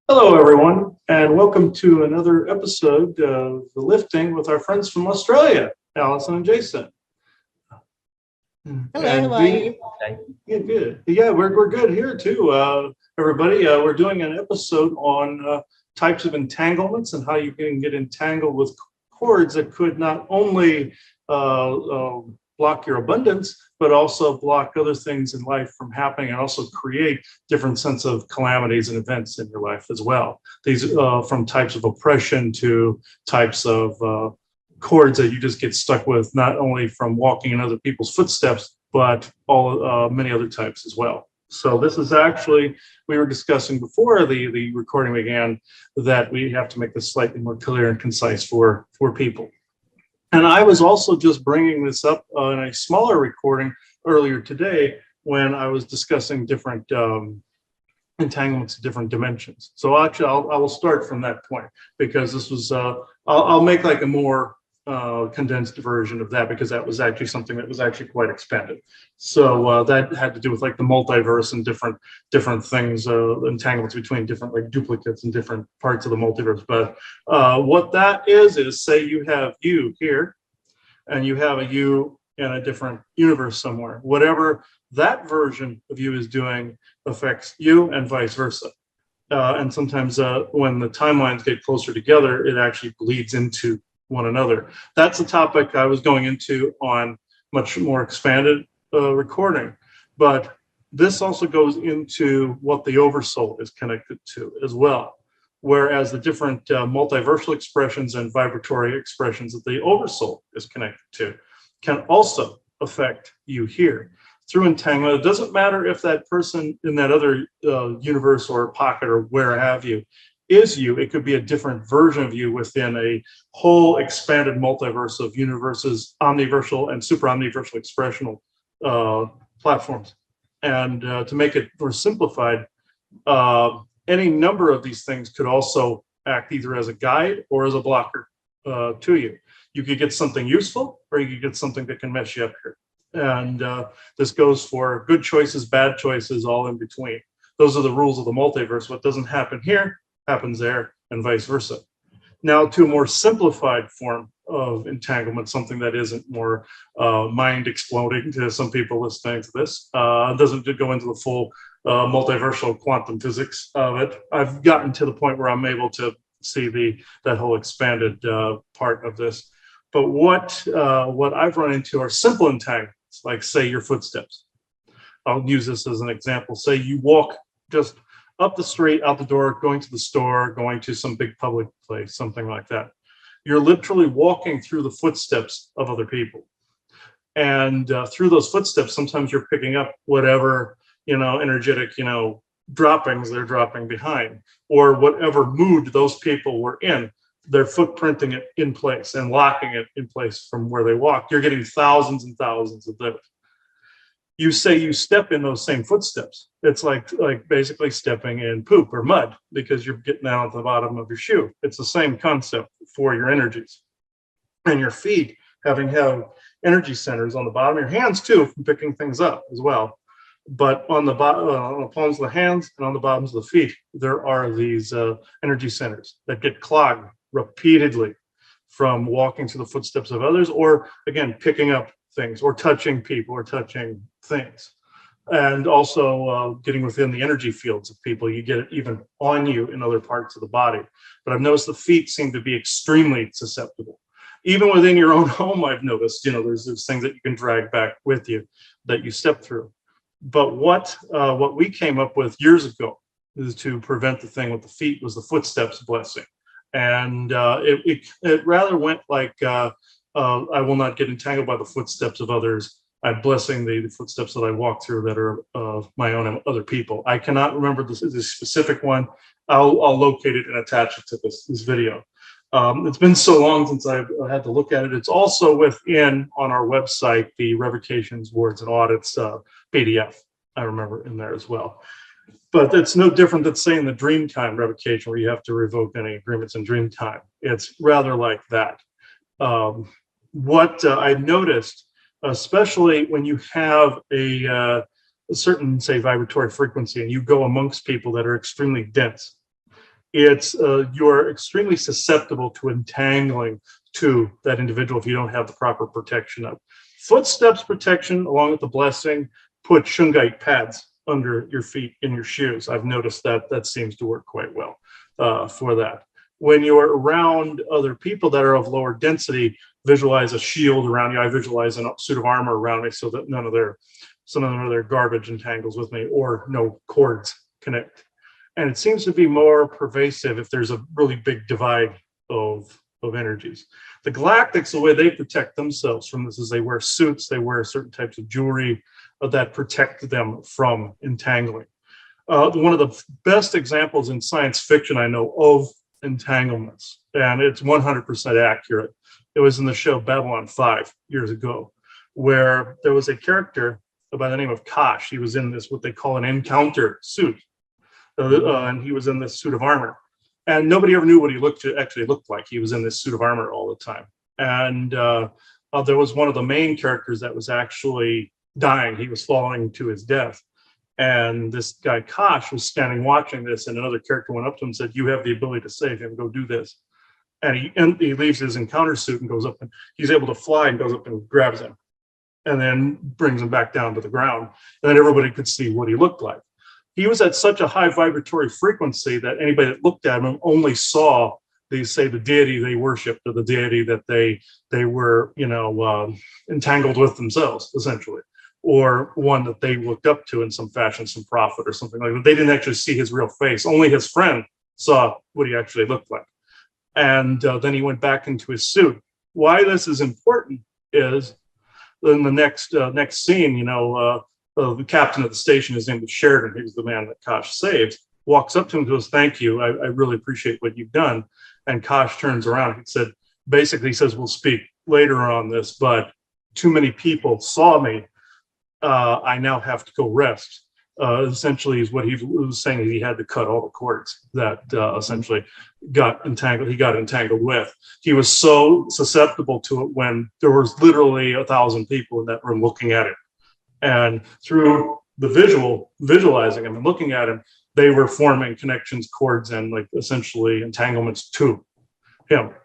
Hello, everyone, and welcome to another episode of The Lifting with our friends from Australia, Allison and Jayson. Hello, how are you? Yeah, good. Yeah, we're good here too, everybody. We're doing an episode on types of entanglements and how you can get entangled with cords that could not only block your abundance, but also block other things in life from happening and also create different sense of calamities and events in your life as well. These from types of oppression to types of cords that you just get stuck with, not only from walking in other people's footsteps, but all many other types as well. So this is actually, we were discussing before the recording began that we have to make this slightly more clear and concise for people. And I was also just bringing this up in a smaller recording earlier today when I was discussing different entanglements, different dimensions. So actually, I will start from that point because this was, I'll make like a more condensed version of that because that was actually something that was actually quite expanded. So that had to do with like the multiverse and different things, entanglements between different like duplicates and different parts of the multiverse. But what that is say you have you here and you have a you in a different universe somewhere. Whatever that version of you is doing affects you and vice versa. And sometimes when the timelines get closer together, it actually bleeds into one another. That's a topic I was going into on much more expanded recording, but this also goes into what the oversoul is connected to as well. Whereas the different multiversal expressions and vibratory expressions that the oversoul is connected to can also affect you here through entanglement. It doesn't matter if that person in that other universe or pocket or where have you is you. It could be a different version of you within a whole expanded multiverse of universes, omniversal and super omniversal expressional platforms. And to make it more simplified, any number of these things could also act either as a guide or as a blocker to you. You could get something useful or you could get something that can mess you up here. And this goes for good choices, bad choices, all in between. Those are the rules of the multiverse. What doesn't happen here happens there, and vice versa. Now to a more simplified form of entanglement, something that isn't more mind exploding to some people listening to this, doesn't go into the full multiversal quantum physics of it. I've gotten to the point where I'm able to see that whole expanded part of this. But what I've run into are simple entanglements, like say your footsteps. I'll use this as an example. Say you walk just up the street, out the door, going to the store, going to some big public place, something like that. You're literally walking through the footsteps of other people. And through those footsteps, sometimes you're picking up whatever, energetic, droppings they're dropping behind, or whatever mood those people were in. They're footprinting it in place and locking it in place from where they walk. You're getting thousands and thousands of those. You say you step in those same footsteps. It's like basically stepping in poop or mud because you're getting down at the bottom of your shoe. It's the same concept for your energies. And your feet have energy centers on the bottom. Your hands too, from picking things up as well. But on the palms of the hands and on the bottoms of the feet, there are these energy centers that get clogged repeatedly from walking to the footsteps of others, or again, picking up things or touching people or touching things. And also getting within the energy fields of people. You get it even on you in other parts of the body. But I've noticed the feet seem to be extremely susceptible. Even within your own home, I've noticed, there's things that you can drag back with you that you step through. But what we came up with years ago is to prevent the thing with the feet was the footsteps blessing. And it rather went like, I will not get entangled by the footsteps of others. I'm blessing the footsteps that I walk through that are of my own and other people. I cannot remember this specific one. I'll locate it and attach it to this video. It's been so long since I've had to look at it. It's also within on our website, the revocations, wards, and audits PDF. I remember in there as well. But it's no different than saying the dream time revocation where you have to revoke any agreements in dream time. It's rather like that. What I've noticed, especially when you have a certain, say, vibratory frequency and you go amongst people that are extremely dense, it's you're extremely susceptible to entangling to that individual if you don't have the proper protection of footsteps protection. Along with the blessing, put shungite pads under your feet in your shoes. I've noticed that that seems to work quite well for that. When you're around other people that are of lower density, visualize a shield around you. I visualize a suit of armor around me so that none of their garbage entangles with me, or no cords connect. And it seems to be more pervasive if there's a really big divide of energies. The Galactics, the way they protect themselves from this is they wear suits, they wear certain types of jewelry that protect them from entangling. One of the best examples in science fiction I know of entanglements, and it's 100% accurate. It was in the show Babylon 5 years ago, where there was a character by the name of Kosh. He was in this, what they call an encounter suit. And he was in this suit of armor. And nobody ever knew what he actually looked like. He was in this suit of armor all the time. And there was one of the main characters that was actually dying. He was falling to his death. And this guy, Kosh, was standing watching this, and another character went up to him and said, "You have the ability to save him, go do this." And he leaves his encounter suit and goes up, and he's able to fly and goes up and grabs him and then brings him back down to the ground. And then everybody could see what he looked like. He was at such a high vibratory frequency that anybody that looked at him only saw, they say, the deity they worshipped, or the deity that they were, entangled with themselves, essentially, or one that they looked up to in some fashion, some prophet or something like that. They didn't actually see his real face. Only his friend saw what he actually looked like. And then he went back into his suit. Why this is important is in the next scene, the captain of the station, his name was Sheridan, he's the man that Kosh saved, walks up to him and goes, "Thank you, I really appreciate what you've done." And Kosh turns around and said, basically says, "We'll speak later on this, but too many people saw me. I now have to go rest." Essentially is what he was saying. He had to cut all the cords that essentially got entangled. He got entangled with. He was so susceptible to it when there was literally 1,000 people in that room looking at him. And through the visualizing him and looking at him, they were forming connections, cords, and like essentially entanglements to him.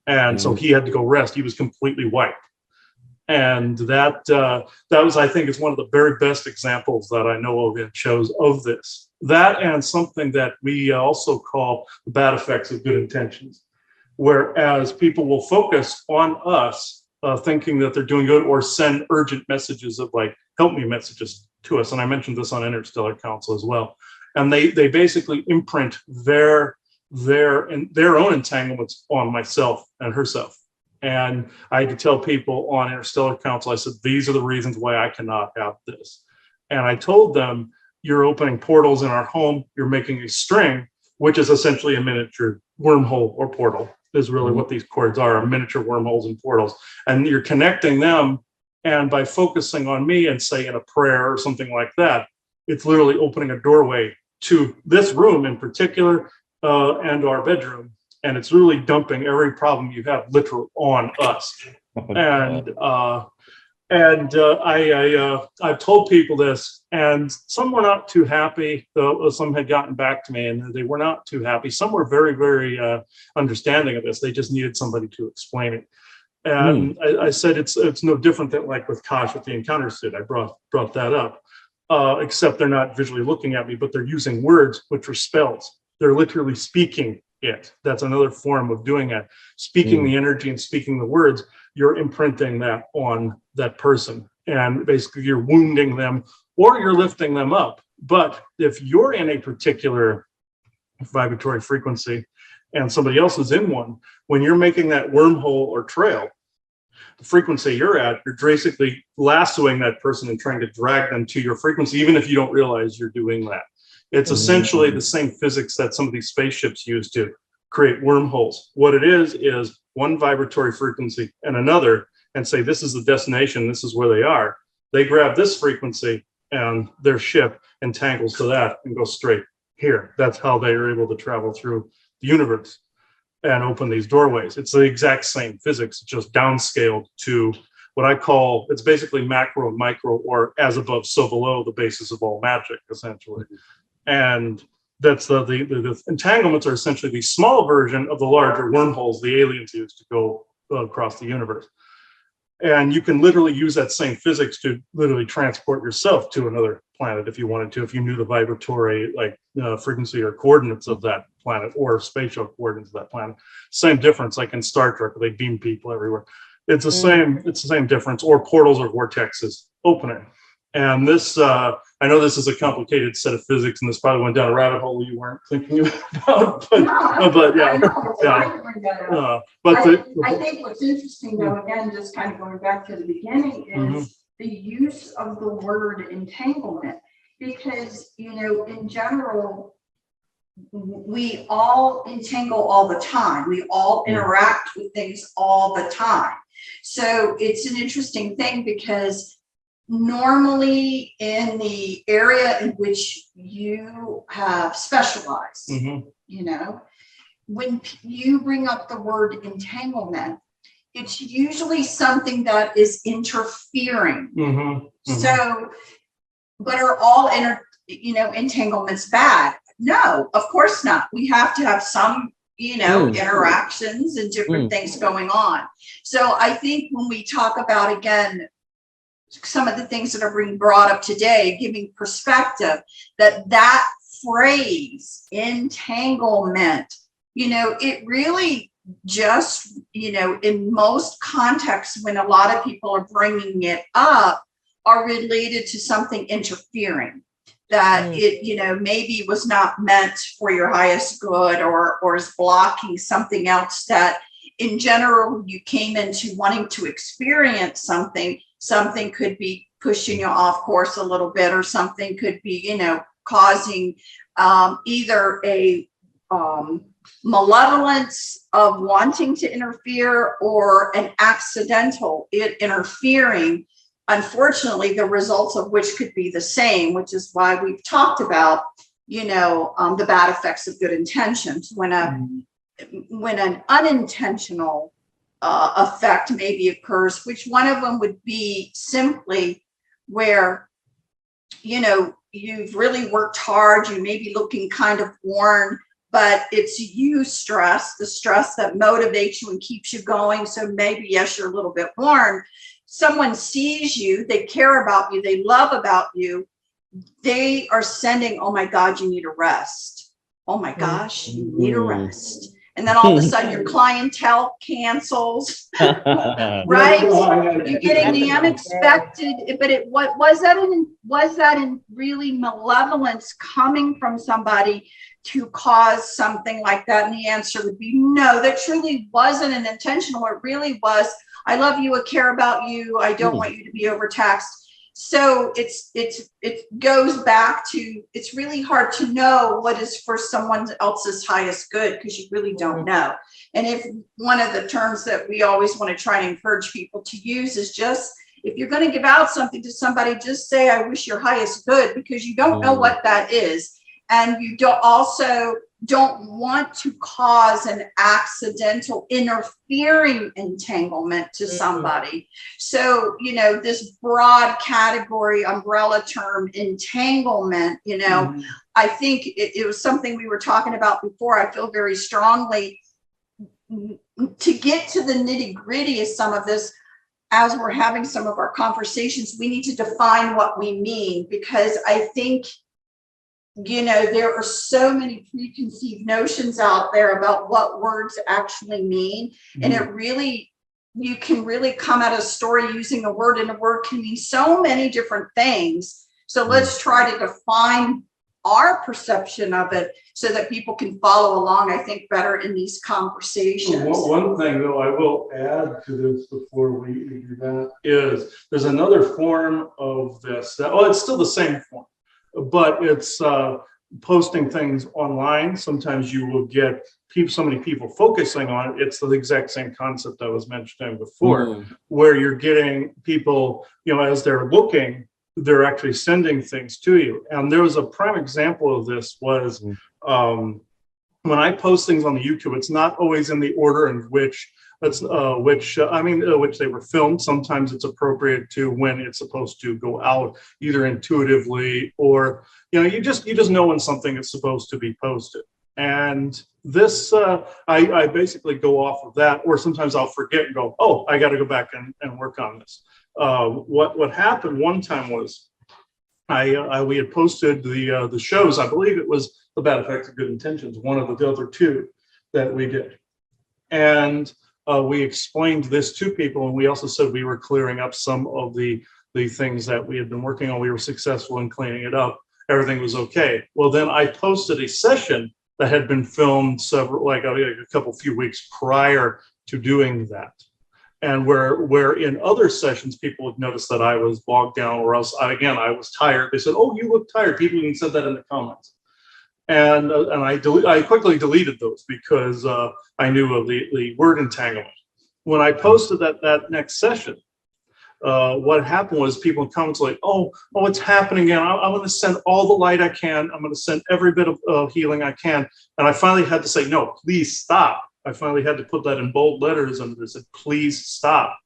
And so he had to go rest. He was completely wiped. And that was, I think, is one of the very best examples that I know of in shows of this. That and something that we also call the bad effects of good intentions, whereas people will focus on us thinking that they're doing good, or send urgent messages of like help me messages to us. And I mentioned this on Interstellar Council as well. And they basically imprint their own entanglements on myself and herself. And I had to tell people on Interstellar Council, I said, these are the reasons why I cannot have this. And I told them, you're opening portals in our home, you're making a string, which is essentially a miniature wormhole or portal, is really what these cords are miniature wormholes and portals. And you're connecting them. And by focusing on me and saying a prayer or something like that, it's literally opening a doorway to this room in particular and our bedroom. And it's really dumping every problem you have literally on us. I've told people this, and some were not too happy. Some had gotten back to me, and they were not too happy. Some were very, very understanding of this. They just needed somebody to explain it. And I said it's no different than like with Kosh with the encounter suit. I brought that up, except they're not visually looking at me, but they're using words, which are spells. They're literally speaking it. That's another form of doing it. Speaking the energy and speaking the words, you're imprinting that on that person. And basically you're wounding them or you're lifting them up. But if you're in a particular vibratory frequency and somebody else is in one, when you're making that wormhole or trail, the frequency you're at, you're basically lassoing that person and trying to drag them to your frequency, even if you don't realize you're doing that. It's essentially the same physics that some of these spaceships use to create wormholes. What it is one vibratory frequency and another, and say, this is the destination, this is where they are. They grab this frequency and their ship entangles to that and goes straight here. That's how they are able to travel through the universe and open these doorways. It's the exact same physics, just downscaled to what I call, it's basically macro and micro, or as above, so below, the basis of all magic, essentially. And that's the entanglements are essentially the small version of the larger wormholes the aliens use to go across the universe. And you can literally use that same physics to literally transport yourself to another planet if you wanted to, if you knew the vibratory frequency or coordinates of that planet, or spatial coordinates of that planet. Same difference, like in Star Trek, where they beam people everywhere. It's the same difference, or portals or vortexes opening. And this, I know this is a complicated set of physics, and this probably went down a rabbit hole you weren't thinking about. But yeah. I think what's interesting, though, again, just kind of going back to the beginning, is the use of the word entanglement, because, you know, in general, we all entangle all the time. We all interact with things all the time. So it's an interesting thing, because normally in the area in which you have specialized, you know, when you bring up the word entanglement, it's usually something that is interfering. So, but are all entanglements bad? No, of course not. We have to have some, you know, interactions and different things going on. So I think when we talk about, again, some of the things that are being brought up today, giving perspective, that phrase entanglement, you know, it really just, you know, in most contexts, when a lot of people are bringing it up, are related to something interfering, that it, you know, maybe was not meant for your highest good, or is blocking something else that in general you came into wanting to experience something. Something could be pushing you off course a little bit, or something could be, you know, causing either a malevolence of wanting to interfere, or an accidental interfering, unfortunately, the results of which could be the same, which is why we've talked about, you know, the bad effects of good intentions. When an unintentional effect maybe occurs, which one of them would be simply where, you know, you've really worked hard, you may be looking kind of worn, but it's the stress that motivates you and keeps you going. So maybe, yes, you're a little bit worn. Someone sees you, they care about you, they love about you, they are sending, oh my God, you need a rest. Oh my gosh, you need a rest. And then all of a sudden your clientele cancels, right? You're getting the unexpected, but was that in really malevolence coming from somebody to cause something like that? And the answer would be no, that truly wasn't an intentional. It really was, I love you, I care about you, I don't want you to be overtaxed. So it goes back to, it's really hard to know what is for someone else's highest good, because you really don't know. And if one of the terms that we always want to try and encourage people to use is just, if you're going to give out something to somebody, just say, I wish your highest good, because you don't know what that is. And you don't want to cause an accidental interfering entanglement to somebody. So, you know, this broad category umbrella term entanglement, you know, I think it was something we were talking about before. I feel very strongly to get to the nitty gritty of some of this. As we're having some of our conversations, we need to define what we mean, because I think, you know, there are so many preconceived notions out there about what words actually mean. And it really, you can really come at a story using a word, and a word can mean so many different things. So let's try to define our perception of it so that people can follow along, I think, better in these conversations. One thing, though, I will add to this before we do that is there's another form of this. It's still the same form, but it's posting things online. Sometimes you will get so many people focusing on it. It's the exact same concept I was mentioning before, where you're getting people, you know, as they're looking, they're actually sending things to you. And there was a prime example of this was when I post things on the YouTube, it's not always in the order in which That's which they were filmed. Sometimes it's appropriate to when it's supposed to go out, either intuitively or you just know when something is supposed to be posted. And this, I basically go off of that, or sometimes I'll forget and go, oh, I got to go back and work on this. What happened one time was we had posted the shows. I believe it was The Bad Effects of Good Intentions, one of the other two that we did. And we explained this to people, and we also said we were clearing up some of the things that we had been working on. We were successful in cleaning it up. Everything was okay. Well, then I posted a session that had been filmed a few weeks prior to doing that. And where in other sessions, people would notice that I was bogged down, or else I was tired. They said, oh, you look tired. People even said that in the comments. And I quickly deleted those because I knew of the word entanglement. When I posted that next session, what happened was people in comments like, oh, it's happening again. I'm going to send all the light I can. I'm going to send every bit of healing I can. And I finally had to say, no, please stop. I finally had to put that in bold letters and said, please stop.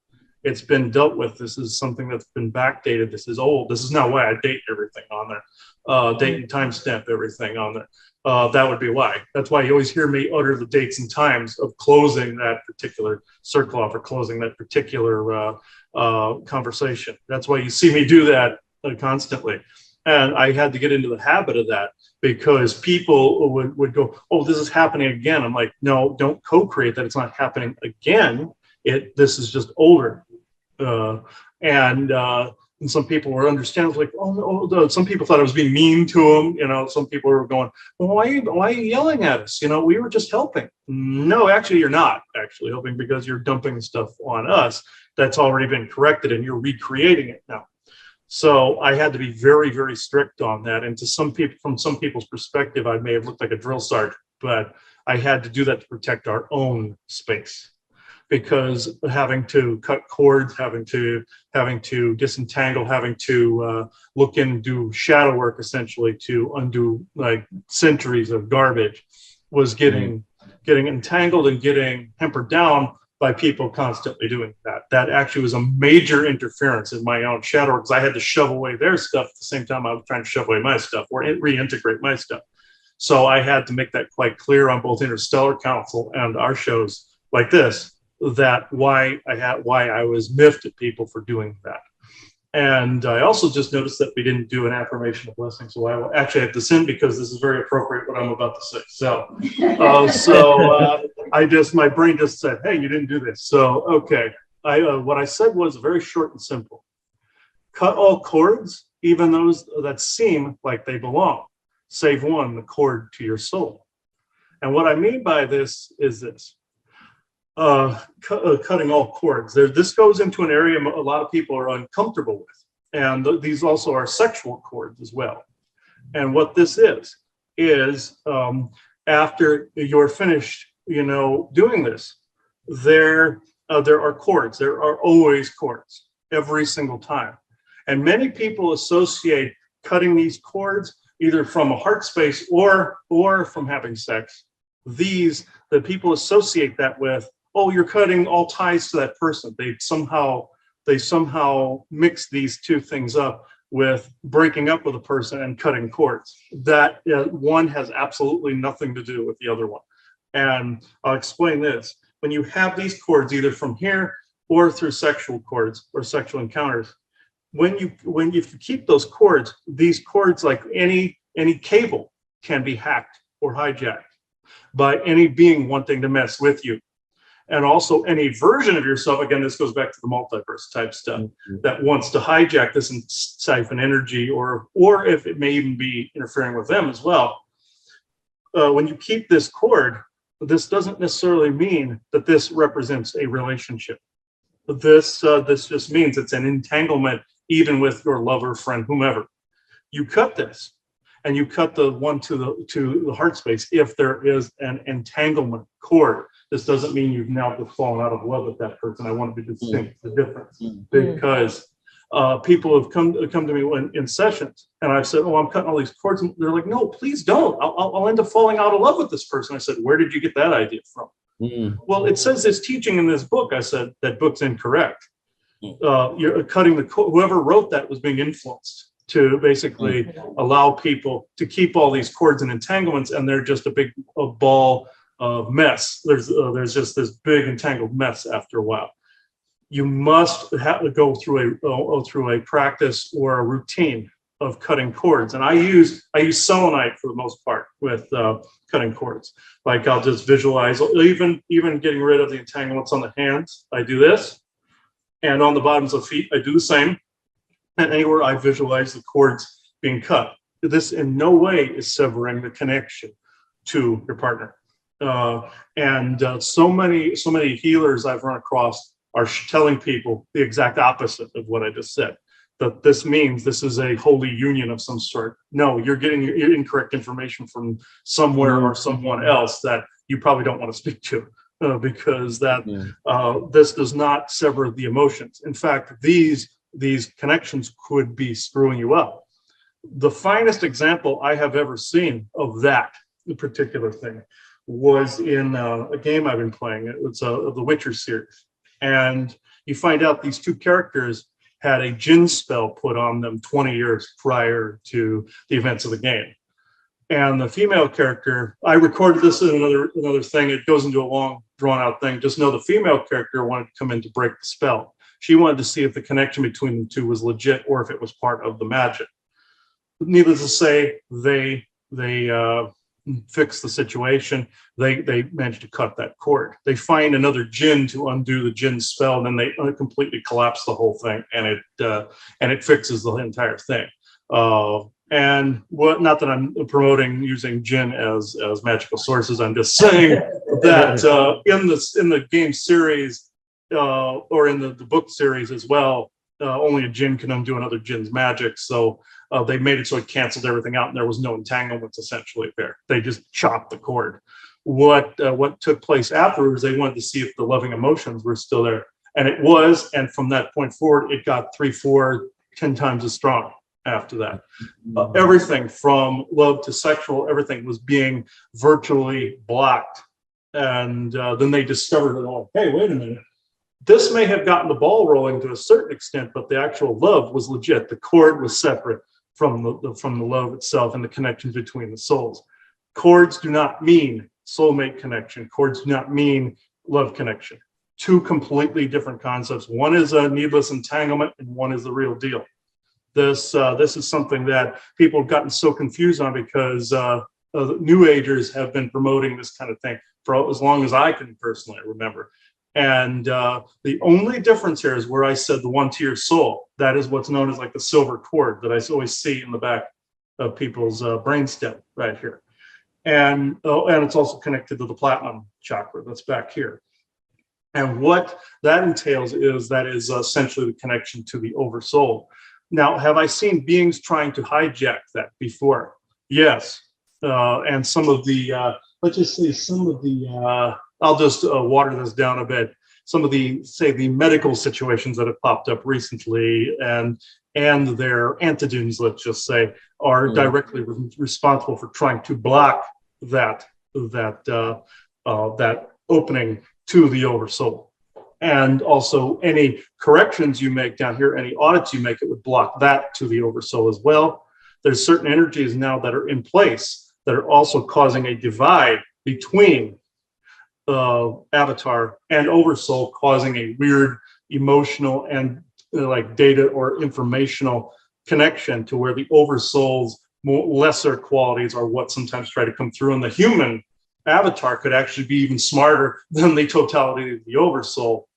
It's been dealt with. This is something that's been backdated. This is old. This is not why I date everything on there. Date and timestamp everything on there. That would be why. That's why you always hear me utter the dates and times of closing that particular circle off or closing that particular conversation. That's why you see me do that constantly. And I had to get into the habit of that because people would go, oh, this is happening again. I'm like, no, don't co-create that. It's not happening again. This is just older. And some people were understanding, like, oh, no. Some people thought I was being mean to them. Some people were going, well, why are you yelling at us? We were just helping. No, actually, you're not actually helping because you're dumping stuff on us that's already been corrected and you're recreating it now. So I had to be very, very strict on that. And to some people, from some people's perspective, I may have looked like a drill sergeant, but I had to do that to protect our own space. Because having to cut cords, having to disentangle, having to look and do shadow work essentially to undo like centuries of garbage was getting entangled and getting hampered down by people constantly doing that. That actually was a major interference in my own shadow work because I had to shove away their stuff at the same time I was trying to shove away my stuff or reintegrate my stuff. So I had to make that quite clear on both Interstellar Council and our shows like this. That why I was miffed at people for doing that. And I also just noticed that we didn't do an affirmation of blessing. So I will actually have to send because this is very appropriate what I'm about to say. So, my brain just said, hey, you didn't do this. So, okay. What I said was very short and simple. Cut all cords, even those that seem like they belong, save one, the cord to your soul. And what I mean by this is this. Cutting all cords. This goes into an area a lot of people are uncomfortable with. And these also are sexual cords as well. And what this is after you're finished, doing this, there are cords. There are always cords every single time. And many people associate cutting these cords either from a heart space or from having sex. The people associate that with, oh, you're cutting all ties to that person. They somehow mix these two things up with breaking up with a person and cutting cords. That one has absolutely nothing to do with the other one. And I'll explain this. When you have these cords, either from here or through sexual cords or sexual encounters, when you keep those cords, these cords, like any cable, can be hacked or hijacked by any being wanting to mess with you. And also any version of yourself, again, this goes back to the multiverse type stuff, that wants to hijack this and siphon energy, or if it may even be interfering with them as well. When you keep this cord, this doesn't necessarily mean that this represents a relationship. This just means it's an entanglement, even with your lover, friend, whomever. You cut this, and you cut the one to the heart space if there is an entanglement cord. This doesn't mean you've now just fallen out of love with that person. I want to be distinct the difference, because people have come to me in sessions, and I've said, "Oh, I'm cutting all these cords," and they're like, "No, please don't. I'll end up falling out of love with this person." I said, "Where did you get that idea from?" Well, it says this teaching in this book. I said that book's incorrect. You're cutting whoever wrote that was being influenced to basically allow people to keep all these cords and entanglements, and they're just a ball of mess. There's just this big entangled mess after a while. You must have to go through a practice or a routine of cutting cords, and I use selenite for the most part with cutting cords. Like I'll just visualize, even getting rid of the entanglements on the hands. I do this, and on the bottoms of feet, I do the same. And anywhere I visualize the cords being cut. This in no way is severing the connection to your partner. So many healers I've run across are telling people the exact opposite of what I just said. That this means this is a holy union of some sort. No, you're getting your incorrect information from somewhere or someone else that you probably don't want to speak to. Because this does not sever the emotions. In fact, these connections could be screwing you up. The finest example I have ever seen of that particular thing was in a game I've been playing. It was the Witcher series. And you find out these two characters had a djinn spell put on them 20 years prior to the events of the game. And the female character, I recorded this in another thing. It goes into a long, drawn-out thing. Just know the female character wanted to come in to break the spell. She wanted to see if the connection between the two was legit or if it was part of the magic. Needless to say, they fixed the situation. They managed to cut that cord. They find another djinn to undo the djinn spell, and then they completely collapse the whole thing, and it fixes the entire thing. And not that I'm promoting using djinn as magical sources. I'm just saying that in the game series or in the book series as well, only a djinn can undo another djinn's magic. So they made it so it canceled everything out, and there was no entanglements essentially there. They just chopped the cord. What took place afterwards, they wanted to see if the loving emotions were still there, and it was. And from that point forward, it got 3, 4, 10 times as strong. After that, everything from love to sexual, everything was being virtually blocked. And then they discovered it all. Hey, wait a minute. This may have gotten the ball rolling to a certain extent, but the actual love was legit. The cord was separate from the love itself and the connection between the souls. Cords do not mean soulmate connection. Cords do not mean love connection. Two completely different concepts. One is a needless entanglement, and one is the real deal. This is something that people have gotten so confused on because New Agers have been promoting this kind of thing for as long as I can personally remember. And the only difference here is where I said the one to your soul. That is what's known as like the silver cord that I always see in the back of people's brainstem right here. And it's also connected to the platinum chakra that's back here. And what that entails is that is essentially the connection to the oversoul. Now, have I seen beings trying to hijack that before? Yes. And some of the, let's just say some of the, I'll just water this down a bit. Some of the, say, the medical situations that have popped up recently and their antigens, let's just say, are directly responsible for trying to block that opening to the oversoul. And also any corrections you make down here, any audits you make, it would block that to the oversoul as well. There's certain energies now that are in place that are also causing a divide between avatar and oversoul, causing a weird emotional and like data or informational connection to where the oversoul's lesser qualities are what sometimes try to come through, and the human avatar could actually be even smarter than the totality of the oversoul,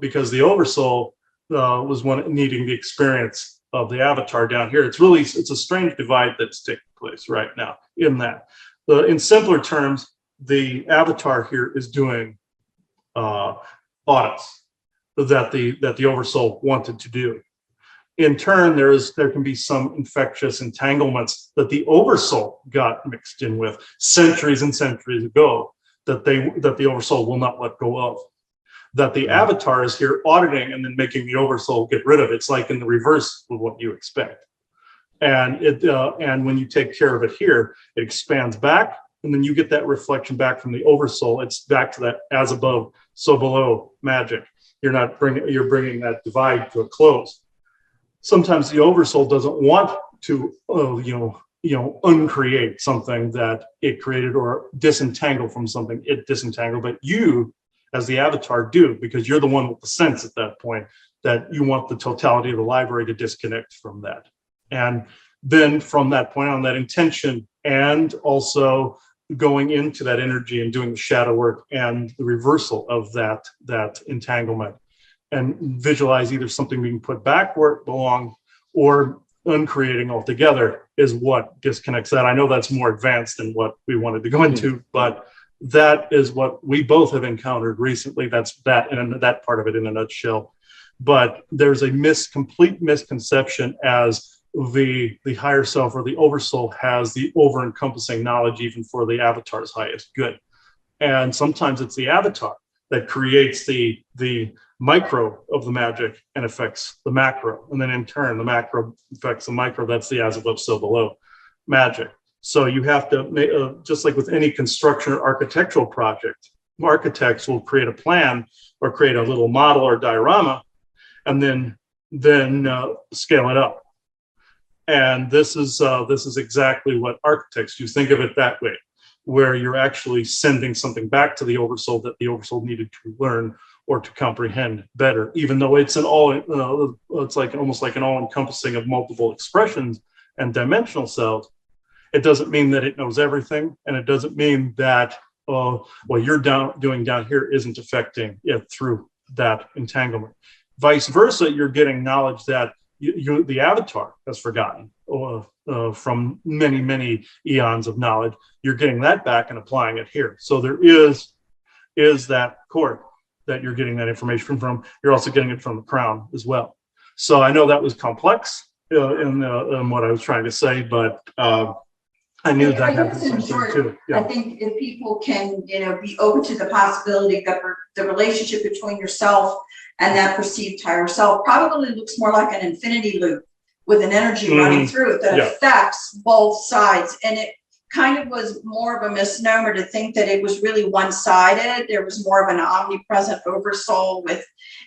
because the oversoul was one needing the experience of the avatar down here. It's a strange divide that's taking place right now in that. In simpler terms, the avatar here is doing audits that the oversoul wanted to do. In turn, there can be some infectious entanglements that the oversoul got mixed in with centuries and centuries ago that the oversoul will not let go of. That the avatar is here auditing and then making the oversoul get rid of. It's like in the reverse of what you expect. And when you take care of it here, it expands back and then you get that reflection back from the oversoul. It's back to that as above, so below magic. You're bringing that divide to a close. Sometimes the oversoul doesn't want to, uncreate something that it created or disentangle from something it disentangled, but you, as the avatar, do, because you're the one with the sense at that point that you want the totality of the library to disconnect from that. And then from that point on, that intention, and also going into that energy and doing the shadow work and the reversal of that entanglement, and visualize either something being put back where it belonged or uncreating altogether, is what disconnects that. I know that's more advanced than what we wanted to go into, but that is what we both have encountered recently. That's that, and that part of it in a nutshell. But there's a complete misconception as the higher self or the oversoul has the over-encompassing knowledge even for the avatar's highest good. And sometimes it's the avatar that creates the micro of the magic and affects the macro. And then in turn, the macro affects the micro. That's the as above, so below magic. So you have to, just like with any construction or architectural project, architects will create a plan or create a little model or diorama, and then scale it up. And this is exactly what architects do. Think of it that way, where you're actually sending something back to the oversoul that the oversoul needed to learn or to comprehend better, even though it's it's like almost like an all-encompassing of multiple expressions and dimensional selves. It doesn't mean that it knows everything, and it doesn't mean that what you're doing down here isn't affecting it through that entanglement. Vice versa, you're getting knowledge that the avatar has forgotten from many eons of knowledge. You're getting that back and applying it here. So there is that cord that you're getting that information from. You're also getting it from the crown as well. So I know that was complex in what I was trying to say, but I knew that had in something short, too. Yeah. I think if people can, be open to the possibility that the relationship between yourself and that perceived higher self probably looks more like an infinity loop with an energy running through it that affects both sides. And it kind of was more of a misnomer to think that it was really one-sided. There was more of an omnipresent oversoul with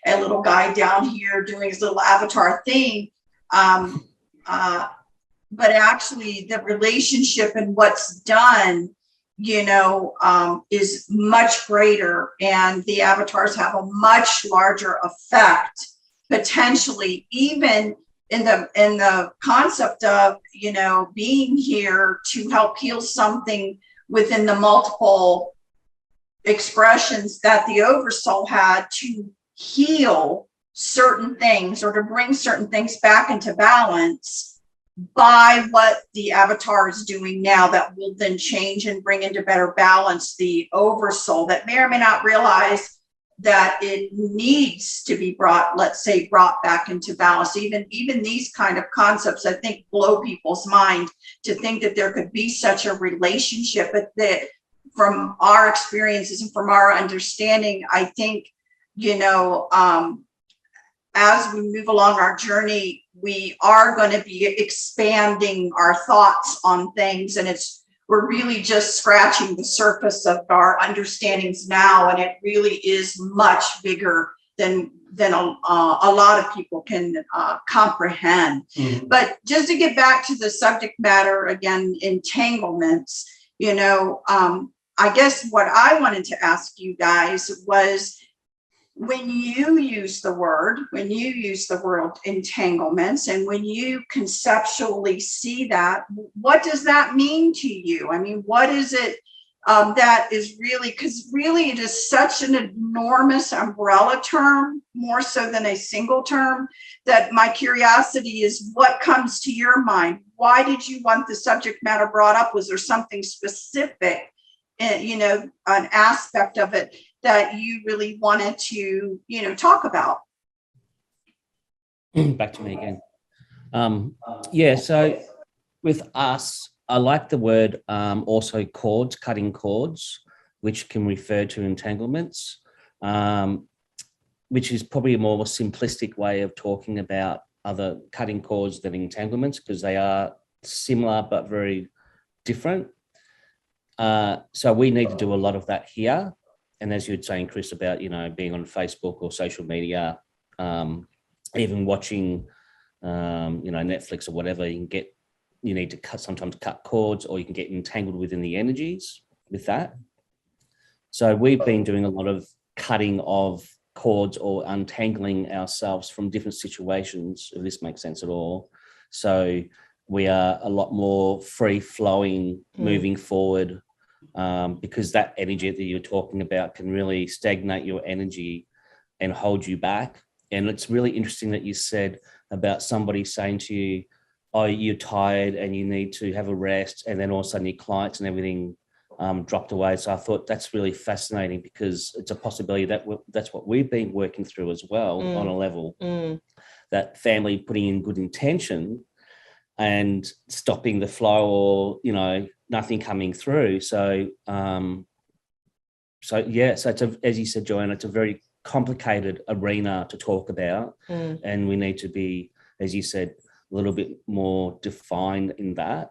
a little guy down here doing his little avatar thing. But actually the relationship and what's done, is much greater, and the avatars have a much larger effect, potentially even in the concept of, being here to help heal something within the multiple expressions that the oversoul had, to heal certain things or to bring certain things back into balance by what the avatar is doing now, that will then change and bring into better balance the oversoul that may or may not realize that it needs to be brought back into balance. Even these kind of concepts, I think, blow people's mind to think that there could be such a relationship. But that from our experiences and from our understanding, I think, as we move along our journey, we are going to be expanding our thoughts on things, and we're really just scratching the surface of our understandings now, and it really is much bigger than a lot of people can comprehend. Mm-hmm. But just to get back to the subject matter again, entanglements, I guess what I wanted to ask you guys was, when you use the word entanglements, and when you conceptually see that, what does that mean to you? I mean, what is it that is really, because really it is such an enormous umbrella term, more so than a single term, that my curiosity is, what comes to your mind? Why did you want the subject matter brought up? Was there something specific, an aspect of it that you really wanted to, talk about? Back to me again. So with us, I like the word also cords, cutting cords, which can refer to entanglements, which is probably a more simplistic way of talking about other cutting cords than entanglements, because they are similar but very different. So we need to do a lot of that here. And as you were saying, Chris, about, being on Facebook or social media, even watching, Netflix or whatever, you need to sometimes cut cords, or you can get entangled within the energies with that. So we've been doing a lot of cutting of cords or untangling ourselves from different situations, if this makes sense at all. So we are a lot more free flowing, moving forward, because that energy that you're talking about can really stagnate your energy and hold you back. And it's really interesting that you said about somebody saying to you, oh, you're tired and you need to have a rest, and then all of a sudden your clients and everything dropped away. So I thought that's really fascinating, because it's a possibility that that's what we've been working through as well on a level, that family putting in good intention and stopping the flow, or, nothing coming through. So, so it's as you said, Joanna, it's a very complicated arena to talk about, and we need to be, as you said, a little bit more defined in that.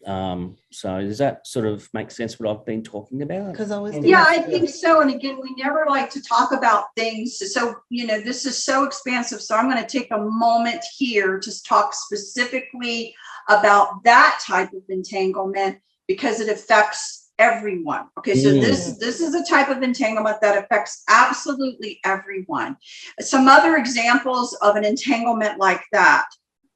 So does that sort of make sense what I've been talking about? Yeah, I think so. And again, we never like to talk about things. So, this is so expansive. So I'm going to take a moment here to talk specifically about that type of entanglement, because it affects everyone. Okay, so this is a type of entanglement that affects absolutely everyone. Some other examples of an entanglement like that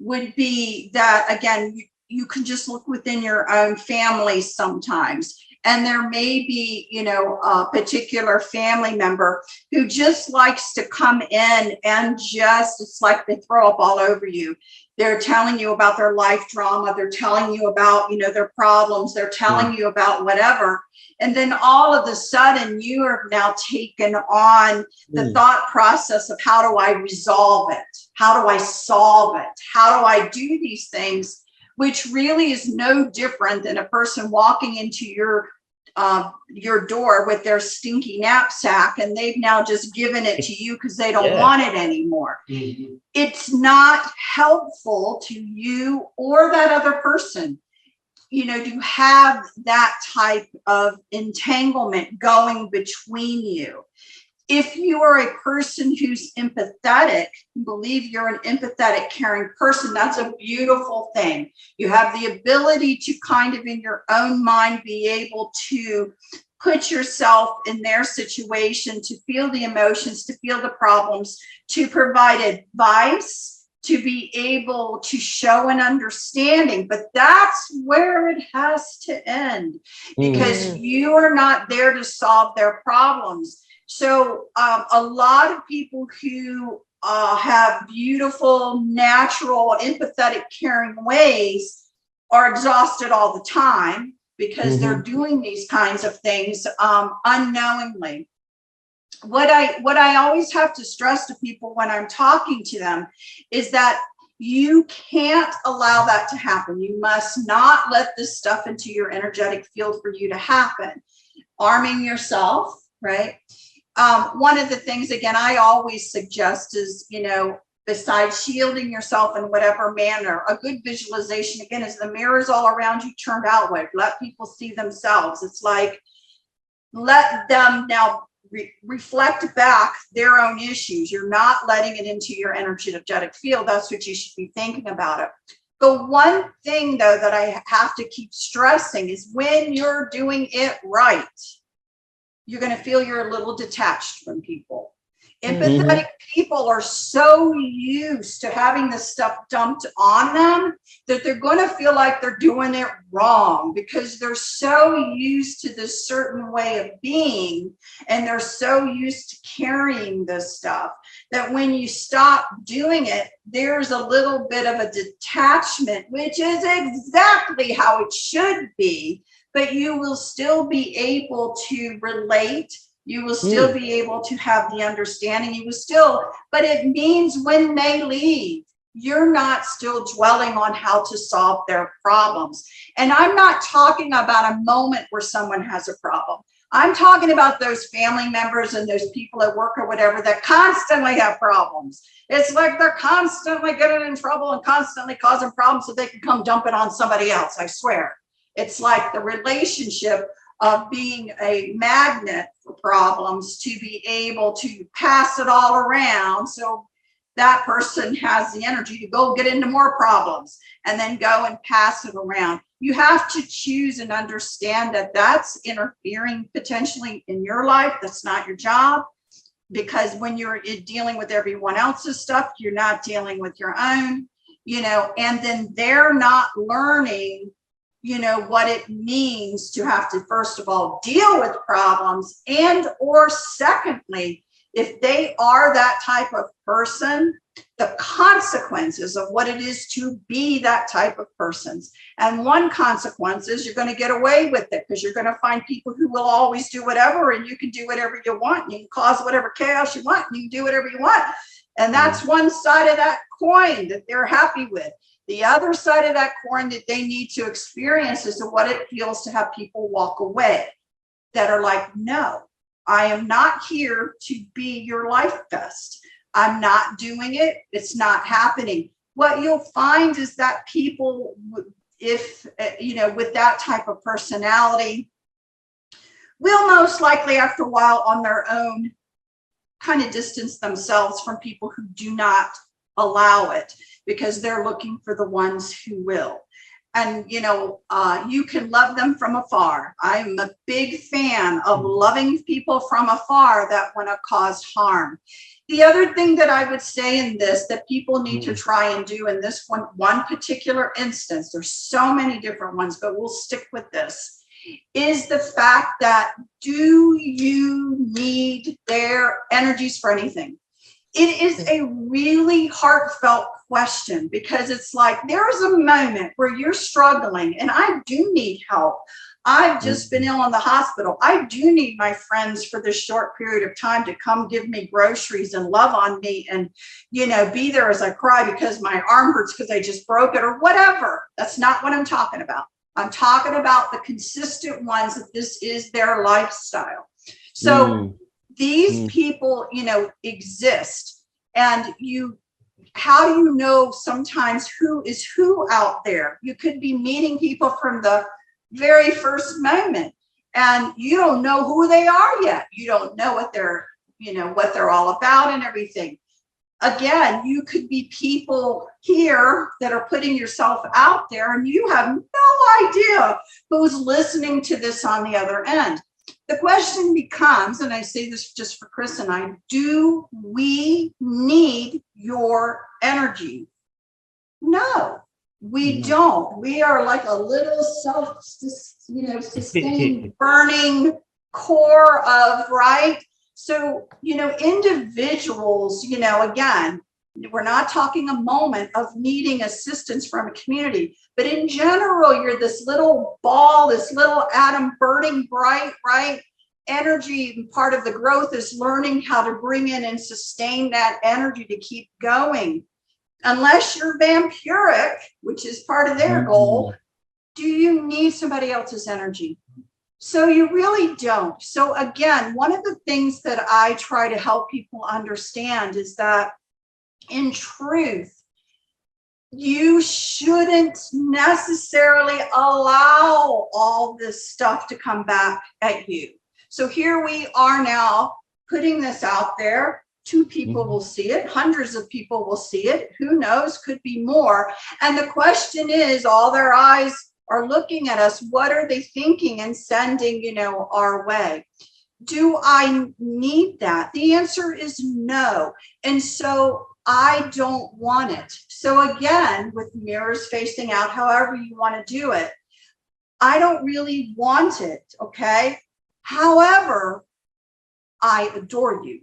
would be that, again, you can just look within your own family sometimes, and there may be, a particular family member who just likes to come in and it's like they throw up all over you. They're telling you about their life drama. They're telling you about, their problems. They're telling you about whatever. And then all of a sudden you are now taken on the thought process of, how do I resolve it? How do I solve it? How do I do these things? Which really is no different than a person walking into your door with their stinky knapsack, and they've now just given it to you because they don't want it anymore. It's not helpful to you or that other person, to have that type of entanglement going between you. If you are a person who's empathetic, believe you're an empathetic, caring person, that's a beautiful thing. You have the ability to kind of in your own mind be able to put yourself in their situation, to feel the emotions, to feel the problems, to provide advice, to be able to show an understanding. But that's where it has to end, because you are not there to solve their problems. So a lot of people who have beautiful, natural, empathetic, caring ways are exhausted all the time, because they're doing these kinds of things unknowingly. What I always have to stress to people when I'm talking to them is that you can't allow that to happen. You must not let this stuff into your energetic field for you to happen. Arming yourself, right? One of the things, again, I always suggest is, besides shielding yourself in whatever manner, a good visualization, again, is the mirrors all around you turned outward. Let people see themselves. It's like, let them now reflect back their own issues. You're not letting it into your energetic field. That's what you should be thinking about it. The one thing, though, that I have to keep stressing is when you're doing it right, you're going to feel you're a little detached from people. Empathetic people are so used to having this stuff dumped on them that they're going to feel like they're doing it wrong, because they're so used to this certain way of being, and they're so used to carrying this stuff, that when you stop doing it, there's a little bit of a detachment, which is exactly how it should be. But you will still be able to relate. You will still be able to have the understanding. You will still, but it means when they leave, you're not still dwelling on how to solve their problems. And I'm not talking about a moment where someone has a problem. I'm talking about those family members and those people at work or whatever that constantly have problems. It's like they're constantly getting in trouble and constantly causing problems so they can come dump it on somebody else, I swear. It's like the relationship of being a magnet for problems to be able to pass it all around. So that person has the energy to go get into more problems and then go and pass it around. You have to choose and understand that that's interfering potentially in your life. That's not your job, because when you're dealing with everyone else's stuff, you're not dealing with your own, and then they're not learning, what it means to have to, first of all, deal with problems, and or secondly, if they are that type of person, the consequences of what it is to be that type of person. And one consequence is you're going to get away with it, because you're going to find people who will always do whatever, and you can do whatever you want. And you can cause whatever chaos you want. And you can do whatever you want. And that's one side of that coin that they're happy with. The other side of that coin that they need to experience is what it feels to have people walk away that are like, no, I am not here to be your life vest. I'm not doing it. It's not happening. What you'll find is that people, if, with that type of personality, will most likely after a while on their own kind of distance themselves from people who do not allow it, because they're looking for the ones who will. And, you can love them from afar. I'm a big fan of loving people from afar that want to cause harm. The other thing that I would say in this that people need to try and do in this one particular instance, there's so many different ones, but we'll stick with this, is the fact that, do you need their energies for anything? It is a really heartfelt question, because it's like there's a moment where you're struggling and I do need help. I've just been ill in the hospital. I do need my friends for this short period of time to come give me groceries and love on me and, be there as I cry because my arm hurts because I just broke it or whatever. That's not what I'm talking about. I'm talking about the consistent ones that this is their lifestyle. So these people, exist, and how do you know sometimes who is who out there? You could be meeting people from the very first moment, and you don't know who they are yet. You don't know what they're all about and everything. Again, you could be people here that are putting yourself out there, and you have no idea who's listening to this on the other end. The question becomes, and I say this just for Chris and I, do we need your energy? No, we don't. We are like a little sustained burning core of, right? So, individuals, again, we're not talking a moment of needing assistance from a community, but in general, you're this little ball, this little atom burning bright, right? Energy, and part of the growth is learning how to bring in and sustain that energy to keep going. Unless you're vampiric, which is part of their goal, do you need somebody else's energy? So you really don't. So again, one of the things that I try to help people understand is that in truth, you shouldn't necessarily allow all this stuff to come back at you. So here we are now putting this out there. 2 people will see it. Hundreds of people will see it. Who knows? Could be more. And the question is, all their eyes are looking at us. What are they thinking and sending, our way? Do I need that? The answer is no. And so I don't want it. So again, with mirrors facing out, however you want to do it, I don't really want it. Okay. However, I adore you.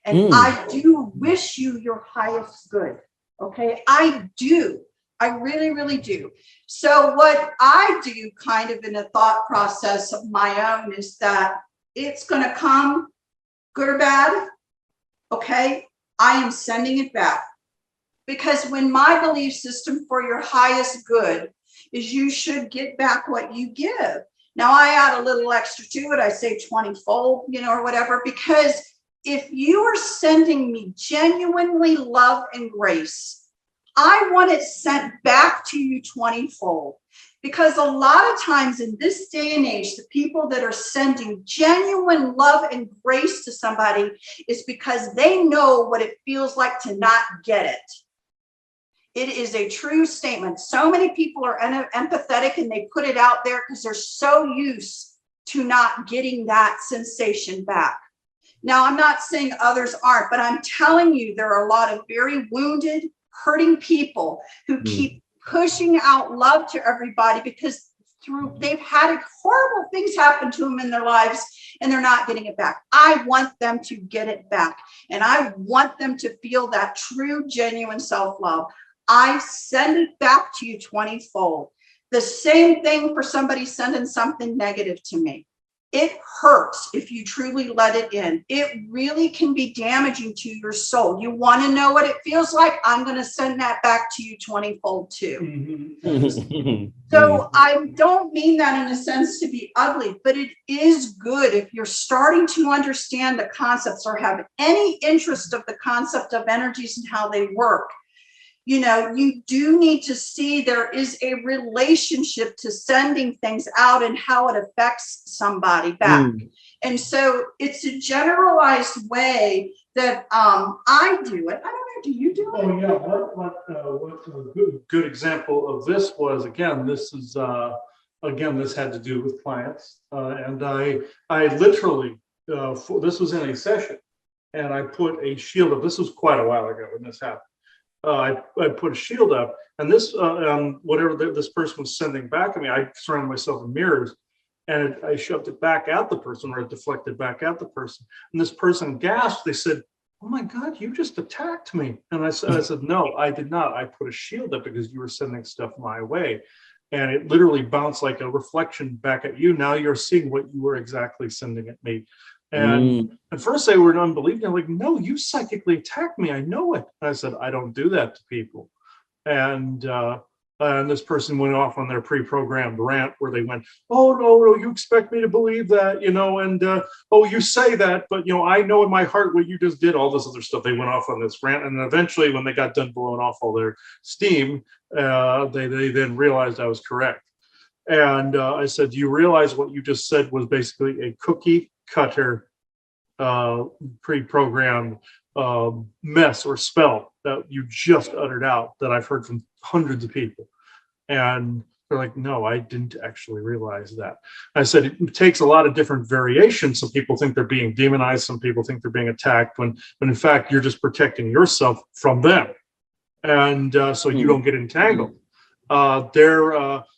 And I do wish you your highest good. Okay. I do. I really, really do. So what I do kind of in a thought process of my own is that it's going to come good or bad. Okay. I am sending it back, because when my belief system for your highest good is you should get back what you give. Now I add a little extra to it. I say 20-fold, or whatever, because if you are sending me genuinely love and grace, I want it sent back to you 20-fold, Because a lot of times in this day and age, the people that are sending genuine love and grace to somebody is because they know what it feels like to not get it. It is a true statement. So many people are empathetic and they put it out there because they're so used to not getting that sensation back. Now, I'm not saying others aren't, but I'm telling you, there are a lot of very wounded, hurting people who keep pushing out love to everybody because they've had horrible things happen to them in their lives and they're not getting it back. I want them to get it back, and I want them to feel that true, genuine self-love. I send it back to you 20-fold. The same thing for somebody sending something negative to me. It hurts if you truly let it in. It really can be damaging to your soul. You want to know what it feels like? I'm going to send that back to you 20-fold too. So I don't mean that in a sense to be ugly, but it is good if you're starting to understand the concepts or have any interest of the concept of energies and how they work. You know, you do need to see there is a relationship to sending things out and how it affects somebody back. And so it's a generalized way that I do it. I don't know, do you do it? Oh, yeah. What a good example of this was, again, this had to do with clients. And I literally, this was in a session, and I put a shield up. This was quite a while ago when this happened. I put a shield up, and this whatever this person was sending back at me, I surrounded myself in mirrors, and I shoved it back at the person, or it deflected back at the person. And this person gasped. They said, "Oh my God, you just attacked me!" And I said, "No, I did not. I put a shield up because you were sending stuff my way, and it literally bounced like a reflection back at you. Now you're seeing what you were exactly sending at me." And at first they were unbelieving. They're like, "No, you psychically attacked me. I know it." And I said, "I don't do that to people." And this person went off on their pre-programmed rant where they went, "Oh, no, you expect me to believe that, and oh, you say that, but, I know in my heart what you just did," all this other stuff. They went off on this rant. And eventually when they got done blowing off all their steam, they then realized I was correct. And I said, "Do you realize what you just said was basically a cookie cutter pre-programmed mess or spell that you just uttered out that I've heard from hundreds of people?" And they're like, "No, I didn't actually realize that." I said, it takes a lot of different variations. Some people think they're being demonized. Some people think they're being attacked when in fact, you're just protecting yourself from them. And so you don't get entangled.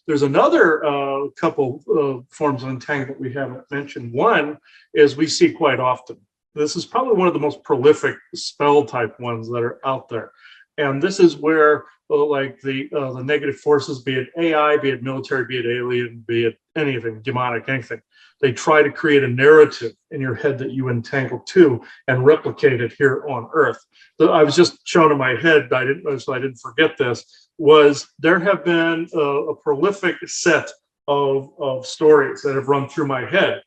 There's another couple forms of entanglement we haven't mentioned. One is we see quite often. This is probably one of the most prolific spell type ones that are out there. And this is where like the negative forces, be it AI, be it military, be it alien, be it anything, demonic, anything, they try to create a narrative in your head that you entangle to and replicate it here on Earth. I was just shown in my head, so I didn't forget this, was there have been a prolific set of stories that have run through my head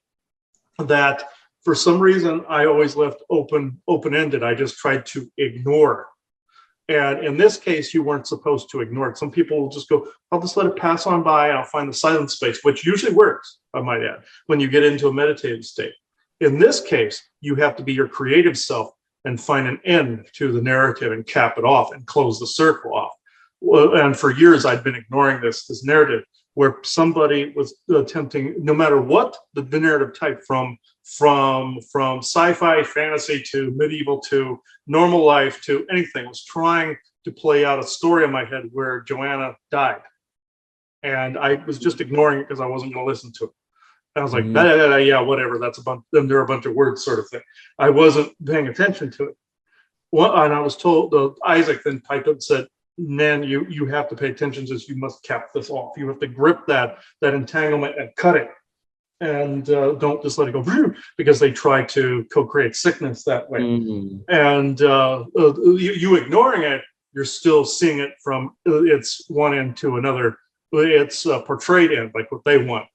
that for some reason I always left open-ended. I just tried to ignore. And in this case, you weren't supposed to ignore it. Some people will just go, "I'll just let it pass on by. I'll find the silent space," which usually works, I might add, when you get into a meditative state. In this case, you have to be your creative self and find an end to the narrative and cap it off and close the circle off. Well, and for years, I'd been ignoring this narrative where somebody was attempting, no matter what the narrative type, from sci-fi, fantasy to medieval to normal life to anything, was trying to play out a story in my head where Joanna died. And I was just ignoring it because I wasn't going to listen to it. And I was like, yeah, whatever. That's a bunch. Then there are a bunch of words, sort of thing. I wasn't paying attention to it. Well, and I was told, Isaac then piped up and said, "Man, you have to pay attention to this. You must cap this off. You have to grip that entanglement and cut it. And don't just let it go," because they try to co-create sickness that way. And you ignoring it, you're still seeing it from its one end to another. It's portrayed in like what they want.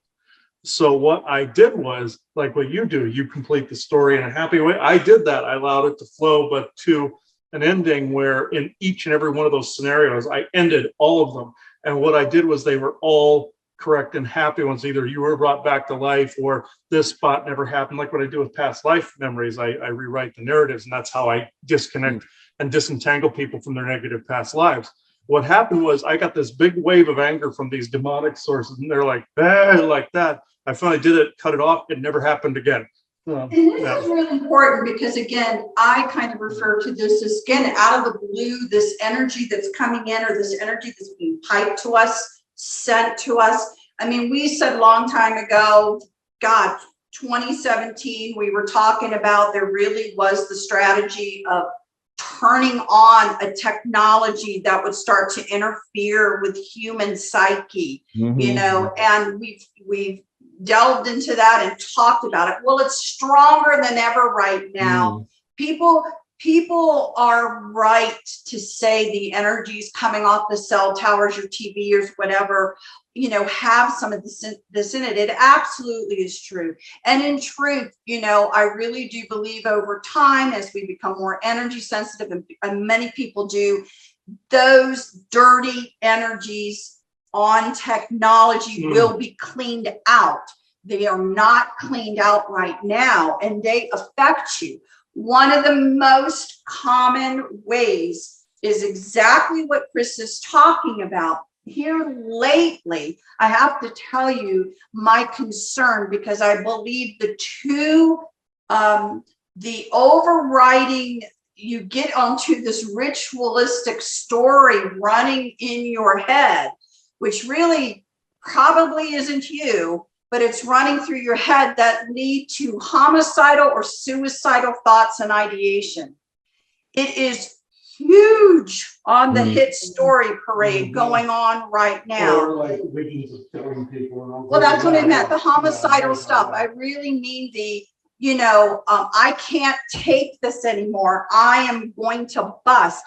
So what I did was, like what you do, you complete the story in a happy way. I did that. I allowed it to flow, but to an ending where in each and every one of those scenarios, I ended all of them. And what I did was they were all correct and happy ones. Either you were brought back to life or this spot never happened. Like what I do with past life memories, I rewrite the narratives, and that's how I disconnect and disentangle people from their negative past lives. What happened was I got this big wave of anger from these demonic sources, and they're like, like that. I finally did it, cut it off. It never happened again. And this is really important because, again, I kind of refer to this as, again, out of the blue, this energy that's coming in, or this energy that's being piped to us, sent to us. I mean, we said a long time ago, God, 2017, we were talking about there really was the strategy of turning on a technology that would start to interfere with human psyche, you know, and we've delved into that and talked about it. Well, it's stronger than ever right now. People are right to say the energies coming off the cell towers, your TVs, whatever, you know, have some of this in it. It absolutely is true. And in truth, you know, I really do believe over time, as we become more energy sensitive, and many people do, those dirty energies on technology will be cleaned out. They are not cleaned out right now, and they affect you. One of the most common ways is exactly what Chris is talking about. Here lately, I have to tell you my concern, because I believe the overriding, you get onto this ritualistic story running in your head, which really probably isn't you, but it's running through your head, that lead to homicidal or suicidal thoughts and ideation. It is huge on the hit story parade going on right now. Or like visions of killing people. And all well, that's what I meant, the homicidal stuff. I really mean the, you know, I can't take this anymore. I am going to bust.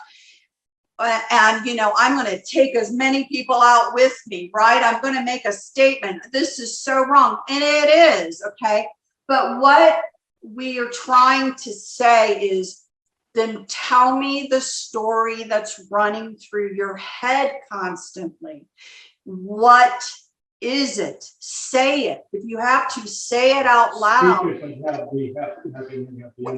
And, you know, I'm going to take as many people out with me, right? I'm going to make a statement. This is so wrong. And it is, okay? But what we are trying to say is, then tell me the story that's running through your head constantly. What is it? Say it. If you have to, say it out loud.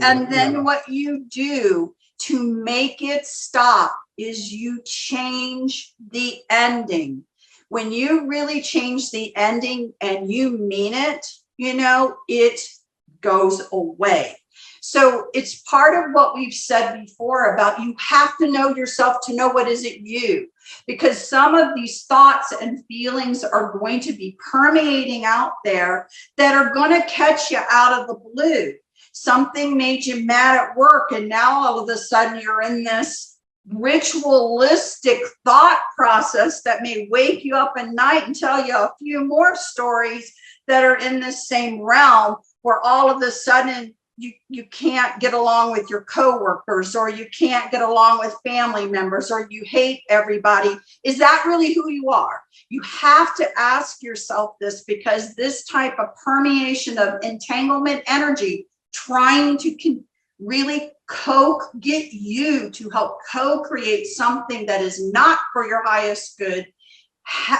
And then what you do to make it stop is you change the ending. When you really change the ending and you mean it, you know, it goes away. So it's part of what we've said before about you have to know yourself to know what is it you, because some of these thoughts and feelings are going to be permeating out there that are going to catch you out of the blue. Something made you mad at work, and now all of a sudden you're in this ritualistic thought process that may wake you up at night and tell you a few more stories that are in the same realm, where all of a sudden you can't get along with your coworkers, or you can't get along with family members, or you hate everybody. Is that really who you are? You have to ask yourself this, because this type of permeation of entanglement energy trying to really get you to help co-create something that is not for your highest good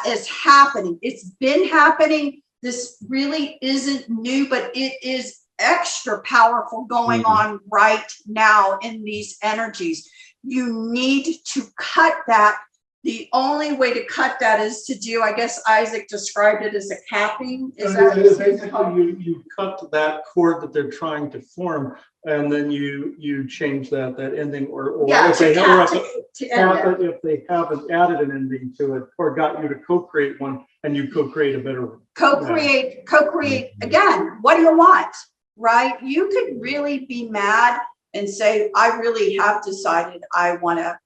is happening. It's been happening. This really isn't new, but it is extra powerful going on right now in these energies. You need to cut that. The only way to cut that is to do, I guess Isaac described it as a capping. Is that basically you cut that cord that they're trying to form, and then you change that ending, or yeah, if they haven't added an ending to it, or got you to co-create one, and you co-create a better one. Co-create again. What do you want? Right? You could really be mad and say, I really have decided I want to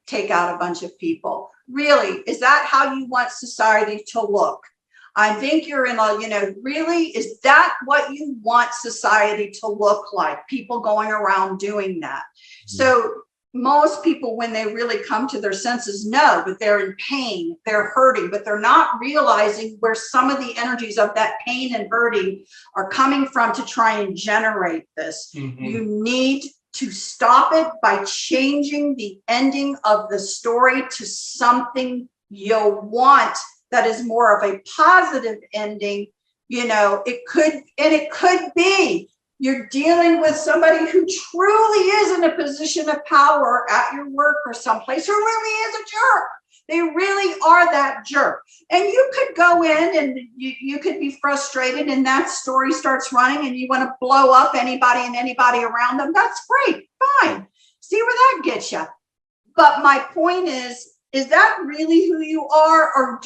take out a bunch of people. Really? Is that how you want society to look? I think you're in a, you know, really, is that what you want society to look like? People going around doing that. So most people, when they really come to their senses, know that they're in pain, they're hurting, but they're not realizing where some of the energies of that pain and hurting are coming from to try and generate this. You need to stop it by changing the ending of the story to something you'll want that is more of a positive ending, it could be you're dealing with somebody who truly is in a position of power at your work or someplace who really is a jerk. They really are that jerk. And you could go in and you could be frustrated and that story starts running and you want to blow up anybody and anybody around them. That's great. Fine. See where that gets you. But my point is that really who you are? Or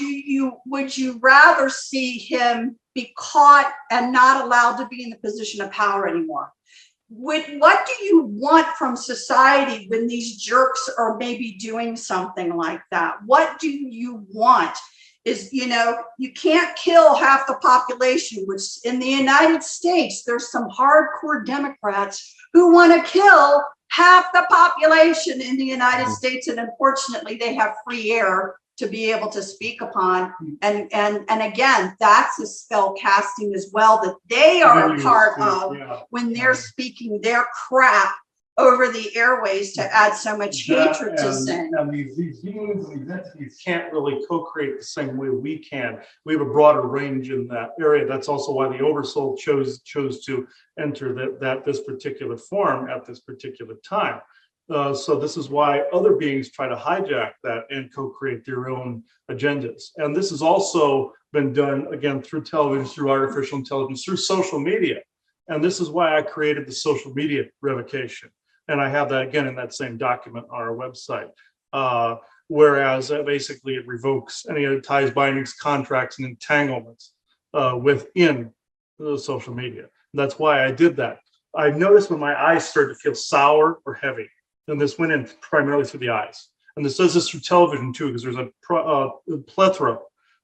would you rather see him be caught and not allowed to be in the position of power anymore? What do you want from society when these jerks are maybe doing something like that? What do you want? You can't kill half the population, which in the United States, there's some hardcore Democrats who want to kill half the population in the United States. And unfortunately, they have free air to be able to speak upon. And again, that's a spell casting as well that they are a part of when they're speaking their crap over the airways to add so much hatred to sin. And these humans and these entities can't really co-create the same way we can. We have a broader range in that area. That's also why the Oversoul chose to enter this particular form at this particular time. So this is why other beings try to hijack that and co-create their own agendas. And this has also been done, again, through television, through artificial intelligence, through social media. And this is why I created the social media revocation. And I have that, again, in that same document on our website. Whereas basically it revokes any other ties, bindings, contracts, and entanglements within the social media. That's why I did that. I noticed when my eyes started to feel sour or heavy. And this went in primarily through the eyes. And this does this through television too, because there's a plethora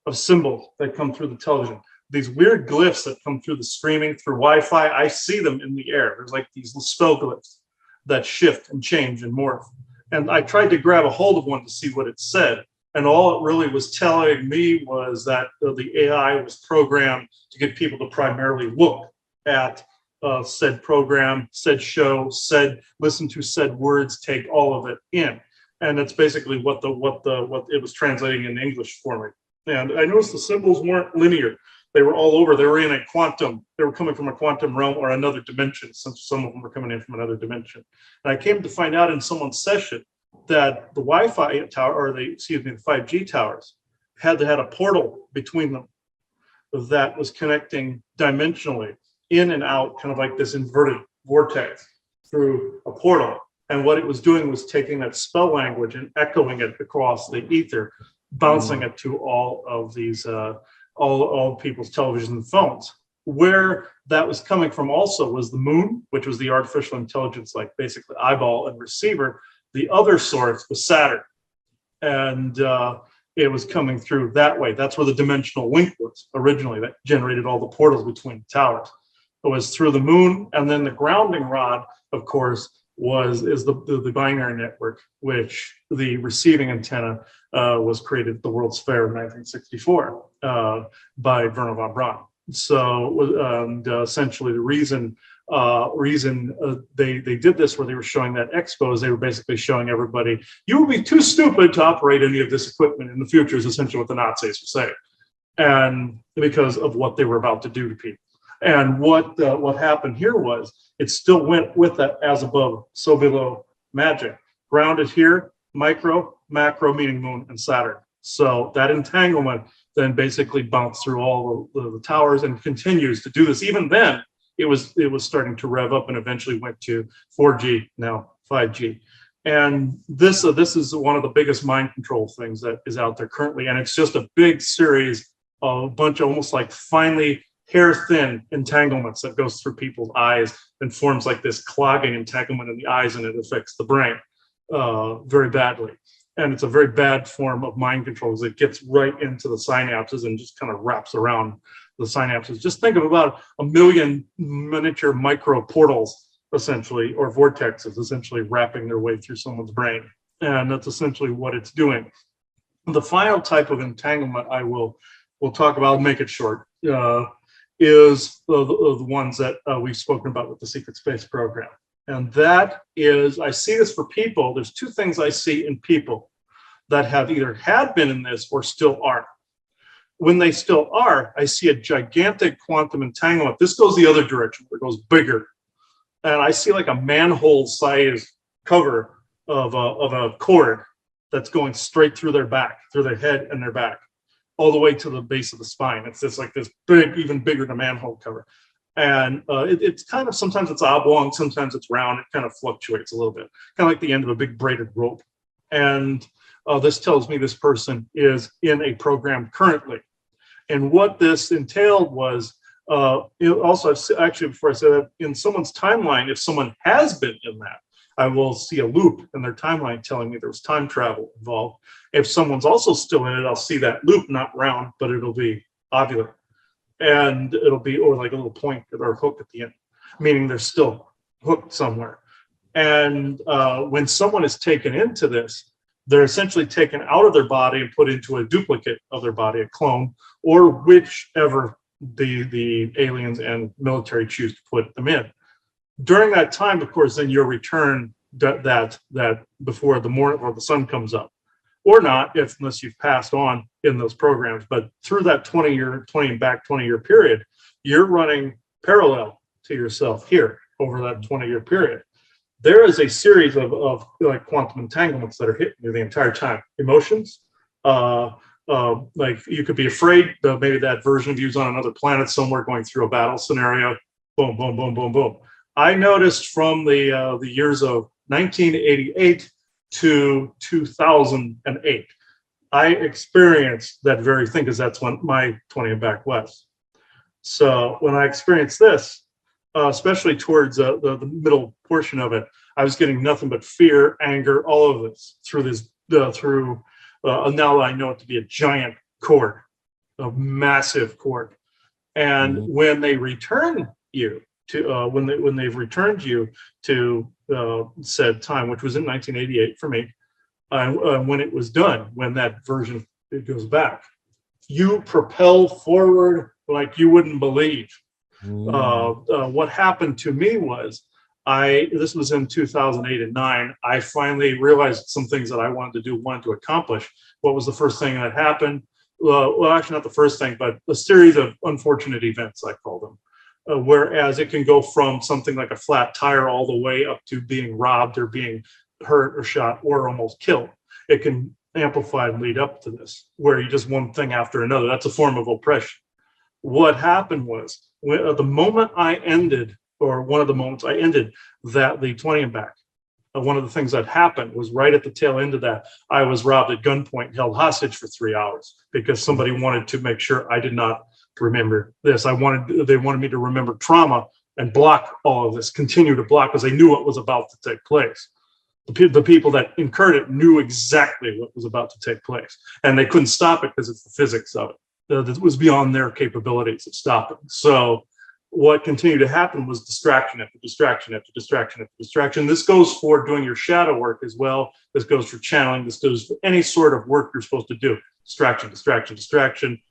of symbols that come through the television. These weird glyphs that come through the streaming, through Wi-Fi, I see them in the air. There's like these spell glyphs that shift and change and morph. And I tried to grab a hold of one to see what it said. And all it really was telling me was that the AI was programmed to get people to primarily look at said program, said show, listen to said words, take all of it in. And that's basically what it was translating in English for me. And I noticed the symbols weren't linear. They were all over. They were in a quantum. They were coming from a quantum realm or another dimension, since some of them were coming in from another dimension. And I came to find out in someone's session that the Wi-Fi tower, or the 5G towers, had a portal between them that was connecting dimensionally in and out, kind of like this inverted vortex through a portal. And what it was doing was taking that spell language and echoing it across the ether, bouncing it to all of these, all people's televisions and phones. Where that was coming from also was the moon, which was the artificial intelligence, like basically eyeball and receiver. The other source was Saturn. And it was coming through that way. That's where the dimensional link was originally, that generated all the portals between the towers. It was through the moon, and then the grounding rod, of course, is the binary network, which the receiving antenna was created at the World's Fair in 1964 by Wernher von Braun. So essentially the reason they did this, where they were showing that expo, is they were basically showing everybody, you will be too stupid to operate any of this equipment in the future, is essentially what the Nazis were saying, and because of what they were about to do to people. And what happened here was it still went with that as above, so below magic. Grounded here, micro, macro, meaning moon and Saturn. So that entanglement then basically bounced through all the towers and continues to do this. Even then, it was starting to rev up and eventually went to 4G, now 5G. And this is one of the biggest mind control things that is out there currently. And it's just a big series of a bunch of almost like finely hair-thin entanglements that goes through people's eyes and forms like this clogging entanglement in the eyes, and it affects the brain very badly. And it's a very bad form of mind control, because it gets right into the synapses and just kind of wraps around the synapses. Just think of about 1 million miniature micro portals, essentially, or vortexes, essentially wrapping their way through someone's brain. And that's essentially what it's doing. The final type of entanglement we'll talk about, make it short, is the ones that we've spoken about with the Secret Space program. And that is, I see this for people. There's two things I see in people that have either had been in this or still are. when they still are, I see a gigantic quantum entanglement. This goes the other direction, where it goes bigger. And I see like a manhole size cover of a cord that's going straight through their back, through their head and their back, all the way to the base of the spine. It's just like this big, even bigger than a manhole cover. And it's kind of, sometimes it's oblong, sometimes it's round. It kind of fluctuates a little bit, kind of like the end of a big braided rope. And this tells me this person is in a program currently. And what this entailed was, also, actually, before I say that, in someone's timeline, if someone has been in that, I will see a loop in their timeline telling me there was time travel involved. If someone's also still in it, I'll see that loop, not round, but it'll be ovular. And it'll be, or like a little point or hook at the end, meaning they're still hooked somewhere. And when someone is taken into this, they're essentially taken out of their body and put into a duplicate of their body, a clone, or whichever the aliens and military choose to put them in. During that time, of course, then you'll return that before the morning or the sun comes up, or not, unless you've passed on in those programs. But through that 20-year period, you're running parallel to yourself here over that 20-year period. There is a series of like quantum entanglements that are hitting you the entire time. Emotions, like you could be afraid that maybe that version of you is on another planet somewhere going through a battle scenario. Boom, boom, boom, boom, boom. I noticed from the years of 1988 to 2008, I experienced that very thing, because that's when my 20 and back west. So when I experienced this, especially towards the middle portion of it, I was getting nothing but fear, anger, all of this through this, now I know it to be a giant cord, a massive cord. And when they return you to, when they've returned you to said time, which was in 1988 for me, when it was done, when that version, it goes back, you propel forward like you wouldn't believe. What happened to me was, this was in 2008 and 9, I finally realized some things that I wanted to do, wanted to accomplish. What was the first thing that happened? Well, actually not the first thing, but a series of unfortunate events, I call them. Whereas it can go from something like a flat tire all the way up to being robbed or being hurt or shot or almost killed. It can amplify and lead up to this, where you just one thing after another. That's a form of oppression. What happened was, the moment I ended, or one of the moments I ended that the 20 and back, one of the things that happened was right at the tail end of that, I was robbed at gunpoint, held hostage for 3 hours because somebody wanted to make sure I did not remember this. They wanted me to remember trauma and block all of this, continue to block, because they knew what was about to take place. The people that incurred it knew exactly what was about to take place, and they couldn't stop it because it's the physics of it. That was beyond their capabilities of stopping. So what continued to happen was distraction after distraction after distraction after distraction. This goes for doing your shadow work as well. This goes for channeling. This goes for any sort of work you're supposed to do. Distraction, distraction, distraction.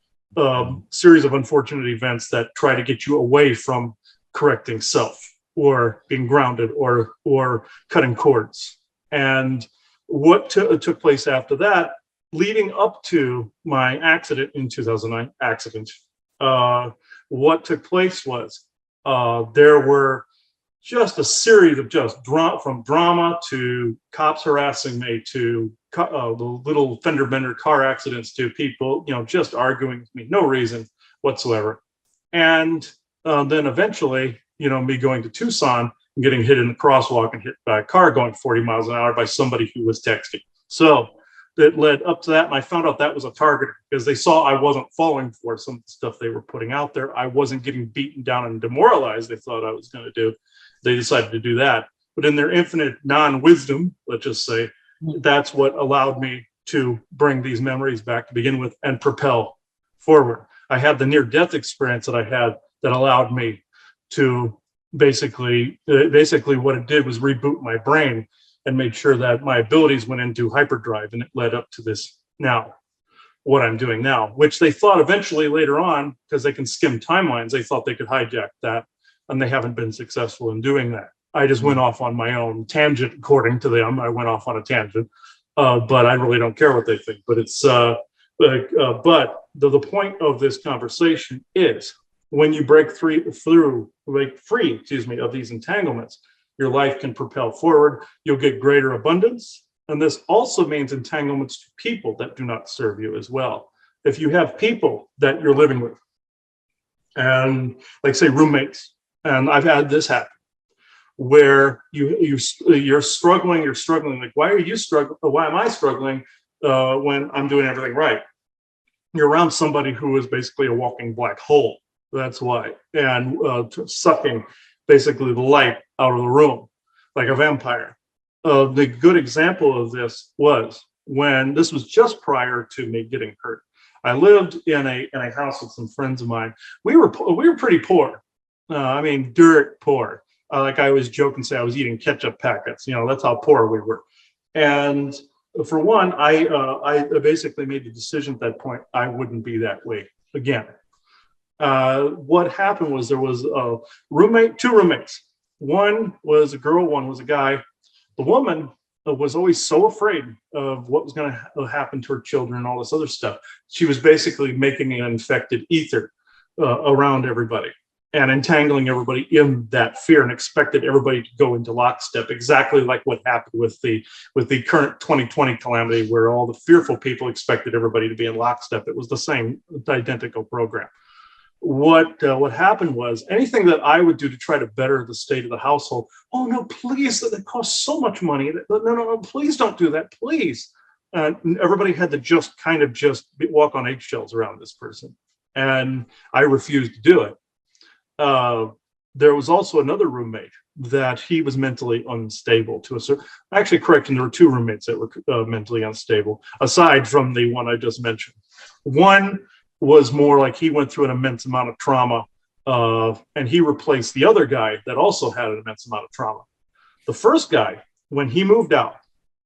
Series of unfortunate events that try to get you away from correcting self, or being grounded, or cutting cords. And what took place after that, leading up to my accident in 2009, what took place was, there were just a series of from drama to cops harassing me, to the little fender bender car accidents, to people, just arguing with me, no reason whatsoever. And then eventually, me going to Tucson and getting hit in the crosswalk and hit by a car going 40 miles an hour by somebody who was texting. So that led up to that, and I found out that was a target because they saw I wasn't falling for some stuff they were putting out there. I wasn't getting beaten down and demoralized they thought I was going to do. They decided to do that. But in their infinite non-wisdom, let's just say, that's what allowed me to bring these memories back to begin with and propel forward. I had the near-death experience that I had that allowed me to basically what it did was reboot my brain and made sure that my abilities went into hyperdrive, and it led up to this now, what I'm doing now, which they thought eventually later on, because they can skim timelines, they thought they could hijack that, and they haven't been successful in doing that. I just went off on my own tangent, according to them. I went off on a tangent, but I really don't care what they think. But it's but the point of this conversation is when you break free of these entanglements, your life can propel forward. You'll get greater abundance. And this also means entanglements to people that do not serve you as well. If you have people that you're living with, and like say roommates, and I've had this happen, where you're struggling, like, why are you struggling? Why am I struggling when I'm doing everything right? You're around somebody who is basically a walking black hole. That's why, and sucking basically the light out of the room like a vampire. The good example of this was when this was just prior to me getting hurt. I lived in a house with some friends of mine. We were pretty poor. I mean, dirt poor. Like I always joke and say I was eating ketchup packets. You know, that's how poor we were. And for one, I basically made the decision at that point I wouldn't be that way again. What happened was there was a roommate, two roommates. One was a girl, one was a guy. The woman was always so afraid of what was going to happen to her children and all this other stuff. She was basically making an infected ether around everybody and entangling everybody in that fear, and expected everybody to go into lockstep, exactly like what happened with the current 2020 calamity, where all the fearful people expected everybody to be in lockstep. It was the same identical program. What happened was anything that I would do to try to better the state of the household. Oh no, please! That costs so much money. No, please don't do that, please. Everybody had to just walk on eggshells around this person, and I refused to do it. There was also another roommate that he was mentally unstable to a certain. Actually, correcting, there were two roommates that were mentally unstable, aside from the one I just mentioned. One was more like he went through an immense amount of trauma, and he replaced the other guy that also had an immense amount of trauma. The first guy, when he moved out,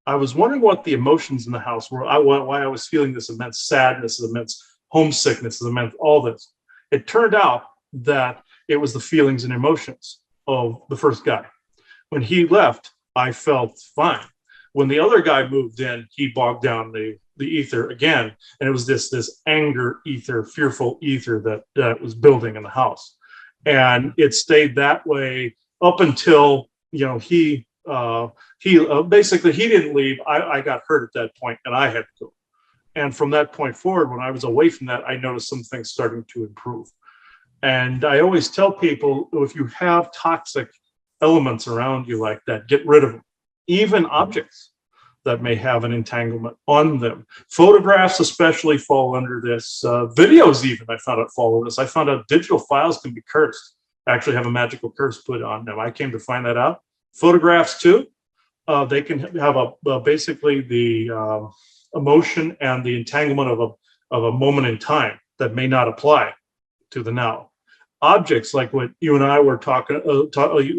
I was wondering what the emotions in the house were, why I was feeling this immense sadness, this immense homesickness, this immense all this. It turned out that it was the feelings and emotions of the first guy. When he left, I felt fine. When the other guy moved in, he bogged down the ether again, and it was this anger ether, fearful ether that was building in the house, and it stayed that way up until he basically he didn't leave. I got hurt at that point, and I had to go. And from that point forward, when I was away from that, I noticed some things starting to improve. And I always tell people, if you have toxic elements around you like that, get rid of them. Even objects that may have an entanglement on them. Photographs especially fall under this. Videos even, I found out, fall under this. I found out digital files can be cursed, actually have a magical curse put on them. I came to find that out. Photographs too, they can have basically the emotion and the entanglement of a moment in time that may not apply to the now. Objects like what you and I were talking,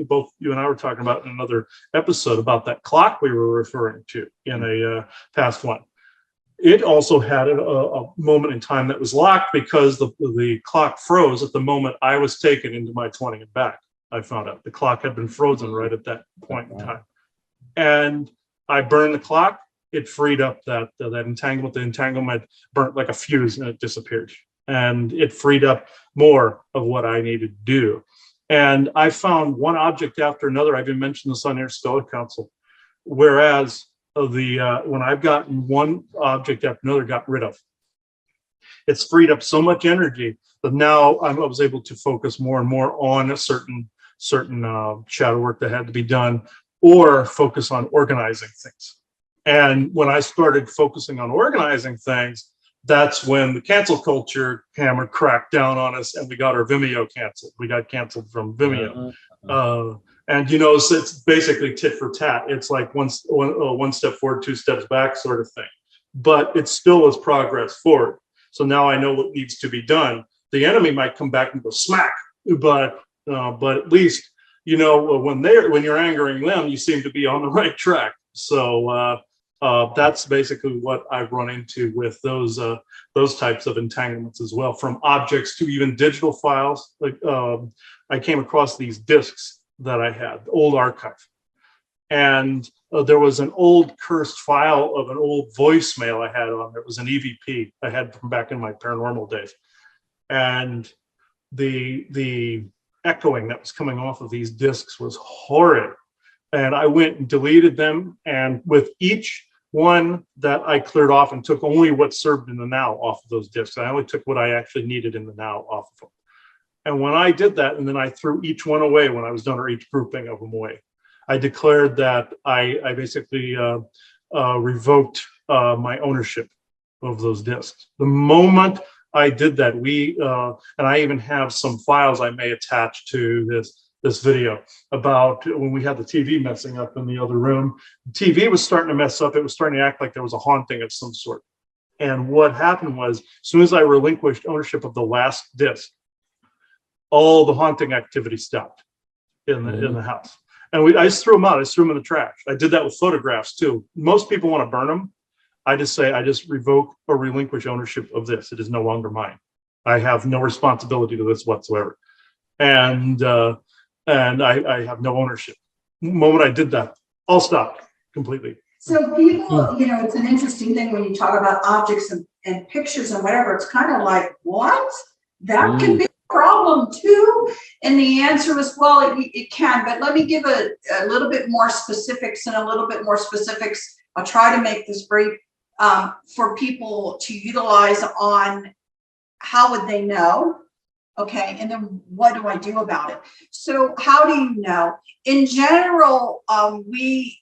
both you and I were talking about in another episode about that clock we were referring to in a past one. It also had a moment in time that was locked because the clock froze at the moment I was taken into my 20 and back. I found out the clock had been frozen right at that point in time. And I burned the clock. It freed up that entanglement. The entanglement burnt like a fuse and it disappeared. And it freed up more of what I needed to do. And I found one object after another. I've been mentioning this on Interstellar Council. Whereas when I've gotten one object after another got rid of, it's freed up so much energy that now I was able to focus more and more on a certain shadow work that had to be done, or focus on organizing things. And when I started focusing on organizing things, that's when the cancel culture hammer cracked down on us, and we got our Vimeo canceled. We got canceled from Vimeo. And so it's basically tit for tat. It's like one step forward, two steps back sort of thing. But it still is progress forward. So now I know what needs to be done. The enemy might come back and go smack, but at least when you're angering them, you seem to be on the right track. So that's basically what I've run into with those types of entanglements as well, from objects to even digital files. Like I came across these discs that I had, the old archive, And there was an old cursed file of an old voicemail I had on there. It was an EVP I had from back in my paranormal days. And the echoing that was coming off of these discs was horrid. And I went and deleted them. And with each one that I cleared off and took only what served in the now off of those discs, I only took what I actually needed in the now off of them. And when I did that, and then I threw each one away when I was done, or each grouping of them away, I declared that I basically revoked my ownership of those discs. The moment I did that, and I even have some files I may attach to this video about when we had the TV messing up in the other room. The TV was starting to mess up. It was starting to act like there was a haunting of some sort. And what happened was, as soon as I relinquished ownership of the last disc, all the haunting activity stopped in the house. And I just threw them out. I just threw them in the trash. I did that with photographs too. Most people want to burn them. I just say, I just revoke or relinquish ownership of this. It is no longer mine. I have no responsibility to this whatsoever. And I have no ownership. The moment I did that, all stopped completely. So people, it's an interesting thing when you talk about objects and pictures and whatever. It's kind of like, what? That can be a problem too. And the answer is, well, it can. But let me give a little bit more specifics I'll try to make this brief for people to utilize on how would they know. Okay, and then what do I do about it? So how do you know? In general, we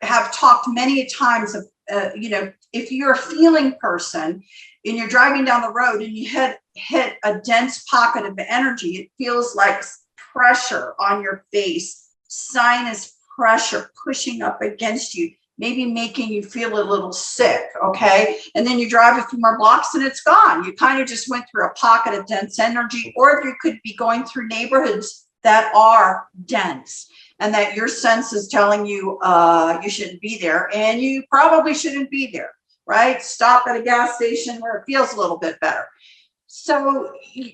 have talked many times of, if you're a feeling person and you're driving down the road and you hit a dense pocket of energy, it feels like pressure on your face, sinus pressure pushing up against you, maybe making you feel a little sick, okay? And then you drive a few more blocks and it's gone. You kind of just went through a pocket of dense energy, or you could be going through neighborhoods that are dense and that your sense is telling you you shouldn't be there, and you probably shouldn't be there, right? Stop at a gas station where it feels a little bit better. So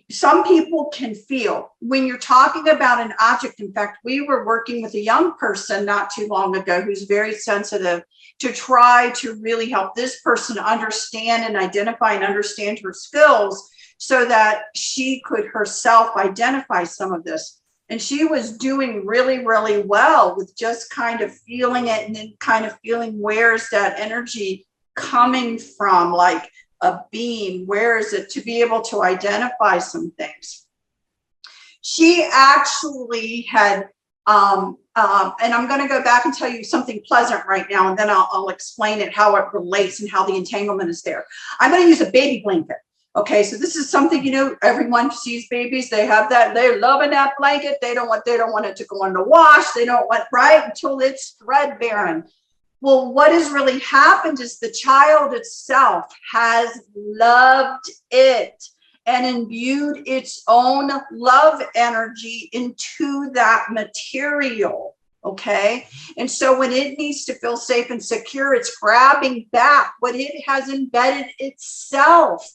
some people can feel when you're talking about an object. In fact, we were working with a young person not too long ago who's very sensitive, to try to really help this person understand and identify and understand her skills so that she could herself identify some of this. And she was doing really, really well with just kind of feeling it, and then kind of feeling, where's that energy coming from, like a beam, where is it, to be able to identify some things. She actually had, and I'm going to go back and tell you something pleasant right now, and then I'll explain it, how it relates and how the entanglement is there. I'm going to use a baby blanket. Okay, so this is something, everyone sees babies, they have that, they're loving that blanket. They don't want it to go in the wash. They don't want, right, until it's threadbare. Well, what has really happened is the child itself has loved it and imbued its own love energy into that material. Okay. And so when it needs to feel safe and secure, it's grabbing back what it has embedded itself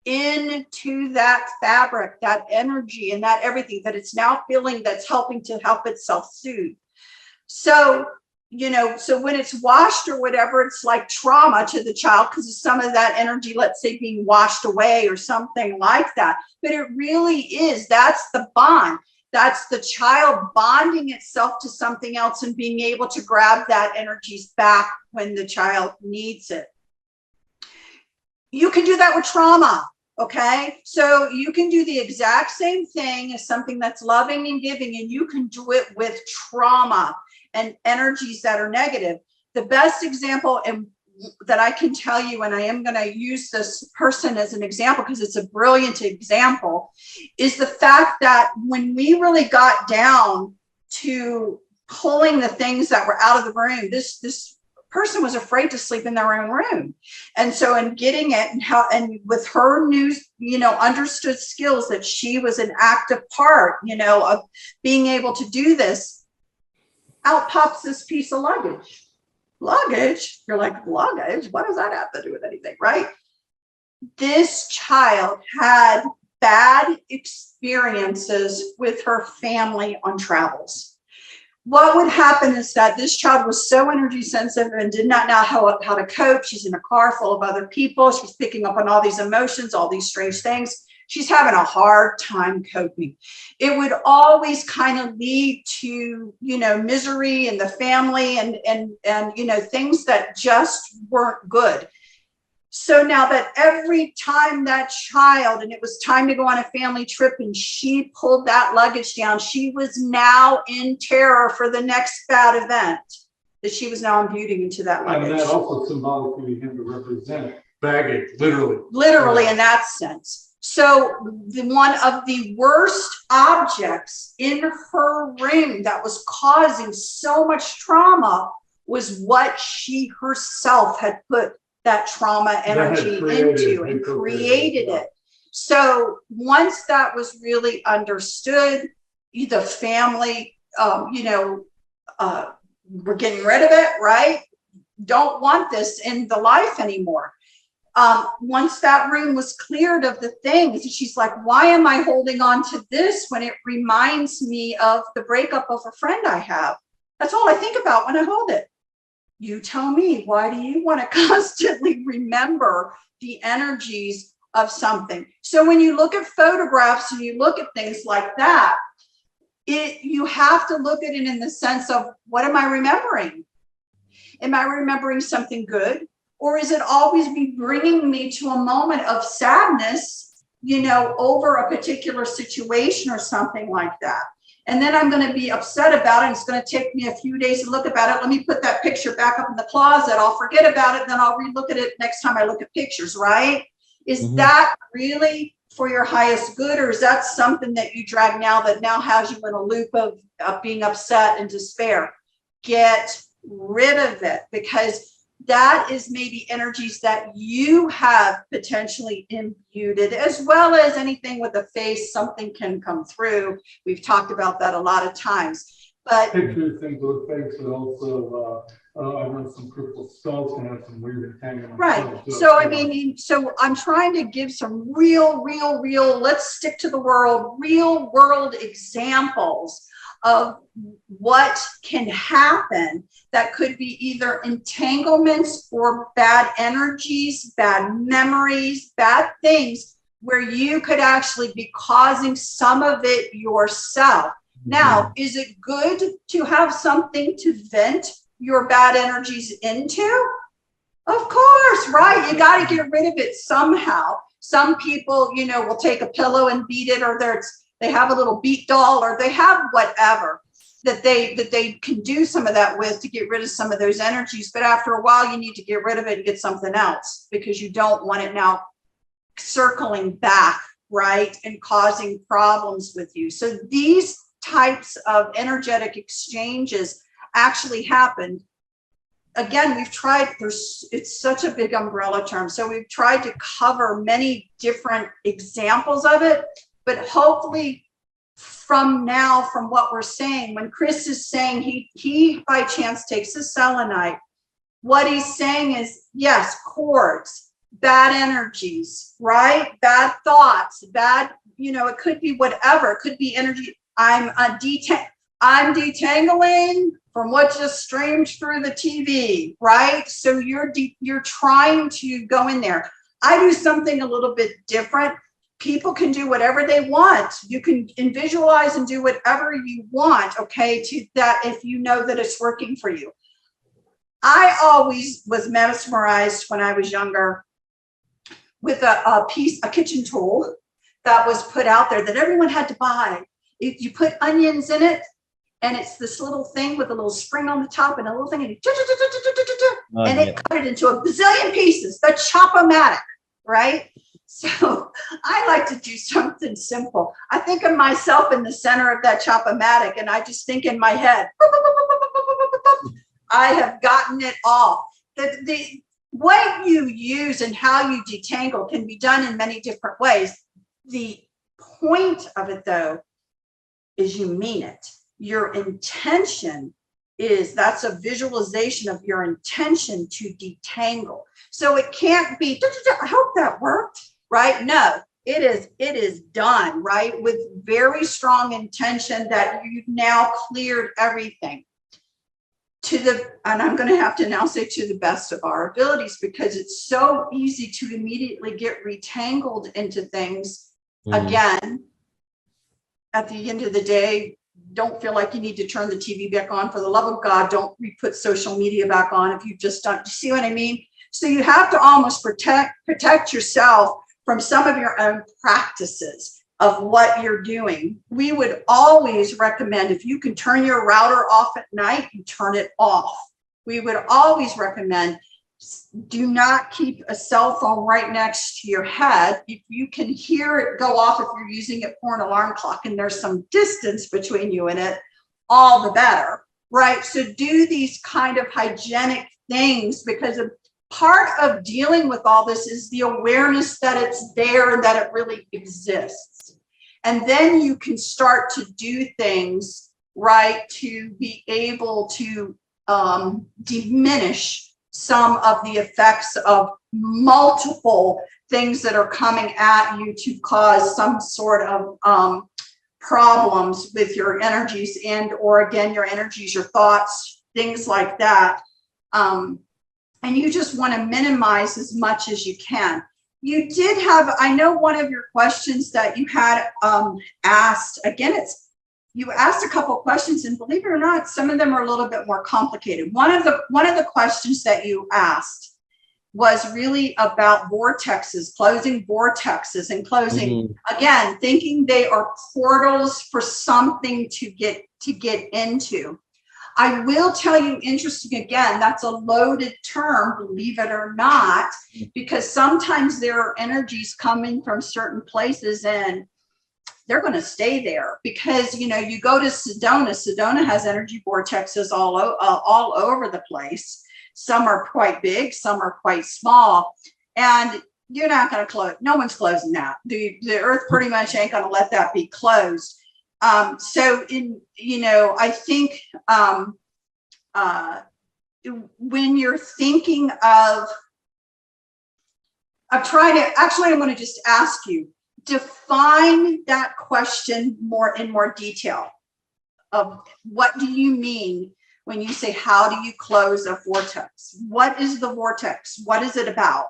into that fabric, that energy, and that everything that it's now feeling, that's helping to help itself soothe. So, so when it's washed or whatever, it's like trauma to the child because of some of that energy, let's say, being washed away or something like that. But it really is, that's the bond. That's the child bonding itself to something else and being able to grab that energy back when the child needs it. You can do that with trauma. Okay, so you can do the exact same thing as something that's loving and giving, and you can do it with trauma and energies that are negative. The best example that I can tell you, and I am going to use this person as an example because it's a brilliant example, is the fact that when we really got down to pulling the things that were out of the room, this person was afraid to sleep in their own room. And so in getting it and with her new, understood skills that she was an active part, of being able to do this, out pops this piece of luggage. Luggage? You're like, luggage? What does that have to do with anything, right? This child had bad experiences with her family on travels. what would happen is that this child was so energy sensitive and did not know how to cope. She's in a car full of other people. She's picking up on all these emotions, all these strange things. She's having a hard time coping. It would always kind of lead to, misery in the family and things that just weren't good. So now that every time that child, and it was time to go on a family trip and she pulled that luggage down, she was now in terror for the next bad event that she was now imbuing into that luggage. And that also symbolically began to represent baggage, literally. Literally in that sense. So one of the worst objects in her room that was causing so much trauma was what she herself had put that trauma energy into and created it. So once that was really understood, the family, we're getting rid of it, right? Don't want this in the life anymore. Once that room was cleared of the things, she's like, why am I holding on to this when it reminds me of the breakup of a friend I have? That's all I think about when I hold it. You tell me, why do you want to constantly remember the energies of something? So when you look at photographs and you look at things like that, you have to look at it in the sense of, what am I remembering? Am I remembering something good? Or is it always be bringing me to a moment of sadness, over a particular situation or something like that? And then I'm going to be upset about it. It's going to take me a few days to look about it. Let me put that picture back up in the closet. I'll forget about it. Then I'll relook at it next time I look at pictures, right? Is that really for your highest good? Or is that something that you drag now that now has you in a loop of being upset and despair? Get rid of it, because that is maybe energies that you have potentially imputed, as well as anything with the face, something can come through. We've talked about that a lot of times. But pictures, things with the face, but also I know some crystal skulls can have some weird entanglements. right. So so I'm trying to give some real, let's stick to the real world examples of what can happen that could be either entanglements or bad energies, bad memories, bad things, where you could actually be causing some of it yourself. Now, is it good to have something to vent your bad energies into? Of course, right? You got to get rid of it somehow. Some people, will take a pillow and beat it, or they have a little beat doll, or they have whatever that they can do some of that with to get rid of some of those energies. But after a while, you need to get rid of it and get something else, because you don't want it now circling back, right, and causing problems with you. So these types of energetic exchanges actually happen. Again, we've tried, it's such a big umbrella term. So we've tried to cover many different examples of it, but hopefully from what we're saying, when Chris is saying he by chance takes a selenite, what he's saying is, yes, cords, bad energies, right? Bad thoughts, bad, it could be whatever. It could be energy. I'm detangling from what just streamed through the TV, right? So you're trying to go in there. I do something a little bit different. People can do whatever they want. You can visualize and do whatever you want, okay, to that, if you know that it's working for you. I always was mesmerized when I was younger with a kitchen tool that was put out there that everyone had to buy. You put onions in it, and it's this little thing with a little spring on the top and a little thing, and it cut it into a bazillion pieces, the Chop-O-Matic, right? So I like to do something simple. I think of myself in the center of that Chop-O-Matic, and I just think in my head, I have gotten it all. The what you use and how you detangle can be done in many different ways. The point of it, though, is you mean it. Your intention that's a visualization of your intention to detangle. So it can't be, I hope that worked, right? No, it is done, right? With very strong intention that you've now cleared everything and I'm going to have to now say to the best of our abilities, because it's so easy to immediately get retangled into things again. At the end of the day, don't feel like you need to turn the TV back on. For the love of God, don't put social media back on if you've just done. You see what I mean? So you have to almost protect yourself from some of your own practices of what you're doing. We would always recommend, if you can turn your router off at night, you turn it off. We would always recommend, do not keep a cell phone right next to your head. If you can hear it go off, if you're using it for an alarm clock and there's some distance between you and it, all the better, right? So do these kind of hygienic things, because part of dealing with all this is the awareness that it's there and that it really exists. And then you can start to do things, right, to be able to diminish some of the effects of multiple things that are coming at you to cause some sort of problems with your energies or again, your energies, your thoughts, things like that. And you just want to minimize as much as you can. You did have, I know one of your questions that you had asked, again, you asked a couple of questions, and believe it or not, some of them are a little bit more complicated. One of the questions that you asked was really about vortexes, closing vortexes and closing, again, thinking they are portals for something to get into. I will tell you, interesting, again, that's a loaded term, believe it or not, because sometimes there are energies coming from certain places and they're going to stay there, because, you go to Sedona. Sedona has energy vortexes all over the place. Some are quite big, some are quite small, and you're not going to close. No one's closing that. The earth pretty much ain't going to let that be closed. So I think when you're thinking of I'm going to just ask you, define that question in more detail of what do you mean when you say, how do you close a vortex? What is the vortex? What is it about?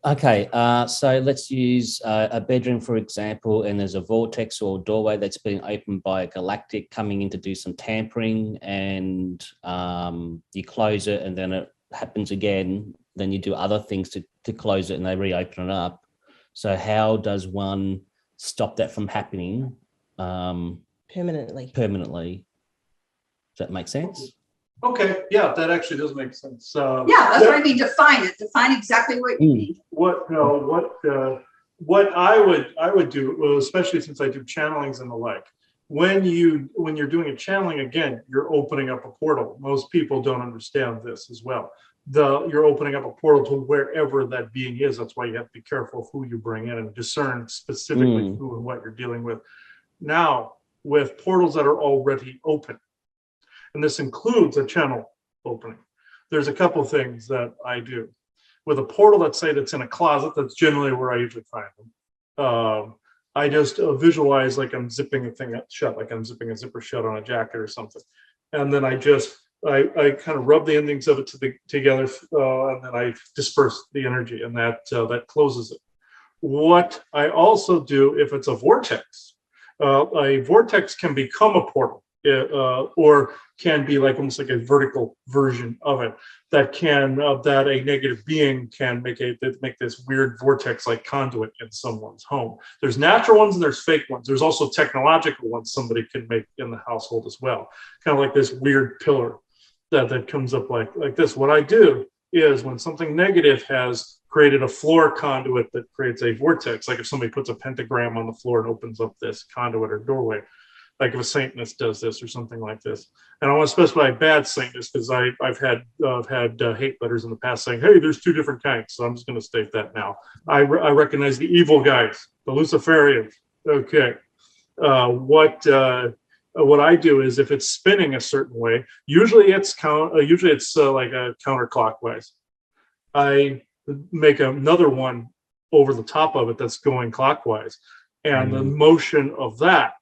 Okay, so let's use a bedroom, for example, and there's a vortex or doorway that's being opened by a galactic coming in to do some tampering, and you close it and then it happens again. Then you do other things to close it and they reopen it up. So how does one stop that from happening Permanently? Does that make sense? Okay, yeah, that actually does make sense. Yeah, that's what I mean. Define it. Define exactly what you mean. What I would do, well, especially since I do channelings and the like, when you're doing a channeling, again, you're opening up a portal. Most people don't understand this as well. You're opening up a portal to wherever that being is. That's why you have to be careful of who you bring in and discern specifically who and what you're dealing with. Now, with portals that are already open, and this includes a channel opening, there's a couple of things that I do. With a portal, let's say that's in a closet, that's generally where I usually find them. I just visualize like I'm zipping a thing shut, like I'm zipping a zipper shut on a jacket or something. And then I kind of rub the endings of it together, and then I disperse the energy, and that closes it. What I also do, if it's a vortex can become a portal, or can be like almost like a vertical version of it that a negative being can make this weird vortex like conduit in someone's home. There's natural ones and there's fake ones. There's also technological ones somebody can make in the household as well, kind of like this weird pillar that comes up like this. What I do is, when something negative has created a floor conduit that creates a vortex, like if somebody puts a pentagram on the floor and opens up this conduit or doorway, like if a Satanist does this or something like this. And I want to specify bad Satanist, because I've had hate letters in the past saying, hey, there's two different kinds. So I'm just going to state that now. I recognize the evil guys, the Luciferians. Okay. What I do is, if it's spinning a certain way, usually it's like a counterclockwise. I make another one over the top of it that's going clockwise. And the motion of that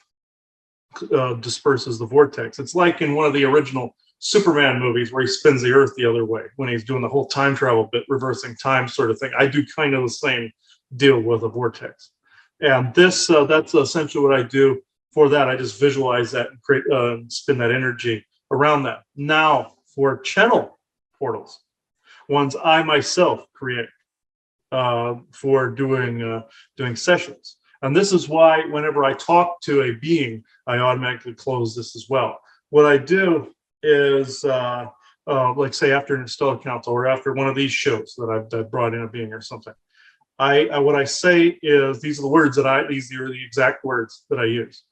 disperses the vortex. It's like in one of the original Superman movies where he spins the earth the other way when he's doing the whole time travel bit, reversing time sort of thing. I do kind of the same deal with a vortex. And this, that's essentially what I do for that. I just visualize that and create, spin that energy around that. Now for channel portals, ones I myself create for doing sessions. And this is why whenever I talk to a being, I automatically close this as well. What I do is, like say after an Stellar Council or after one of these shows that I've brought in a being or something, what I say is, these are the words that these are the exact words that I use.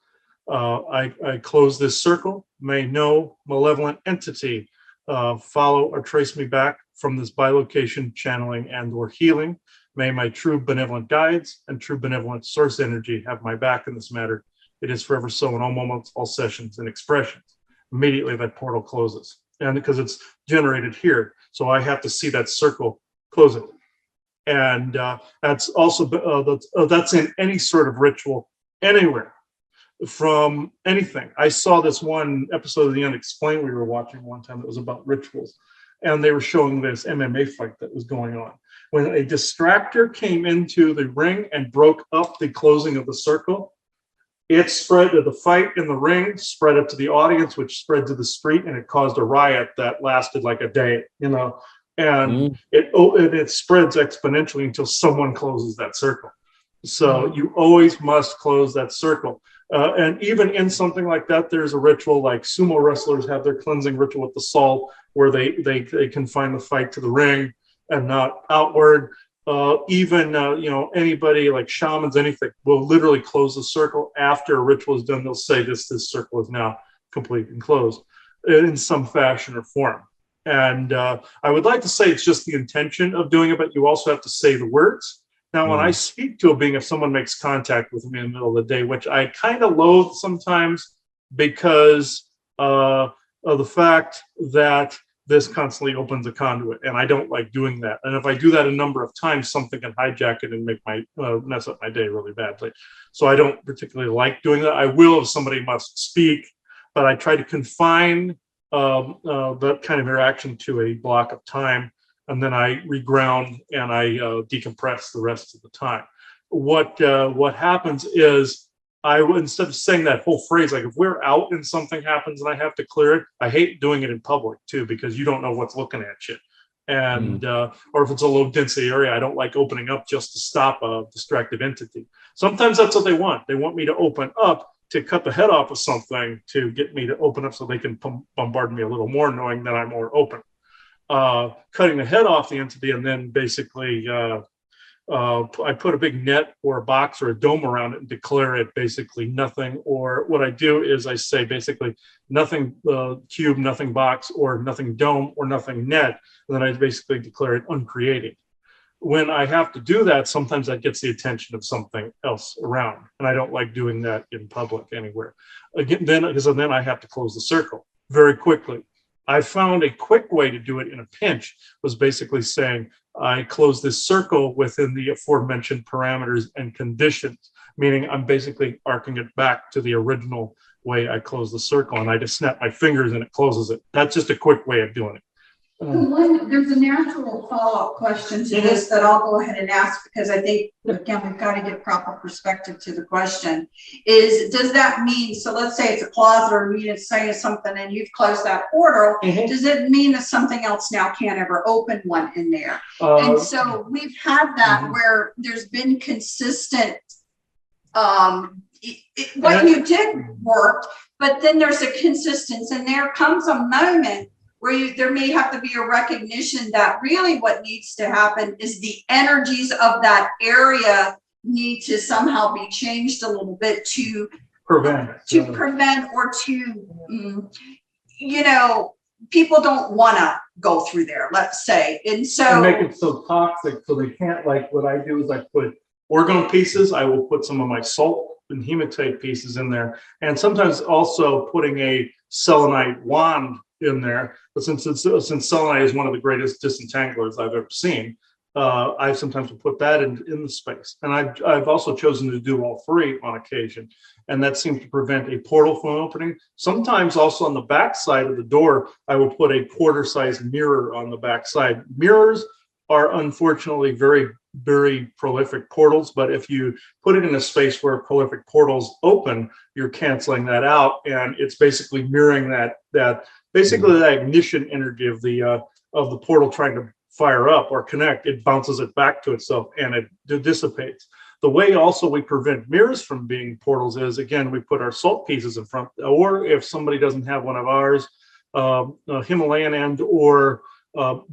I close this circle. May no malevolent entity follow or trace me back from this bilocation channeling and or healing. May my true benevolent guides and true benevolent source energy have my back in this matter. It is forever so in all moments, all sessions and expressions. Immediately that portal closes, and because it's generated here, so I have to see that circle close it. And that's also that's in any sort of ritual anywhere, from anything. I saw this one episode of The Unexplained we were watching one time that was about rituals, and they were showing this MMA fight that was going on. When a distractor came into the ring and broke up the closing of the circle, it spread to the fight in the ring, spread up to the audience, which spread to the street, and it caused a riot that lasted like a day, and it spreads exponentially until someone closes that circle. So you always must close that circle. And even in something like that, there's a ritual like sumo wrestlers have their cleansing ritual with the salt, where they confine the fight to the ring and not outward. Anybody like shamans, anything will literally close the circle after a ritual is done. They'll say this circle is now complete and closed in some fashion or form. And I would like to say it's just the intention of doing it, but you also have to say the words. Now, when I speak to a being, if someone makes contact with me in the middle of the day, which I kind of loathe sometimes because of the fact that this constantly opens a conduit, and I don't like doing that. And if I do that a number of times, something can hijack it and make my mess up my day really badly. So I don't particularly like doing that. I will if somebody must speak, but I try to confine that kind of interaction to a block of time, and then I reground and I decompress the rest of the time. What happens is, instead of saying that whole phrase, like if we're out and something happens and I have to clear it, I hate doing it in public too, because you don't know what's looking at you. And, or if it's a low density area, I don't like opening up just to stop a distracted entity. Sometimes that's what they want. They want me to open up to cut the head off of something to get me to open up so they can bombard me a little more, knowing that I'm more open. Cutting the head off the entity, and then basically, I put a big net or a box or a dome around it and declare it basically nothing. Or what I do is I say basically nothing cube, nothing box, or nothing dome, or nothing net. And then I basically declare it uncreated. When I have to do that, sometimes that gets the attention of something else around. And I don't like doing that in public anywhere. Again, then I have to close the circle very quickly. I found a quick way to do it in a pinch was basically saying, I close this circle within the aforementioned parameters and conditions, meaning I'm basically arcing it back to the original way I close the circle, and I just snap my fingers and it closes it. That's just a quick way of doing it. There's a natural follow-up question to this that I'll go ahead and ask, because I think, again, we've got to get proper perspective to the question. Does that mean, so let's say it's a closet or a unit saying something and you've closed that portal, does it mean that something else now can't ever open one in there? And so we've had that where there's been consistent, what you did worked, but then there's a consistency, and there comes a moment where there may have to be a recognition that really what needs to happen is the energies of that area need to somehow be changed a little bit to prevent or to, people don't want to go through there, let's say. And so make it so toxic so they can't. Like what I do is I put orgone pieces, I will put some of my salt and hematite pieces in there, and sometimes also putting a selenite wand in there. But since selenite is one of the greatest disentanglers I've ever seen, I sometimes will put that in the space. And I've also chosen to do all three on occasion. And that seems to prevent a portal from opening. Sometimes also on the back side of the door, I will put a quarter-sized mirror on the back side. Mirrors are unfortunately very, very prolific portals, but if you put it in a space where prolific portals open, you're canceling that out, and it's basically mirroring that basically the ignition energy of the portal trying to fire up or connect. It bounces it back to itself and it dissipates. The way also we prevent mirrors from being portals is, again, we put our salt pieces in front, or if somebody doesn't have one of ours, Himalayan and or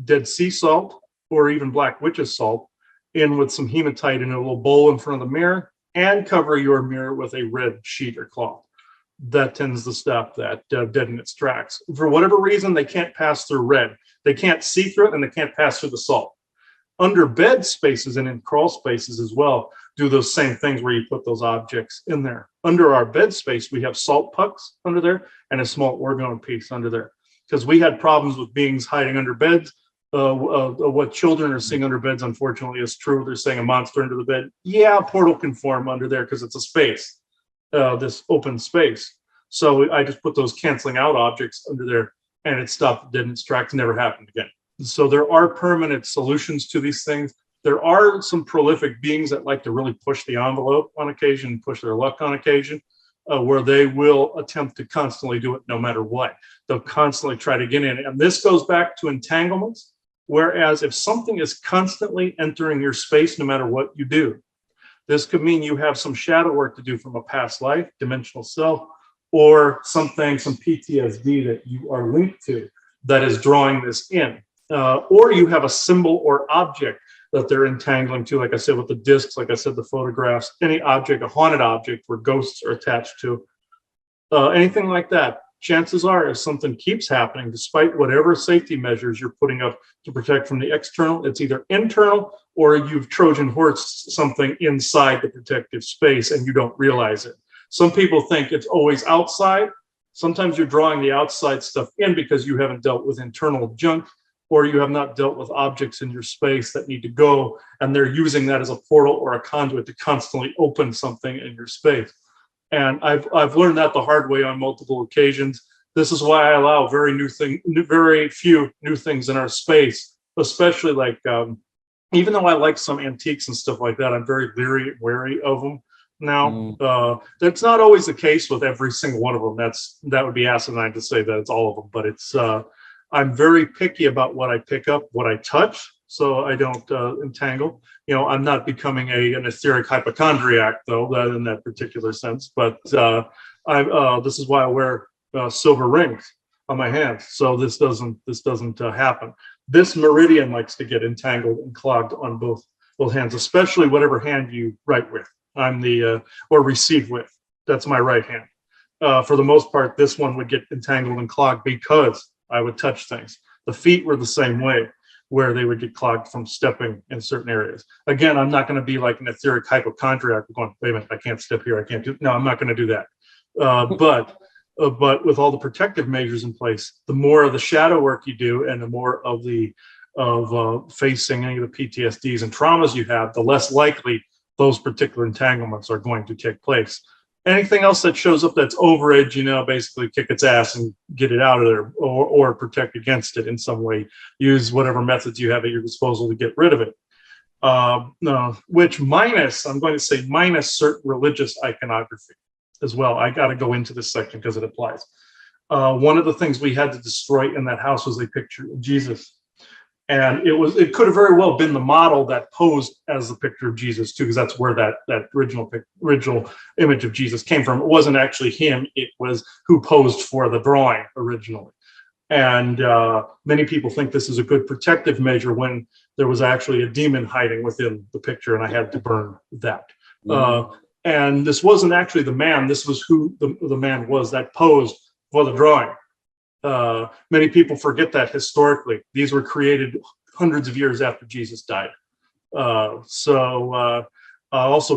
Dead Sea salt, or even Black Witch's salt, in with some hematite in a little bowl in front of the mirror, and cover your mirror with a red sheet or cloth. That tends to stop that deaden its tracks. For whatever reason, they can't pass through red. They can't see through it, and they can't pass through the salt. Under bed spaces and in crawl spaces as well, do those same things where you put those objects in there. Under our bed space, we have salt pucks under there and a small orgone piece under there, because we had problems with beings hiding under beds. What children are seeing under beds, unfortunately, is true. They're saying a monster under the bed. Yeah, a portal can form under there because it's a space, this open space. So I just put those canceling out objects under there, and it stopped, didn't extract, never happened again. So there are permanent solutions to these things. There are some prolific beings that like to really push the envelope on occasion, push their luck on occasion, where they will attempt to constantly do it no matter what. They'll constantly try to get in. And this goes back to entanglements. Whereas if something is constantly entering your space, no matter what you do, this could mean you have some shadow work to do from a past life, dimensional self, or something, some PTSD that you are linked to that is drawing this in. Or you have a symbol or object that they're entangling to, like I said, with the discs, like I said, the photographs, any object, a haunted object where ghosts are attached to, anything like that. Chances are, if something keeps happening, despite whatever safety measures you're putting up to protect from the external, it's either internal or you've Trojan horsed something inside the protective space and you don't realize it. Some people think it's always outside. Sometimes you're drawing the outside stuff in because you haven't dealt with internal junk, or you have not dealt with objects in your space that need to go, and they're using that as a portal or a conduit to constantly open something in your space. And I've learned that the hard way on multiple occasions. This is why I allow very few new things in our space, especially like, even though I like some antiques and stuff like that, I'm very wary of them. Now, that's not always the case with every single one of them. That would be asinine to say that it's all of them, but it's, I'm very picky about what I pick up, what I touch, so I don't entangle. You know, I'm not becoming an etheric hypochondriac, though, in that particular sense. But this is why I wear silver rings on my hands, so this doesn't happen. This meridian likes to get entangled and clogged on both hands, especially whatever hand you write with. I'm the or receive with. That's my right hand. For the most part, this one would get entangled and clogged because I would touch things. The feet were the same way, where they would get clogged from stepping in certain areas. Again, I'm not going to be like an etheric hypochondriac going, wait a minute, I can't step here, I can't do. No, I'm not going to do that. But with all the protective measures in place, the more of the shadow work you do, and the more of facing any of the PTSDs and traumas you have, the less likely those particular entanglements are going to take place. Anything else that shows up that's overage, basically kick its ass and get it out of there, or protect against it in some way. Use whatever methods you have at your disposal to get rid of it. Which I'm going to say minus certain religious iconography as well. I got to go into this section because it applies. One of the things we had to destroy in that house was a picture of Jesus. And it could have very well been the model that posed as the picture of Jesus too, because that's where that original image of Jesus came from. It wasn't actually him; it was who posed for the drawing originally. And many people think this is a good protective measure when there was actually a demon hiding within the picture, and I had to burn that. And this wasn't actually the man; this was who the man was that posed for the drawing. Many people forget that historically these were created hundreds of years after Jesus died. Also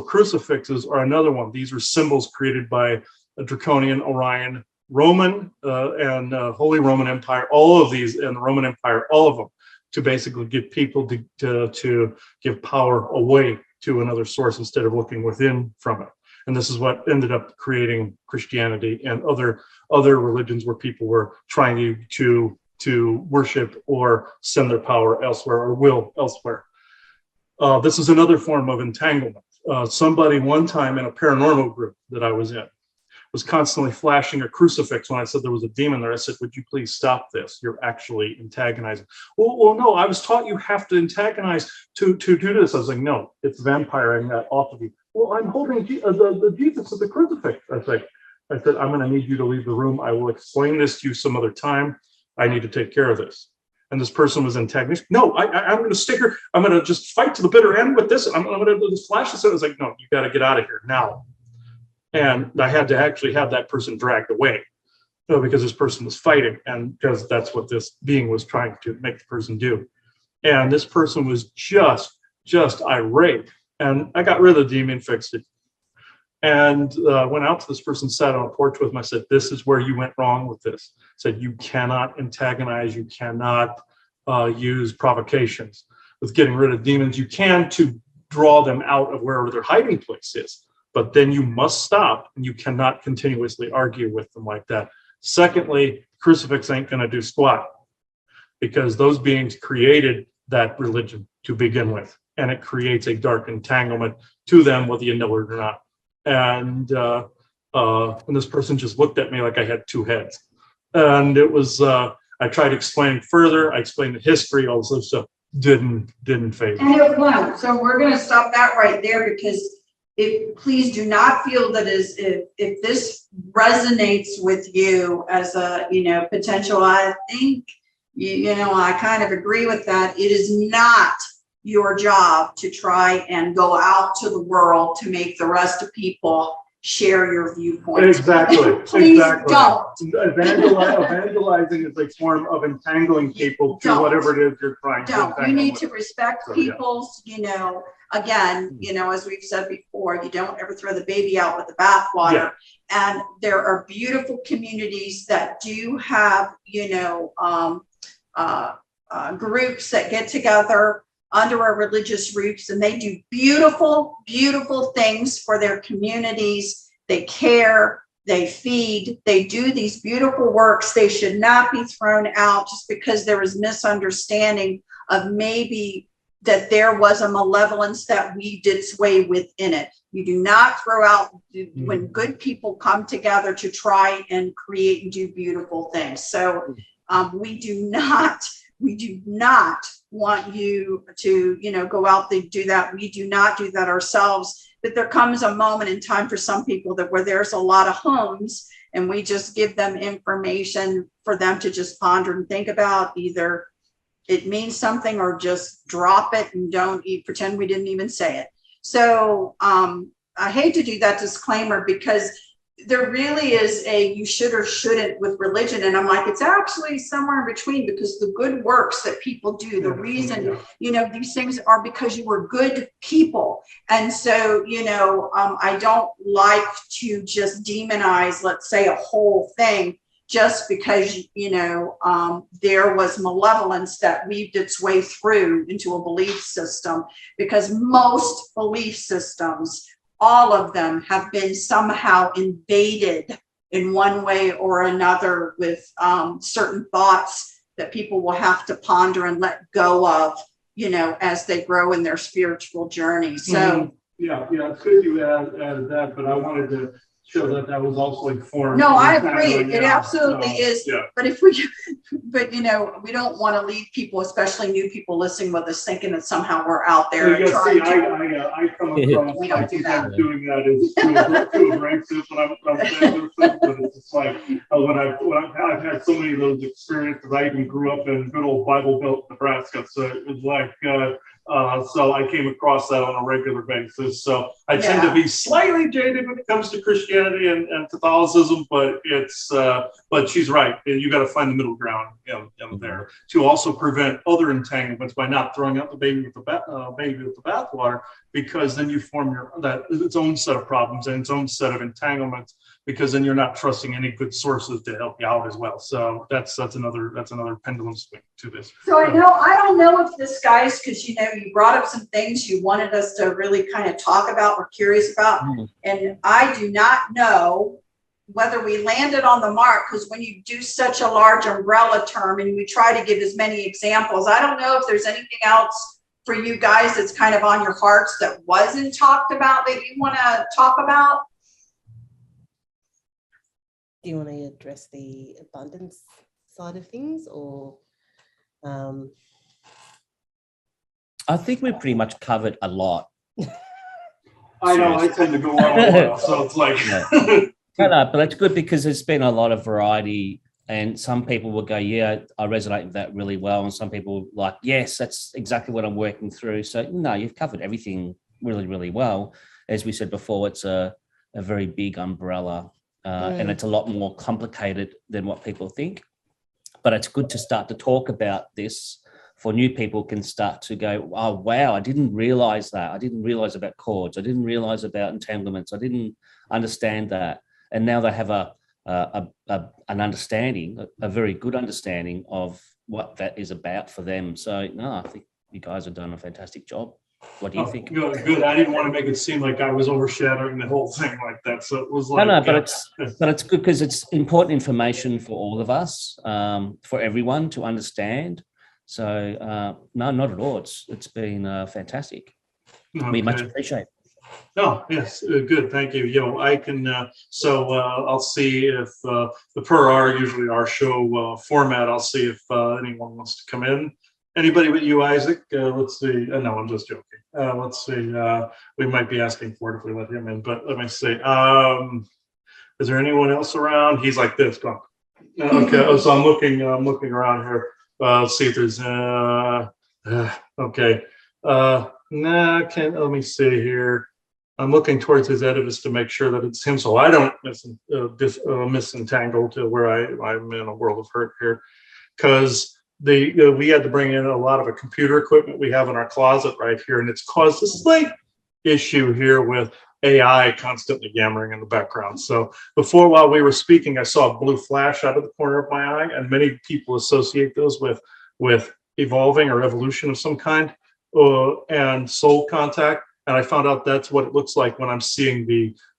crucifixes are another one. These were symbols created by a Draconian, Orion, Roman, and Holy Roman Empire. All of these in the Roman Empire, all of them to basically get people to give power away to another source instead of looking within from it. And this is what ended up creating Christianity and other religions where people were trying to worship or send their power elsewhere or will elsewhere. This is another form of entanglement. Somebody one time in a paranormal group that I was in was constantly flashing a crucifix when I said there was a demon there. I said, would you please stop this? You're actually antagonizing. Well, no, I was taught you have to antagonize to do this. I was like, no, it's vampiring that off of you. Well, I'm holding the Jesus of the crucifix. I said, I'm going to need you to leave the room. I will explain this to you some other time. I need to take care of this. And this person was antagonistic. No, I'm going to stick her. I'm going to just fight to the bitter end with this. I'm going to just flash this. I was like, no, you got to get out of here now. And I had to actually have that person dragged away because this person was fighting, and because that's what this being was trying to make the person do. And this person was just irate. And I got rid of the demon, fixed it, and went out to this person, sat on a porch with him. I said, this is where you went wrong with this. I said, you cannot antagonize. You cannot use provocations with getting rid of demons. You can to draw them out of wherever their hiding place is. But then you must stop, and you cannot continuously argue with them like that. Secondly, crucifix ain't going to do squat, because those beings created that religion to begin with, and it creates a dark entanglement to them, whether you know it or not. And this person just looked at me like I had two heads, and it was. I tried explaining further. I explained the history, all this other stuff. Didn't phase. And it won't. So we're going to stop that right there, because please do not feel that if this resonates with you as a potential. I think I kind of agree with that. It is not your job to try and go out to the world to make the rest of people share your viewpoint. Exactly. Please exactly. don't. Evangelizing is a form of entangling people to whatever it is you're trying to entangle. You need to respect people's, again, as we've said before, you don't ever throw the baby out with the bathwater. Yeah. And there are beautiful communities that do have, groups that get together under our religious roots, and they do beautiful, beautiful things for their communities. They care, they feed, they do these beautiful works. They should not be thrown out just because there is misunderstanding of maybe that there was a malevolence that weaved its way within it. You do not throw out when good people come together to try and create and do beautiful things. So we do not want you to, go out there and do that. We do not do that ourselves. But there comes a moment in time for some people where there's a lot of homes, and we just give them information for them to just ponder and think about. Either it means something or just drop it and don't pretend we didn't even say it. So I hate to do that disclaimer, because there really is a you should or shouldn't with religion. And I'm like, it's actually somewhere in between, because the good works that people do, the reason, these things are because you were good people. And so, I don't like to just demonize, let's say, a whole thing just because, there was malevolence that weaved its way through into a belief system, because most belief systems, all of them, have been somehow invaded in one way or another with certain thoughts that people will have to ponder and let go of, as they grow in their spiritual journey. So yeah, it's good you added that, but I wanted to show that was also a form. No, I agree. It absolutely is. Yeah. But we don't want to leave people, especially new people listening with us, thinking that somehow we're out there. I come across, We don't I do think that. I'm doing that is too aggressive when I'm saying those things, but it's just like when I've had so many of those experiences. I even grew up in good old Bible Belt, Nebraska, so it was like. So I came across that on a regular basis. So I tend to be slightly jaded when it comes to Christianity and Catholicism, but but she's right. You got to find the middle ground there to also prevent other entanglements by not throwing out the baby with the bathwater, because then you form its own set of problems and its own set of entanglements because then you're not trusting any good sources to help you out as well. So that's another pendulum swing to this. So I don't know if this, guys, because you brought up some things you wanted us to really kind of talk about, we're curious about, and I do not know whether we landed on the mark, because when you do such a large umbrella term and we try to give as many examples, I don't know if there's anything else for you guys that's kind of on your hearts that wasn't talked about that you want to talk about. Do you want to address the abundance side of things, or? I think we pretty much covered a lot. I know I tend to go on, so it's like. No, but that's good because there's been a lot of variety, and some people will go, yeah, I resonate with that really well. And some people like, yes, that's exactly what I'm working through. So no, you've covered everything really, really well. As we said before, it's a very big umbrella and it's a lot more complicated than what people think. But it's good to start to talk about this for new people can start to go, oh, wow, I didn't realize that. I didn't realize about chords. I didn't realize about entanglements. I didn't understand that. And now they have an understanding, a very good understanding of what that is about for them. So no, I think you guys have done a fantastic job. What do you think? Good. I didn't want to make it seem like I was overshadowing the whole thing like that. So it was like no, but it's good because it's important information for all of us, for everyone to understand. So no, not at all. It's been fantastic. Okay. We much appreciate it. No, yes, good, thank you. I can, I'll see if, usually our show format, I'll see if anyone wants to come in. Anybody but you, Isaac? Let's see. No, I'm just joking. Let's see. We might be asking for it if we let him in, but let me see. Is there anyone else around? He's like this. Go on. Okay, so I'm looking around here. Let's see if there's, okay. Let me see here. I'm looking towards his edifice to make sure that it's him, so I don't misentangle to where I'm in a world of hurt here, because we had to bring in a lot of computer equipment we have in our closet right here, and it's caused a slight issue here with AI constantly yammering in the background. So while we were speaking, I saw a blue flash out of the corner of my eye, and many people associate those with evolving or evolution of some kind, and soul contact. And I found out that's what it looks like when I'm seeing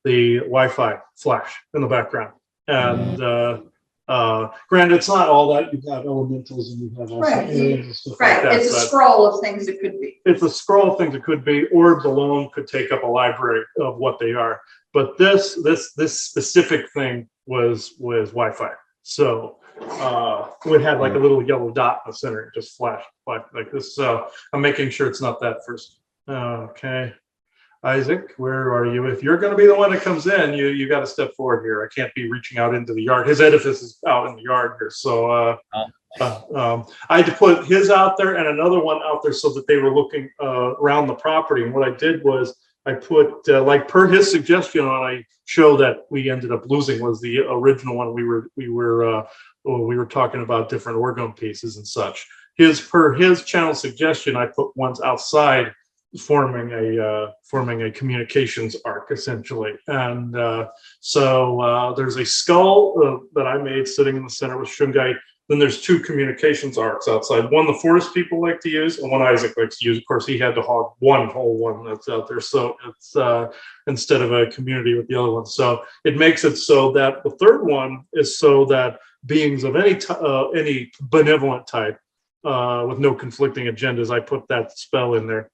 the Wi-Fi flash in the background. And granted, it's not all that. You have elementals and you have also aliens and stuff like that. It's a scroll of things it could be. It's a scroll of things it could be. Orbs alone could take up a library of what they are. But this specific thing was Wi-Fi. So it had like a little yellow dot in the center. It just flashed like this. So I'm making sure it's not that first. Okay, Isaac, where are you? If you're going to be the one that comes in, you got to step forward here. I can't be reaching out into the yard. His edifice is out in the yard here, so I had to put his out there and another one out there so that they were looking around the property. And what I did was I put like per his suggestion on a show that we ended up losing was the original one. We were talking about different organ pieces and such. Per his channel suggestion, I put ones outside, forming a communications arc essentially. And so there's a skull that I made sitting in the center with shungite. Then there's two communications arcs outside. One the forest people like to use, and one Isaac likes to use. Of course, he had to hog one whole one that's out there. So it's instead of a community with the other one. So it makes it so that the third one is so that beings of any benevolent type with no conflicting agendas, I put that spell in there,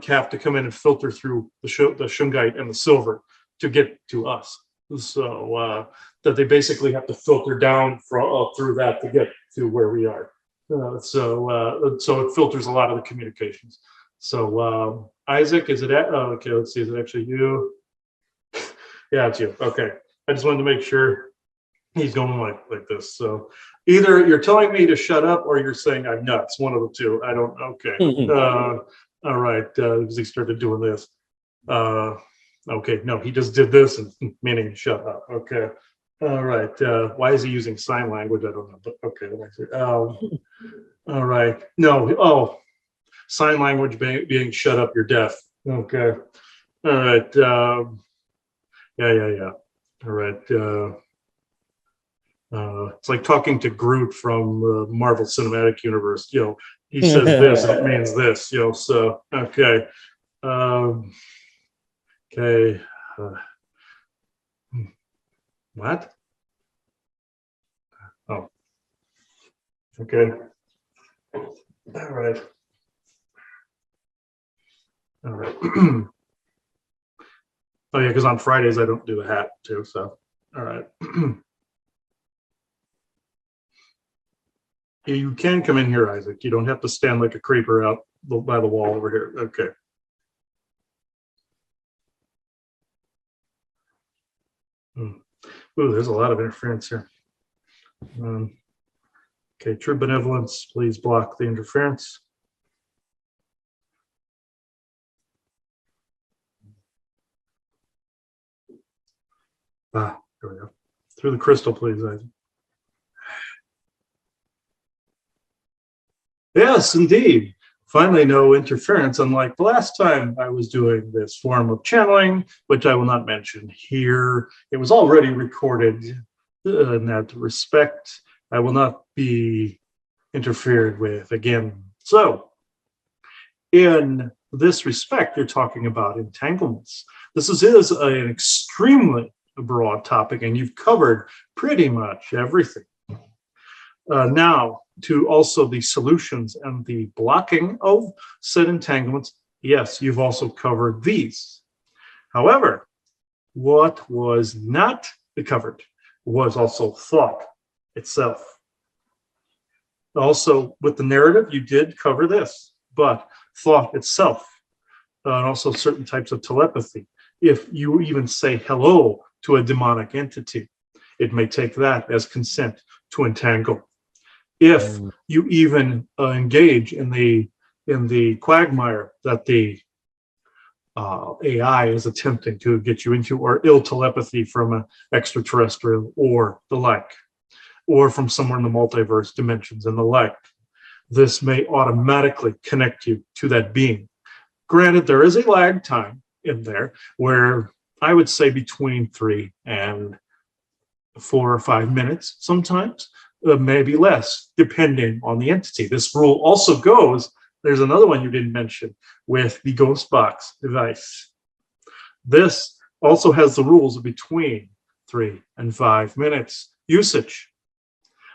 have to come in and filter through the shungite and the silver to get to us. So that they basically have to filter down through that to get to where we are. So it filters a lot of the communications. So Isaac, is it okay? Let's see. Is it actually you? Yeah, it's you. Okay. I just wanted to make sure he's going like this. So either you're telling me to shut up or you're saying I'm nuts. One of the two. I don't. Okay. All right. Because he started doing this. Okay. No, he just did this, and meaning shut up. Okay. All right. Why is he using sign language? I don't know. But okay. All right. No. Oh, sign language being shut up. You're deaf. Okay. All right. Yeah. All right. It's like talking to Groot from the Marvel Cinematic Universe. He says this, and it means this. So okay, okay. What? Oh, okay. All right. All right. Oh yeah, because on Fridays I don't do the hat too. So all right. You can come in here, Isaac. You don't have to stand like a creeper out by the wall over here. Okay. Ooh, there's a lot of interference here. Okay, true benevolence, please block the interference. There we go. Through the crystal, please, Isaac. Yes, indeed. Finally, no interference, unlike the last time I was doing this form of channeling, which I will not mention here. It was already recorded in that respect. I will not be interfered with again. So, in this respect, you're talking about entanglements. This is an extremely broad topic, and you've covered pretty much everything. Now, to also the solutions and the blocking of said entanglements, yes, you've also covered these. However, what was not covered was also thought itself. Also, with the narrative, you did cover this, but thought itself, and also certain types of telepathy. If you even say hello to a demonic entity, it may take that as consent to entangle. If you even engage in the quagmire that the AI is attempting to get you into, or ill telepathy from an extraterrestrial or the like, or from somewhere in the multiverse dimensions and the like, this may automatically connect you to that being. Granted, there is a lag time in there where I would say between 3 and 4 or 5 minutes sometimes, maybe less, depending on the entity. This rule also goes, there's another one you didn't mention, with the ghost box device. This also has the rules of between 3 and 5 minutes usage.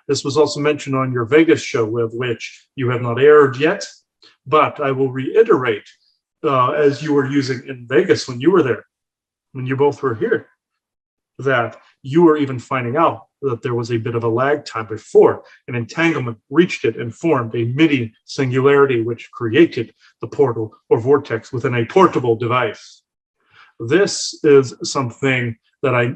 This was also mentioned on your Vegas show, with which you have not aired yet, but I will reiterate, as you were using in Vegas when you were there, when you both were here, that you were even finding out that there was a bit of a lag time before an entanglement reached it and formed a MIDI singularity, which created the portal or vortex within a portable device. This is something that I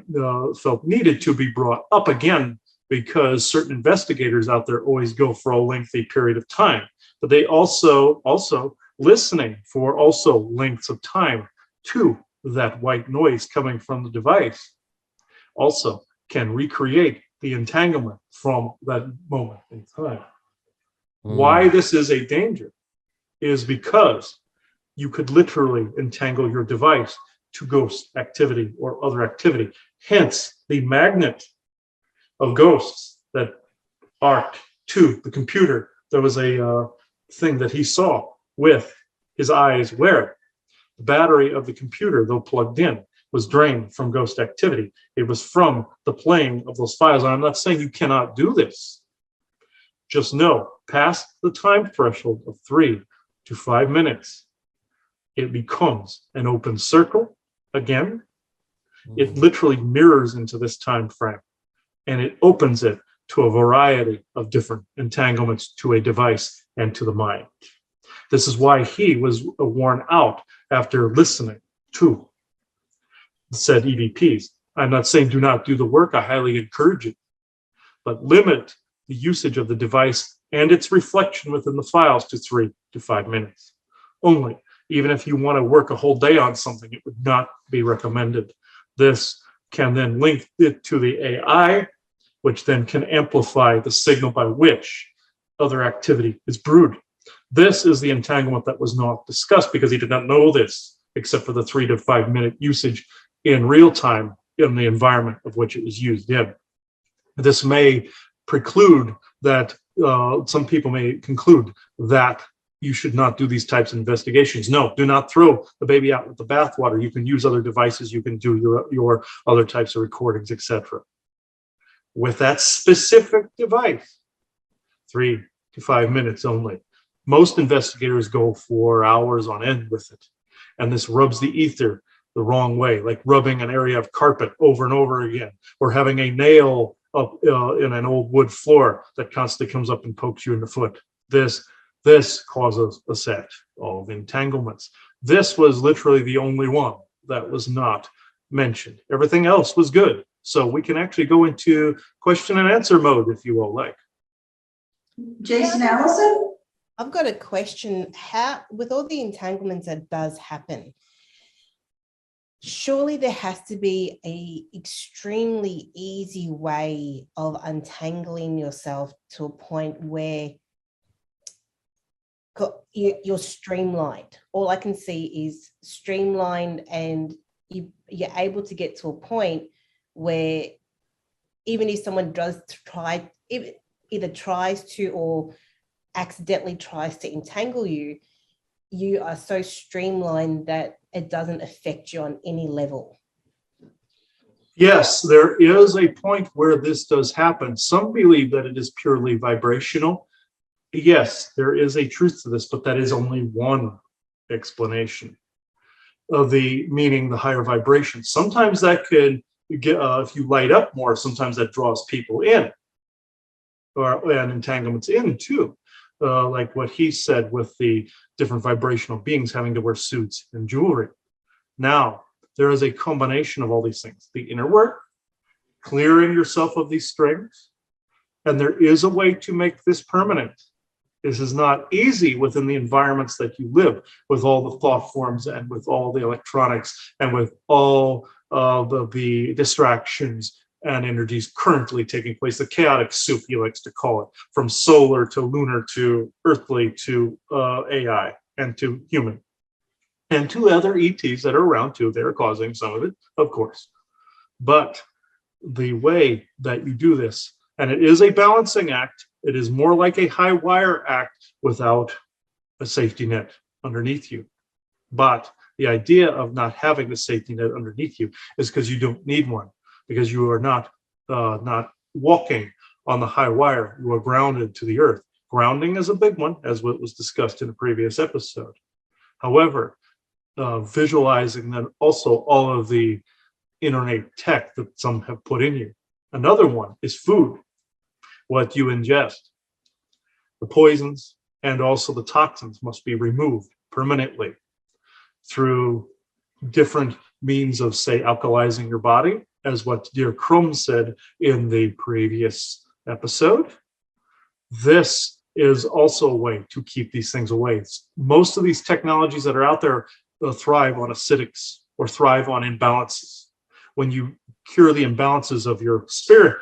felt needed to be brought up again, because certain investigators out there always go for a lengthy period of time, but they also listening for also lengths of time to that white noise coming from the device also can recreate the entanglement from that moment in time. Why this is a danger is because you could literally entangle your device to ghost activity or other activity. Hence, the magnet of ghosts that arced to the computer. There was a thing that he saw with his eyes where the battery of the computer, though plugged in, was drained from ghost activity. It was from the playing of those files. And I'm not saying you cannot do this. Just know, past the time threshold of 3 to 5 minutes, it becomes an open circle again. It literally mirrors into this time frame, and it opens it to a variety of different entanglements to a device and to the mind. This is why he was worn out after listening to said EVPs. I'm not saying do not do the work. I highly encourage it, but limit the usage of the device and its reflection within the files to 3 to 5 minutes only. Even if you want to work a whole day on something, it would not be recommended. This can then link it to the AI, which then can amplify the signal by which other activity is brewed. This is the entanglement that was not discussed because he did not know this, except for the 3 to 5 minute usage in real time in the environment of which it was used in. This may preclude that, some people may conclude that you should not do these types of investigations. No, do not throw the baby out with the bathwater. You can use other devices, you can do your other types of recordings, etc. With that specific device, 3 to 5 minutes only. Most investigators go for hours on end with it. And this rubs the ether the wrong way, like rubbing an area of carpet over and over again, or having a nail up in an old wood floor that constantly comes up and pokes you in the foot. This causes a set of entanglements. This was literally the only one that was not mentioned. Everything else was good. So we can actually go into question and answer mode if you all like. Jayson, Allison? I've got a question. How, with all the entanglements that does happen, surely there has to be a extremely easy way of untangling yourself to a point where you're streamlined. All I can see is streamlined, and you're able to get to a point where even if someone does try, either tries to or accidentally tries to entangle you, you are so streamlined that it doesn't affect you on any level. Yes, there is a point where this does happen. Some believe that it is purely vibrational. Yes, there is a truth to this, but that is only one explanation of the meaning, the higher vibration. Sometimes that could get, if you light up more, sometimes that draws people in, and entanglements in too. Like what he said with the different vibrational beings having to wear suits and jewelry. Now, there is a combination of all these things. The inner work, clearing yourself of these strings, and there is a way to make this permanent. This is not easy within the environments that you live, with all the thought forms and with all the electronics and with all the distractions and energies currently taking place, the chaotic soup he likes to call it, from solar to lunar to earthly to AI and to human. And to other ETs that are around too, they're causing some of it, of course. But the way that you do this, and it is a balancing act, it is more like a high wire act without a safety net underneath you. But the idea of not having the safety net underneath you is because you don't need one, because you are not walking on the high wire. You are grounded to the earth. Grounding is a big one, as what was discussed in a previous episode. However, visualizing then also all of the innate tech that some have put in you. Another one is food, what you ingest. The poisons and also the toxins must be removed permanently through different means of, say, alkalizing your body, as what dear Crum said in the previous episode. This is also a way to keep these things away. Most of these technologies that are out there thrive on acidics or thrive on imbalances. When you cure the imbalances of your spirit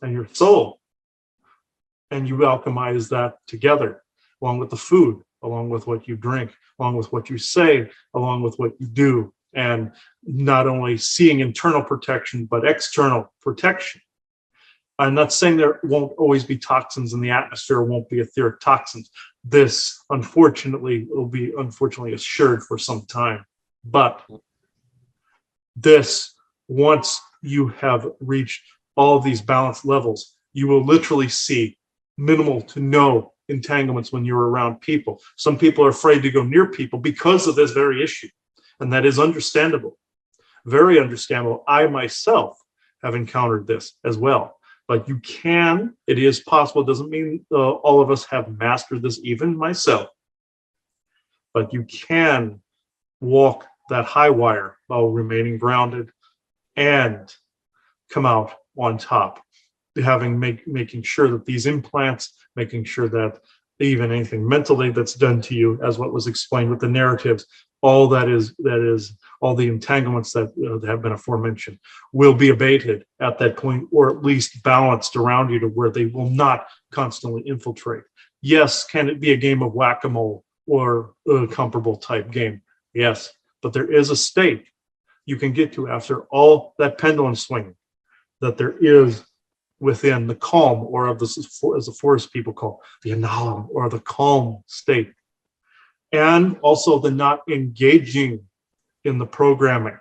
and your soul, and you alchemize that together, along with the food, along with what you drink, along with what you say, along with what you do, and not only seeing internal protection, but external protection. I'm not saying there won't always be toxins in the atmosphere, won't be etheric toxins. This, unfortunately, will be assured for some time. But this, once you have reached all of these balanced levels, you will literally see minimal to no entanglements when you're around people. Some people are afraid to go near people because of this very issue, and that is understandable, very understandable. I myself have encountered this as well, but you can, it is possible. It doesn't mean all of us have mastered this, even myself, but you can walk that high wire while remaining grounded and come out on top, making sure that these implants, making sure that even anything mentally that's done to you, as what was explained with the narratives, all that is all the entanglements that have been aforementioned will be abated at that point, or at least balanced around you to where they will not constantly infiltrate. Yes, can it be a game of whack-a-mole or a comparable type game? Yes, but there is a state you can get to after all that pendulum swinging that there is within the calm, or of this, as the forest people call the analam, or the calm state. And also the not engaging in the programming.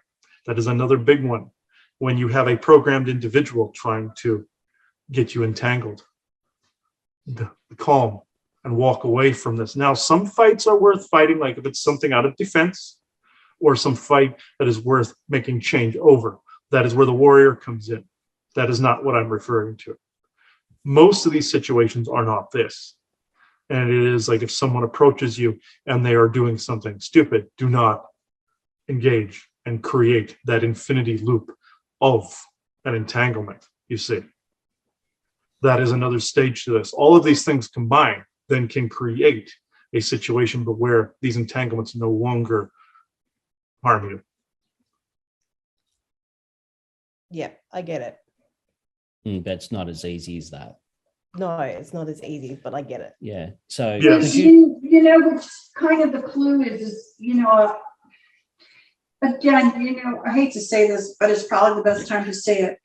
That is another big one. When you have a programmed individual trying to get you entangled, the calm and walk away from this. Now, some fights are worth fighting, like if it's something out of defense, or some fight that is worth making change over. That is where the warrior comes in. That is not what I'm referring to. Most of these situations are not this. And it is like if someone approaches you and they are doing something stupid, do not engage and create that infinity loop of an entanglement, you see. That is another stage to this. All of these things combined then can create a situation where these entanglements no longer harm you. Yeah, I get it. But it's not as easy as that. No, it's not as easy, but I get it. Yeah. So Yes. could you, You know, which kind of the clue is, you know, again, you know, I hate to say this, but it's probably the best time to say it.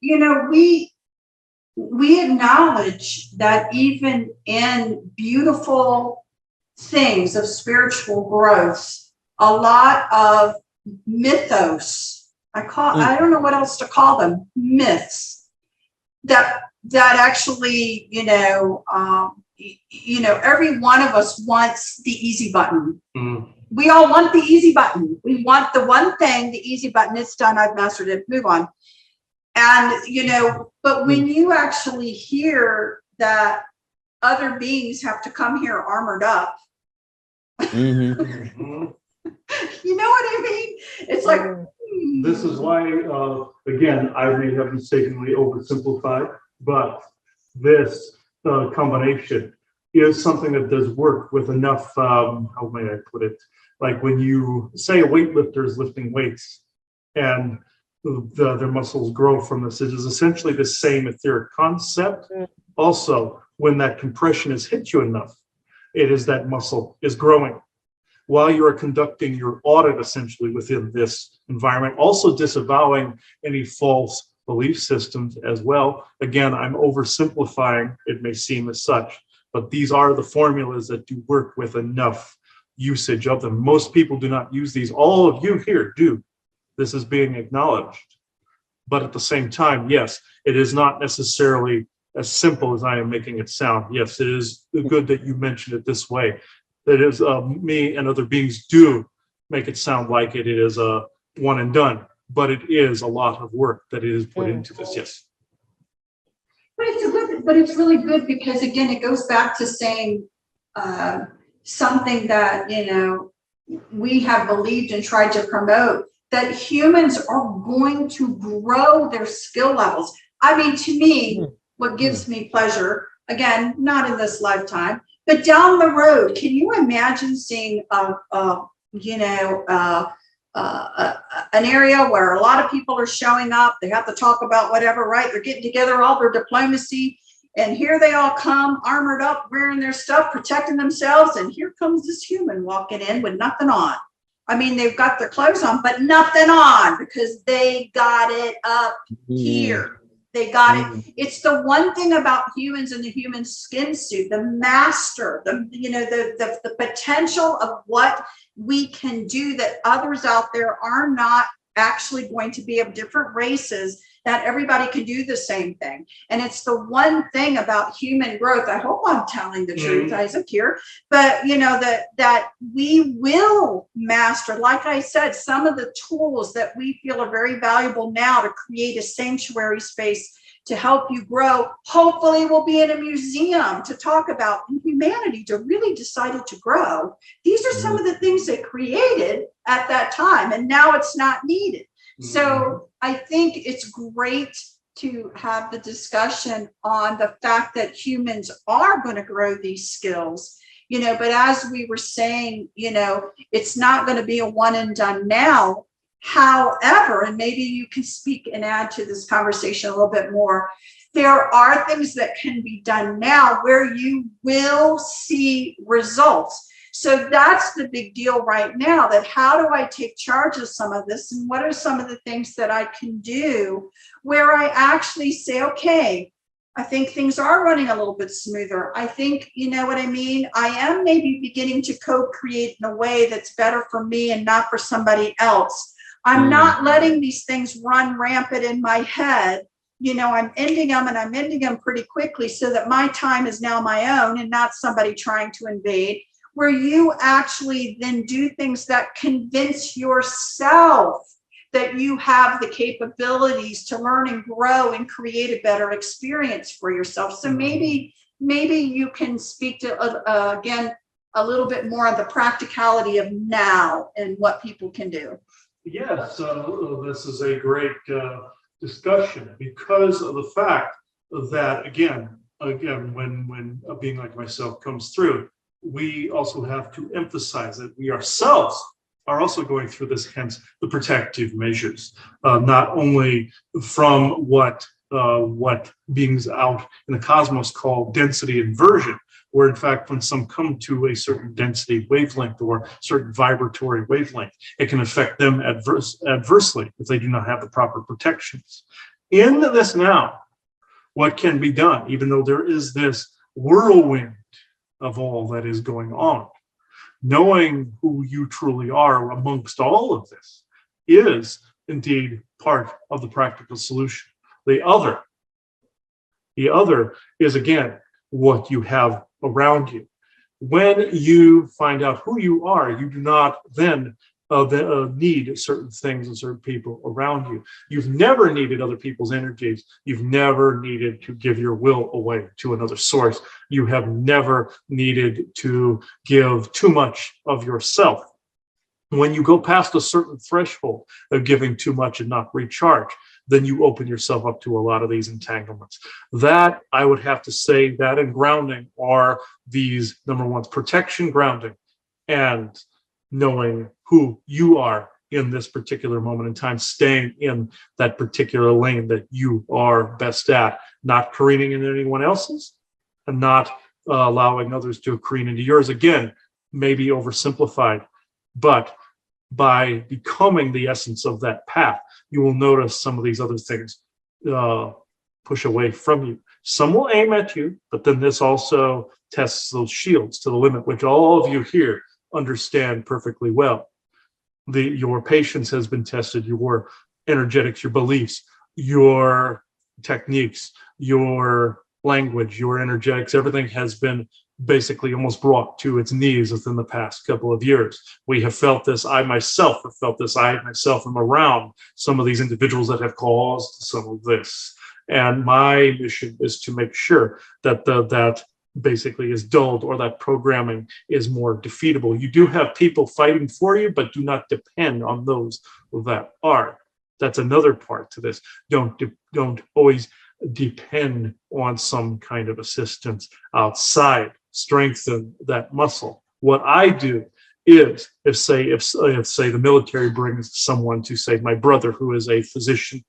You know, we acknowledge that even in beautiful things of spiritual growth, a lot of mythos, I don't know what else to call them, myths, that actually, you know, every one of us wants the easy button. Mm. We all want the easy button. We want the one thing, the easy button. It's done. I've mastered it. Move on. And, you know, but when you actually hear that other beings have to come here armored up, Mhm. you know what I mean? It's like, This is why, again, I may have mistakenly oversimplified, but this combination is something that does work with enough, how may I put it? Like when you say a weightlifter is lifting weights and their muscles grow from this, it is essentially the same etheric concept. Also, when that compression has hit you enough, it is that muscle is growing. While you are conducting your audit essentially within this environment, also disavowing any false belief systems as well. Again, I'm oversimplifying, it may seem as such, but these are the formulas that do work with enough usage of them. Most people do not use these. All of you here do. This is being acknowledged. But at the same time, yes, it is not necessarily as simple as I am making it sound. Yes, it is good that you mentioned it this way. That is, me and other beings do make it sound like it is a one and done, but it is a lot of work that is put into this. Yes. but it's really good because again, it goes back to saying something that, you know, we have believed and tried to promote, that humans are going to grow their skill levels. I mean, to me, what gives me pleasure, again, not in this lifetime, but down the road, can you imagine seeing, an area where a lot of people are showing up, they have to talk about whatever, right? They're getting together, all their diplomacy, and here they all come armored up, wearing their stuff, protecting themselves, and here comes this human walking in with nothing on. I mean, they've got their clothes on, but nothing on because they got it up here. They got it. It's the one thing about humans and the human skin suit, the master, the potential of what we can do that others out there are not actually going to be of different races, that everybody can do the same thing. And it's the one thing about human growth. I hope I'm telling the truth, Isaac, here, but you know, that we will master, like I said, some of the tools that we feel are very valuable now to create a sanctuary space to help you grow. Hopefully we'll be in a museum to talk about humanity to really decided to grow. These are some of the things they created at that time, and now it's not needed. So I think it's great to have the discussion on the fact that humans are going to grow these skills, you know, but as we were saying, you know, it's not going to be a one and done now. However, and maybe you can speak and add to this conversation a little bit more, there are things that can be done now where you will see results. So that's the big deal right now, that how do I take charge of some of this, and what are some of the things that I can do where I actually say, okay, I think things are running a little bit smoother. I think, you know what I mean? I am maybe beginning to co-create in a way that's better for me and not for somebody else. I'm not letting these things run rampant in my head. You know, I'm ending them pretty quickly so that my time is now my own and not somebody trying to invade, where you actually then do things that convince yourself that you have the capabilities to learn and grow and create a better experience for yourself. So maybe you can speak to, again, a little bit more on the practicality of now and what people can do. Yes, this is a great discussion, because of the fact that, again, when a being like myself comes through, we also have to emphasize that we ourselves are also going through this, hence the protective measures, not only from what beings out in the cosmos call density inversion, where in fact when some come to a certain density wavelength or certain vibratory wavelength, it can affect them adversely if they do not have the proper protections. In this now, what can be done, even though there is this whirlwind of all that is going on, knowing who you truly are amongst all of this is indeed part of the practical solution. The other is, again, what you have around you. When you find out who you are, you do not then need certain things and certain people around you. You've never needed other people's energies. You've never needed to give your will away to another source. You have never needed to give too much of yourself. When you go past a certain threshold of giving too much and not recharge, then you open yourself up to a lot of these entanglements. That, I would have to say, that and grounding are these number ones: protection, grounding, and knowing who you are in this particular moment in time, staying in that particular lane that you are best at, not careening into anyone else's and not allowing others to careen into yours. Again, maybe oversimplified, but by becoming the essence of that path, you will notice some of these other things push away from you. Some will aim at you, but then this also tests those shields to the limit, which all of you here understand perfectly well. Your patience has been tested, your energetics, your beliefs, your techniques, your language, your energetics, everything has been basically almost brought to its knees within the past couple of years. We have felt this. I myself have felt this. I myself am around some of these individuals that have caused some of this. And my mission is to make sure that that basically is dulled, or that programming is more defeatable. You do have people fighting for you, but do not depend on those that are. That's another part to this. Don't always depend on some kind of assistance outside. Strengthen that muscle. What I do is, if say the military brings someone to, say, my brother who is a physician,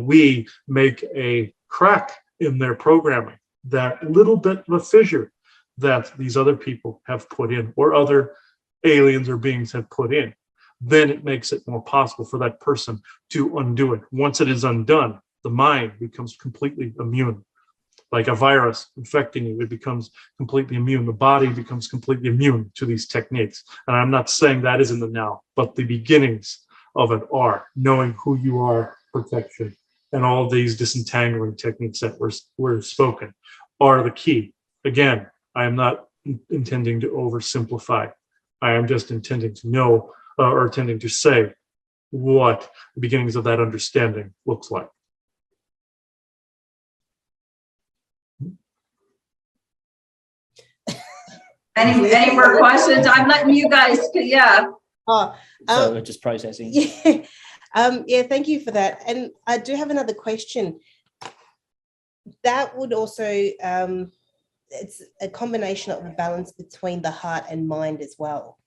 we make a crack in their programming, that little bit of a fissure that these other people have put in, or other aliens or beings have put in, then it makes it more possible for that person to undo it. Once it is undone, the mind becomes completely immune. Like a virus infecting you, it becomes completely immune. The body becomes completely immune to these techniques. And I'm not saying that is in the now, but the beginnings of it are knowing who you are, protection, and all these disentangling techniques that were spoken are the key. Again, I am not intending to oversimplify. I am just intending to know, or intending to say what the beginnings of that understanding looks like. Any more questions? I'm letting you guys, yeah. So we're just processing. Yeah. Yeah, thank you for that. And I do have another question. That would also, it's a combination of a balance between the heart and mind as well.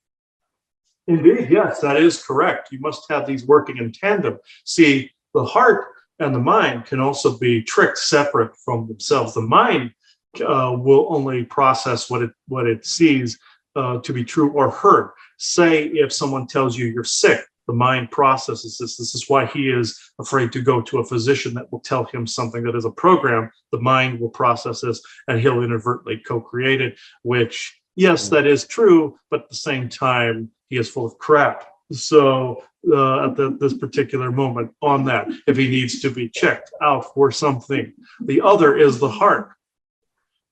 Indeed, yes, that is correct. You must have these working in tandem. See, the heart and the mind can also be tricked separate from themselves. The mind will only process what it sees to be true or heard. Say if someone tells you you're sick, the mind processes this. This is why he is afraid to go to a physician that will tell him something that is a program. The mind will process this and he'll inadvertently co-create it, which, yes, that is true, but at the same time, he is full of crap. So at this particular moment on that, if he needs to be checked out for something. The other is the heart,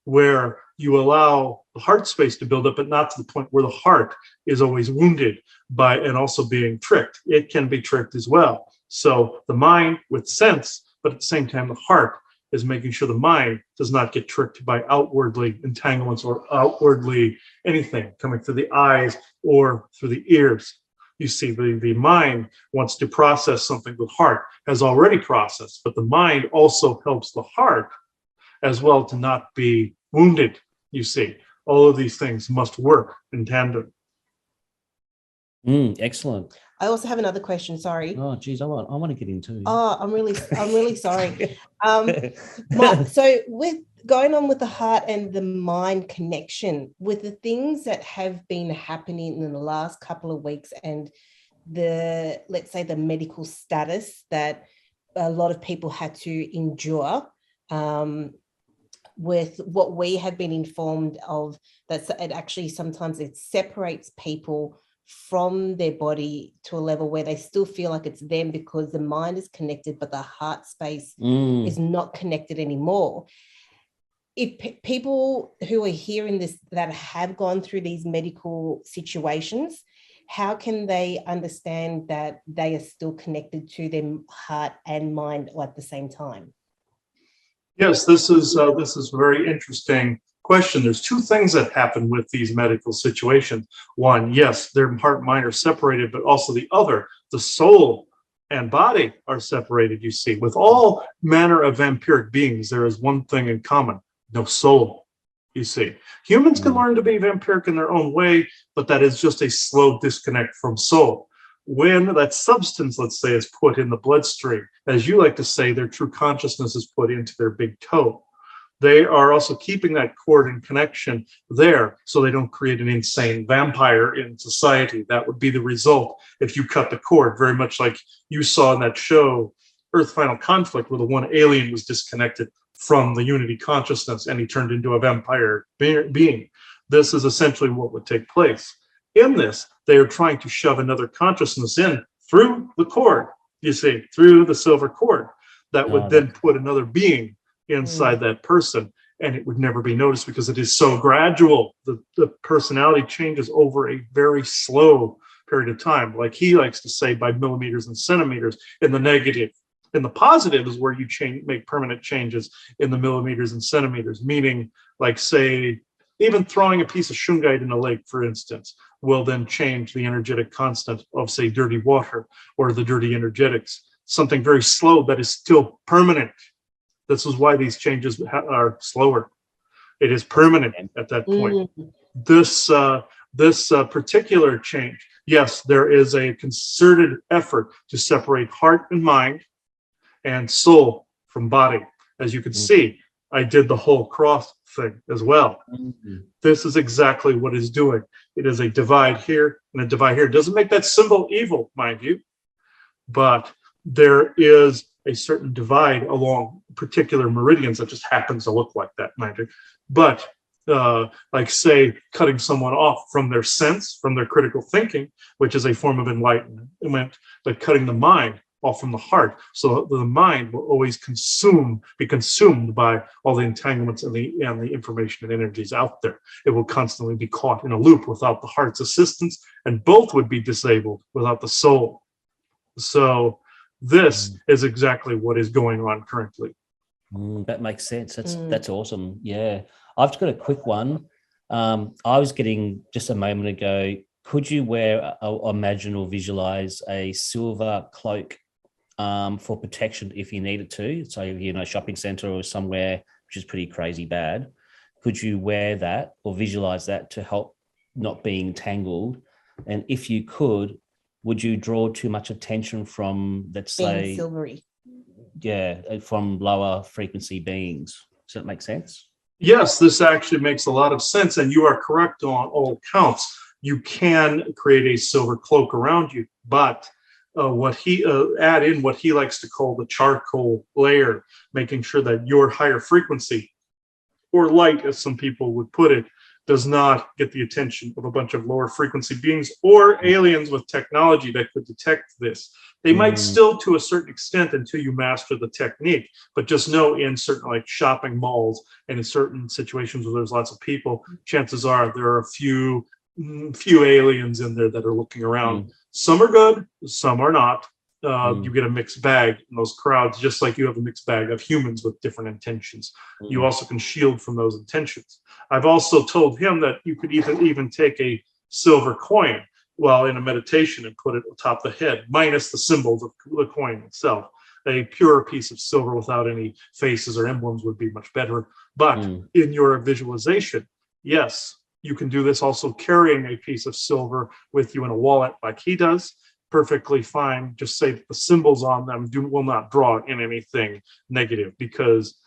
where you allow the heart space to build up, but not to the point where the heart is always wounded by and also being tricked. It can be tricked as well. So the mind with sense, but at the same time, the heart is making sure the mind does not get tricked by outwardly entanglements or outwardly anything coming through the eyes or through the ears. You see, the mind wants to process something with heart, has already processed, but the mind also helps the heart as well to not be wounded. You see, all of these things must work in tandem. Excellent. I also have another question. Sorry. Oh, geez, I want to get into. Oh, I'm really sorry. So with going on with the heart and the mind connection, with the things that have been happening in the last couple of weeks and let's say the medical status that a lot of people had to endure, with what we have been informed of, that it actually sometimes it separates people from their body to a level where they still feel like it's them because the mind is connected, but the heart space is not connected anymore. If people who are hearing this that have gone through these medical situations, how can they understand that they are still connected to their heart and mind at the same time? Yes, this is a very interesting question. There's two things that happen with these medical situations. One, yes, their heart and mind are separated, but also the other, the soul and body are separated, you see. With all manner of vampiric beings, there is one thing in common: no soul, you see. Humans can learn to be vampiric in their own way, but that is just a slow disconnect from soul. When that substance, let's say, is put in the bloodstream, as you like to say, their true consciousness is put into their big toe. They are also keeping that cord and connection there so they don't create an insane vampire in society. That would be the result if you cut the cord, very much like you saw in that show, Earth Final Conflict, where the one alien was disconnected from the unity consciousness and he turned into a vampire being. This is essentially what would take place. In this, they are trying to shove another consciousness in through the cord, you see, through the silver cord, that would then put another being inside that person, and it would never be noticed because it is so gradual. The personality changes over a very slow period of time, like he likes to say, by millimeters and centimeters in the negative. In the positive is where you make permanent changes in the millimeters and centimeters, meaning, like, say, even throwing a piece of shungite in a lake, for instance, will then change the energetic constant of, say, dirty water or the dirty energetics, something very slow that is still permanent. This is why these changes are slower. It is permanent at that point. This particular change, yes, there is a concerted effort to separate heart and mind and soul from body. As you can see, I did the whole cross thing as well. This is exactly what it's doing. It is a divide here and a divide here. It doesn't make that symbol evil, mind you, but there is a certain divide along particular meridians that just happens to look like that, mind you. But like, say, cutting someone off from their sense, from their critical thinking, which is a form of enlightenment, but cutting the mind off from the heart, so the mind will always be consumed by all the entanglements and the information and energies out there. It will constantly be caught in a loop without the heart's assistance, and both would be disabled without the soul. So this is exactly what is going on currently. That makes sense. That's awesome. Yeah, I've just got a quick one. I was getting just a moment ago. Could you imagine or visualize a silver cloak for protection if you needed to? So, shopping center or somewhere which is pretty crazy bad. Could you wear that or visualize that to help not being tangled? And if you could, would you draw too much attention from, let's say, silvery? Yeah, from lower frequency beings. Does that make sense? Yes, this actually makes a lot of sense, and you are correct on all counts. You can create a silver cloak around you, but what he add in what he likes to call the charcoal layer, making sure that your higher frequency or light, as some people would put it, does not get the attention of a bunch of lower frequency beings or aliens with technology that could detect this. They might still, to a certain extent, until you master the technique, but just know in certain like shopping malls and in certain situations where there's lots of people, chances are there are a few aliens in there that are looking around. Some are good, some are not. You get a mixed bag in those crowds, just like you have a mixed bag of humans with different intentions. You also can shield from those intentions. I've also told him that you could even take a silver coin while in a meditation and put it atop the head, minus the symbols of the coin itself. A pure piece of silver without any faces or emblems would be much better. But in your visualization, yes, you can do this also carrying a piece of silver with you in a wallet like he does. Perfectly fine. Just say that the symbols on them will not draw in anything negative, because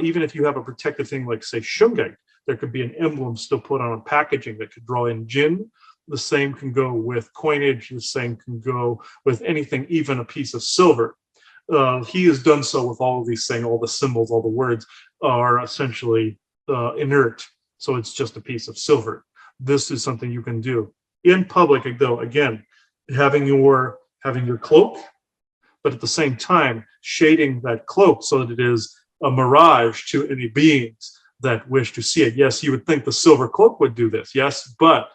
even if you have a protective thing like, say, shungite, there could be an emblem still put on packaging that could draw in jinn. The same can go with coinage. The same can go with anything, even a piece of silver. He has done so with all of these things. All the symbols, all the words are essentially inert. So it's just a piece of silver. This is something you can do in public, though, again, having your cloak, but at the same time shading that cloak so that it is a mirage to any beings that wish to see it. Yes, you would think the silver cloak would do this, yes, but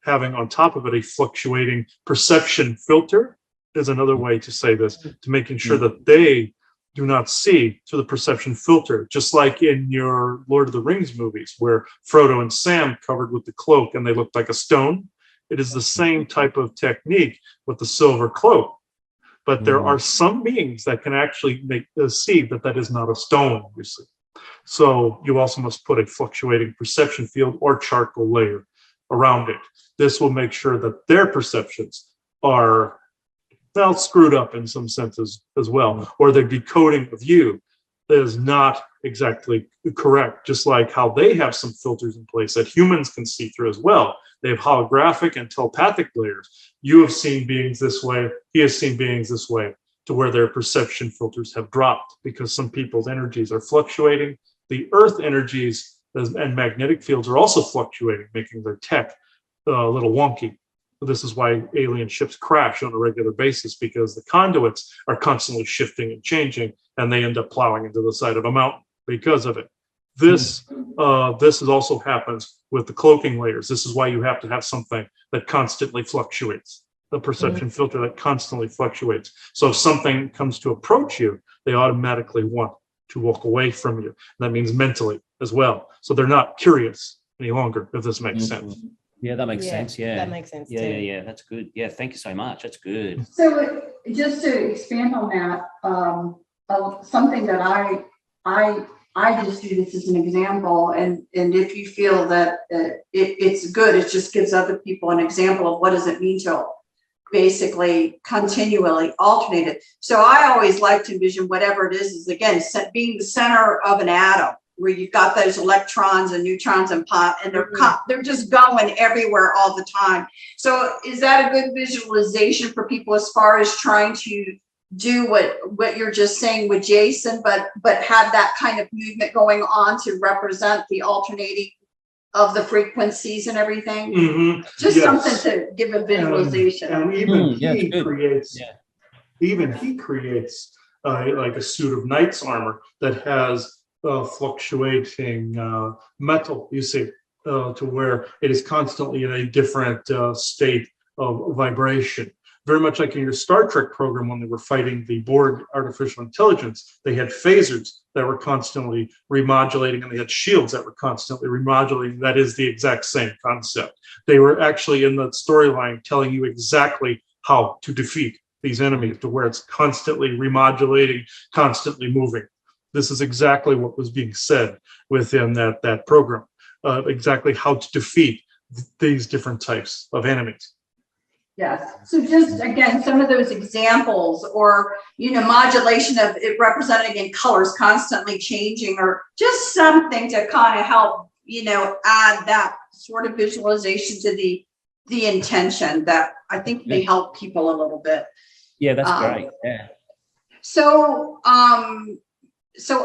having on top of it a fluctuating perception filter is another way to say this, to making sure that they do not see through the perception filter, just like in your Lord of the Rings movies where Frodo and Sam covered with the cloak and they looked like a stone. It is the same type of technique with the silver cloak, but there are some beings that can actually see that is not a stone, obviously. So you also must put a fluctuating perception field or charcoal layer around it. This will make sure that their perceptions are screwed up in some senses as well, or their decoding of you is not exactly correct, just like how they have some filters in place that humans can see through as well. They have holographic and telepathic layers. You have seen beings this way, he has seen beings this way, to where their perception filters have dropped because some people's energies are fluctuating. The earth energies and magnetic fields are also fluctuating, making their tech a little wonky. This is why alien ships crash on a regular basis, because the conduits are constantly shifting and changing, and they end up plowing into the side of a mountain because of it. This also happens with the cloaking layers. This is why you have to have something that constantly fluctuates, the perception filter that constantly fluctuates. So if something comes to approach you, they automatically want to walk away from you. That means mentally as well. So they're not curious any longer, if this makes sense. Yeah, that makes sense. Yeah, that makes sense. Yeah. That's good. Yeah, thank you so much. That's good. So just to expand on that, something that I just do this as an example, and if you feel that it's good, it just gives other people an example of what does it mean to basically continually alternate it. So I always like to envision whatever it is again being the center of an atom, where you've got those electrons and neutrons and they're just going everywhere all the time. So is that a good visualization for people as far as trying to do what you're just saying with Jayson, but have that kind of movement going on to represent the alternating of the frequencies and everything? Just something to give a visualization. And even he creates like a suit of knight's armor that has fluctuating metal, you see, to where it is constantly in a different state of vibration. Very much like in your Star Trek program when they were fighting the Borg artificial intelligence, they had phasers that were constantly remodulating, and they had shields that were constantly remodulating. That is the exact same concept. They were actually in the storyline telling you exactly how to defeat these enemies, to where it's constantly remodulating, constantly moving. This is exactly what was being said within that program, exactly how to defeat these different types of enemies. Yes. So just again, some of those examples, or, modulation of it represented in colors constantly changing, or just something to kind of help, add that sort of visualization to the intention that I think may help people a little bit. Yeah, that's great. Yeah. So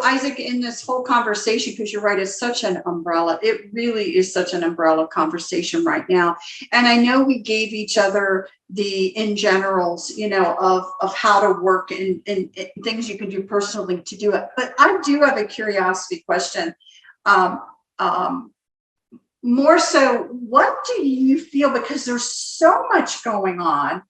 Isaac, in this whole conversation, because you're right, it's such an umbrella. It really is such an umbrella conversation right now. And I know we gave each other the in generals, of how to work and things you can do personally to do it. But I do have a curiosity question. More so, what do you feel, because there's so much going on,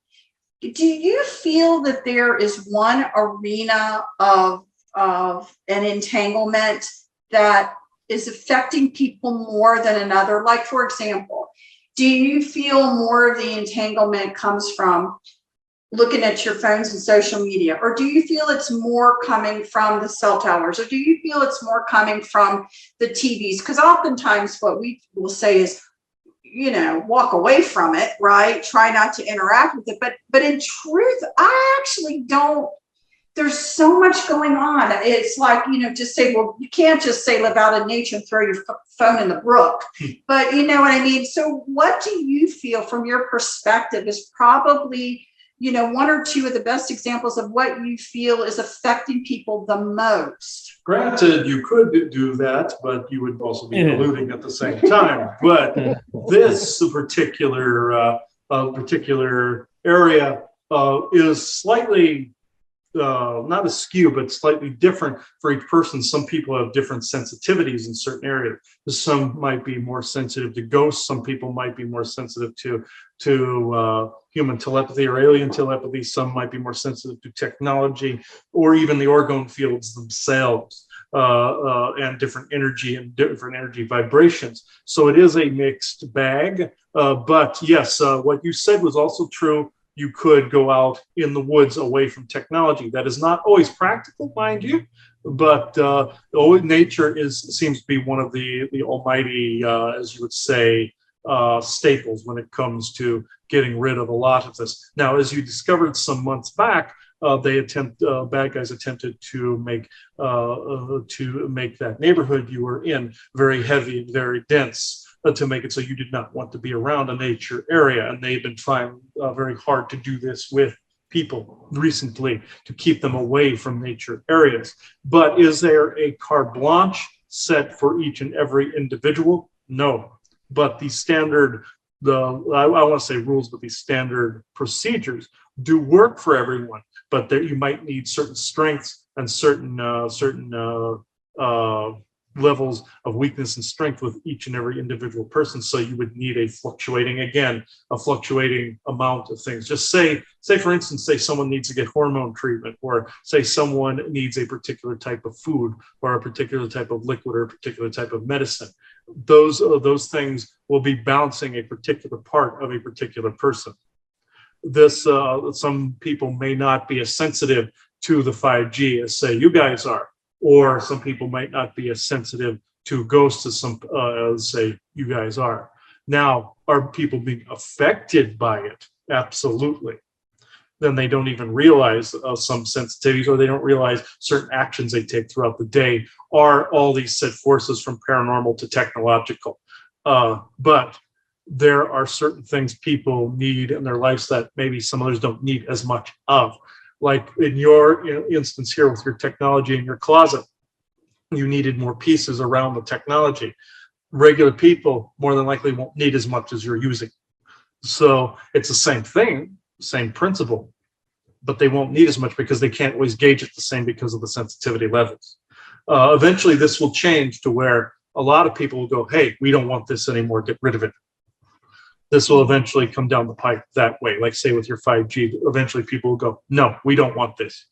do you feel that there is one arena of an entanglement that is affecting people more than another? Like, for example, do you feel more of the entanglement comes from looking at your phones and social media, or do you feel it's more coming from the cell towers, or do you feel it's more coming from the TVs? Because oftentimes what we will say is, walk away from it, right? Try not to interact with it. But in truth, I actually don't. There's so much going on. It's like, just say, well, you can't just say live out in nature and throw your phone in the brook. But you know what I mean? So what do you feel from your perspective is probably, one or two of the best examples of what you feel is affecting people the most? Granted, you could do that, but you would also be alluding at the same time. But this particular area is slightly not askew, but slightly different for each person. Some people have different sensitivities in certain areas. Some might be more sensitive to ghosts. Some people might be more sensitive to human telepathy or alien telepathy. Some might be more sensitive to technology, or even the orgone fields themselves, and different energy vibrations. So it is a mixed bag. But yes, what you said was also true. You could go out in the woods away from technology. That is not always practical, mind you, but nature seems to be one of the almighty, as you would say, staples when it comes to getting rid of a lot of this. Now, as you discovered some months back, bad guys attempted to make that neighborhood you were in very heavy, very dense, to make it so you did not want to be around a nature area. And they've been trying very hard to do this with people recently to keep them away from nature areas. But is there a carte blanche set for each and every individual? No. But the standard, I want to say rules, but these standard procedures do work for everyone. But there you might need certain strengths and certain levels of weakness and strength with each and every individual person. So you would need a fluctuating amount of things. Just say for instance, say someone needs to get hormone treatment, or say someone needs a particular type of food, or a particular type of liquid, or a particular type of medicine. Those things will be balancing a particular part of a particular person. Some people may not be as sensitive to the 5G as say you guys are, or some people might not be as sensitive to ghosts as say you guys are. Now, are people being affected by it? Absolutely. Then they don't even realize some sensitivities, or they don't realize certain actions they take throughout the day are all these set forces from paranormal to technological. But there are certain things people need in their lives that maybe some others don't need as much of. Like in your instance here with your technology in your closet, you needed more pieces around the technology. Regular people more than likely won't need as much as you're using. So it's the same thing, same principle, but they won't need as much because they can't always gauge it the same because of the sensitivity levels. Eventually, this will change to where a lot of people will go, hey, we don't want this anymore, get rid of it. This will eventually come down the pipe that way. Like say with your 5G, eventually people will go, no, we don't want this.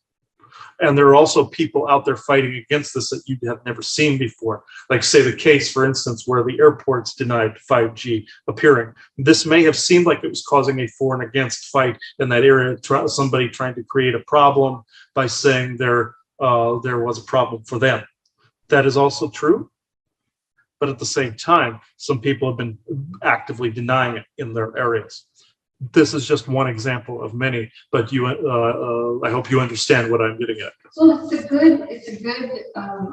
And there are also people out there fighting against this that you have never seen before. Like say the case, for instance, where the airports denied 5G appearing. This may have seemed like it was causing a for and against fight in that area, somebody trying to create a problem by saying there was a problem for them. That is also true. But at the same time, some people have been actively denying it in their areas. this is just one example of many, but I hope you understand what I'm getting at. Well,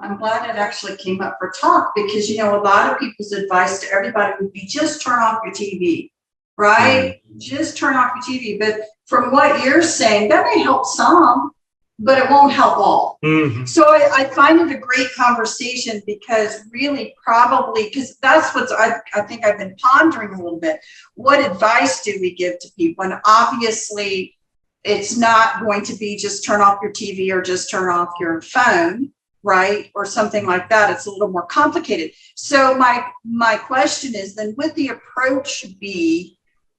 I'm glad it actually came up for talk because, a lot of people's advice to everybody would be just turn off your TV, right? Just turn off your TV. But from what you're saying, that may help some, but it won't help all. So I find it a great conversation because really probably, because that's what I think I've been pondering a little bit. What advice do we give to people? And obviously, it's not going to be just turn off your TV or just turn off your phone, right? Or something like that. It's a little more complicated. So my question is then would the approach be,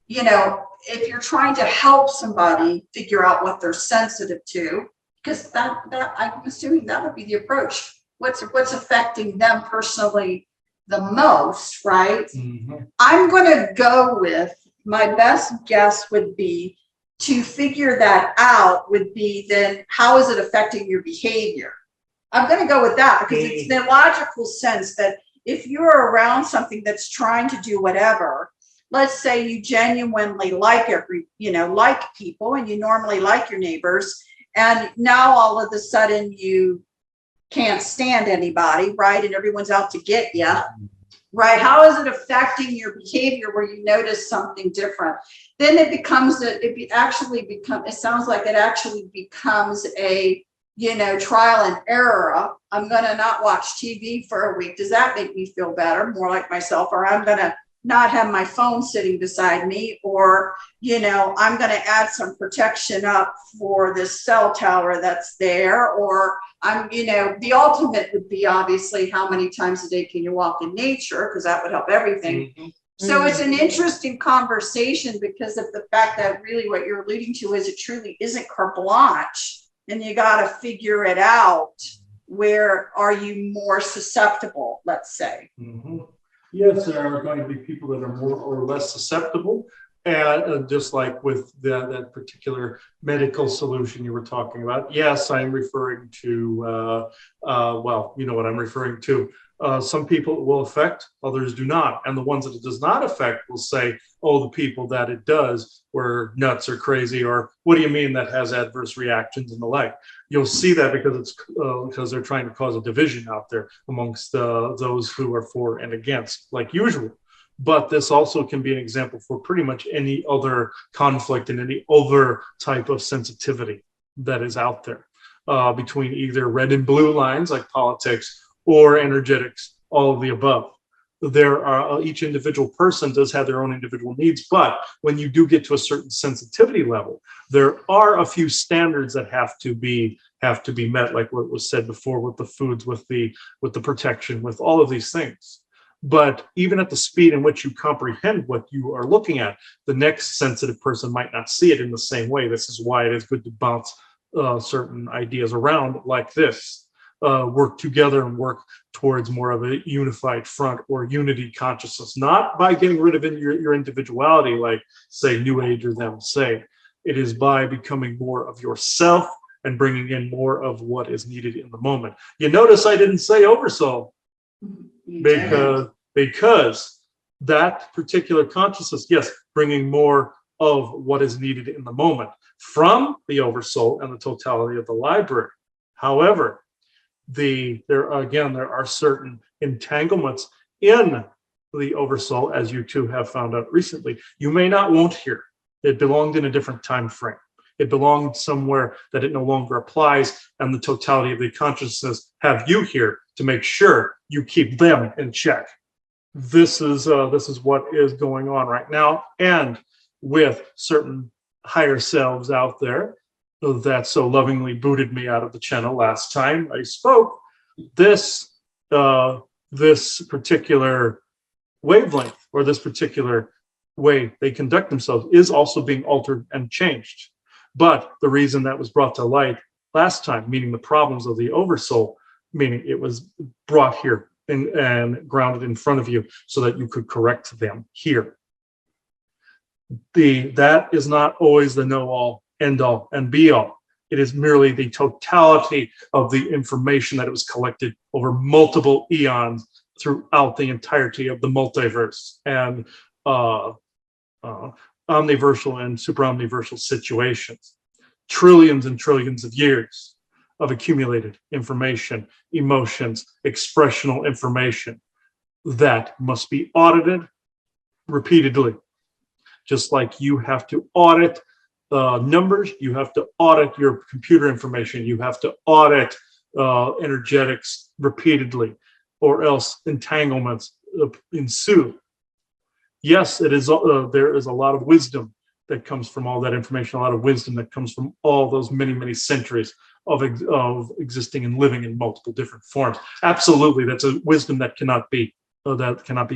if you're trying to help somebody figure out what they're sensitive to, because that I'm assuming that would be the approach. What's affecting them personally the most, right? I'm going to go with my best guess would be to figure that out would be then how is it affecting your behavior? I'm going to go with that because it's the logical sense that if you're around something that's trying to do whatever, let's say you genuinely like like people and you normally like your neighbors, and now all of a sudden you can't stand anybody, right? And everyone's out to get you, right? How is it affecting your behavior where you notice something different? Then it sounds like it actually becomes a, trial and error. I'm going to not watch TV for a week. Does that make me feel better, more like myself? Or I'm going to not have my phone sitting beside me, or, I'm going to add some protection up for this cell tower that's there, or I'm, the ultimate would be obviously how many times a day can you walk in nature? Because that would help everything. So it's an interesting conversation because of the fact that really what you're alluding to is it truly isn't carte blanche, and you got to figure it out. Where are you more susceptible, let's say? Yes, there are going to be people that are more or less susceptible. And just like with that particular medical solution you were talking about, yes, I'm referring to, well, you know what I'm referring to. Some people it will affect, others do not. And the ones that it does not affect will say, oh, the people that it does were nuts or crazy, or what do you mean that has adverse reactions and the like. You'll see that because they're trying to cause a division out there amongst those who are for and against, like usual. But this also can be an example for pretty much any other conflict and any other type of sensitivity that is out there between either red and blue lines like politics or energetics, all of the above. There are each individual person does have their own individual needs, but when you do get to a certain sensitivity level, there are a few standards that have to be met, like what was said before with the foods, with the protection, with all of these things. But even at the speed in which you comprehend what you are looking at, the next sensitive person might not see it in the same way. This is why it is good to bounce certain ideas around like this. Work together and work towards more of a unified front or unity consciousness, not by getting rid of your individuality, like say New Age or them say. It is by becoming more of yourself and bringing in more of what is needed in the moment. You notice I didn't say oversoul because that particular consciousness, yes, bringing more of what is needed in the moment from the oversoul and the totality of the library. However, there are certain entanglements in the oversoul, as you two have found out recently. You may not want here. It belonged in a different time frame. It belonged somewhere that it no longer applies, and the totality of the consciousness have you here to make sure you keep them in check. This is what is going on right now, and with certain higher selves out there that so lovingly booted me out of the channel last time I spoke. This particular wavelength or this particular way they conduct themselves is also being altered and changed. But the reason that was brought to light last time, meaning the problems of the oversoul, meaning it was brought here and grounded in front of you so that you could correct them here. That is not always the know-all, end-all, and be-all. It is merely the totality of the information that was collected over multiple eons throughout the entirety of the multiverse. And omniversal and superomniversal situations. Trillions and trillions of years of accumulated information, emotions, expressional information that must be audited repeatedly. Just like you have to audit numbers, you have to audit your computer information, you have to audit energetics repeatedly, or else entanglements ensue. Yes, it is. There is a lot of wisdom that comes from all that information, a lot of wisdom that comes from all those many, many centuries of existing and living in multiple different forms. Absolutely, that's a wisdom that cannot be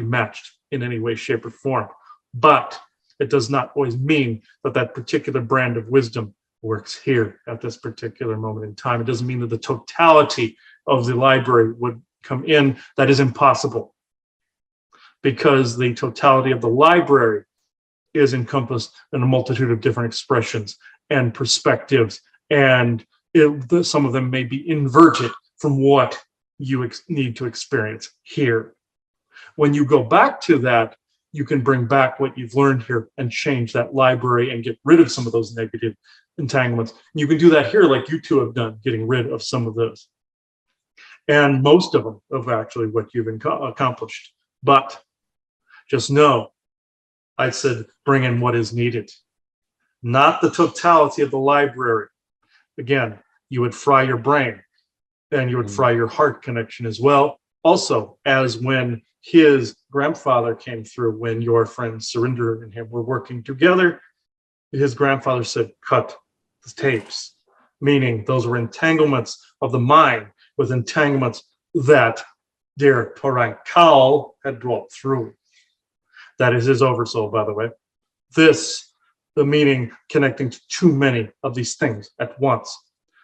matched in any way, shape, or form. But it does not always mean that that particular brand of wisdom works here at this particular moment in time. It doesn't mean that the totality of the library would come in. That is impossible, because the totality of the library is encompassed in a multitude of different expressions and perspectives, and some of them may be inverted from what you need to experience here. When you go back to that, you can bring back what you've learned here and change that library and get rid of some of those negative entanglements. And you can do that here like you two have done, getting rid of some of those. And most of them of actually what you've accomplished. But just know, I said, bring in what is needed, not the totality of the library. Again, you would fry your brain, and you would fry your heart connection as well. Also, as when his grandfather came through, when your friend Surrender and him were working together, his grandfather said, cut the tapes, meaning those were entanglements of the mind with entanglements that their Torah Kal had brought through. That is his oversoul, by the way. The meaning connecting to too many of these things at once.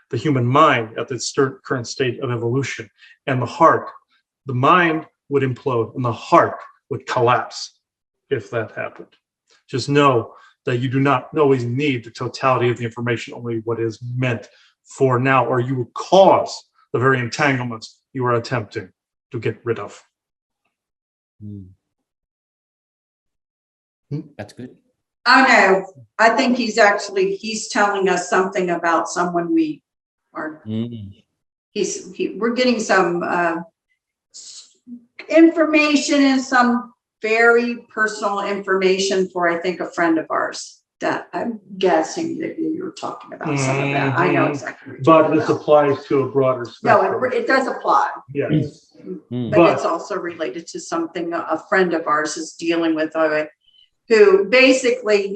The human mind at its current state of evolution, and the heart. The mind would implode and the heart would collapse if that happened. Just know that you do not always need the totality of the information, only what is meant for now, or you will cause the very entanglements you are attempting to get rid of. That's good. Oh no, I think he's telling us something about someone we are. We're getting some information and some very personal information for, I think, a friend of ours that I'm guessing that you were talking about some of that. I know exactly what you're But this about. applies to a broader spectrum. No, it does apply. Yes. But it's also related to something a friend of ours is dealing with, who basically,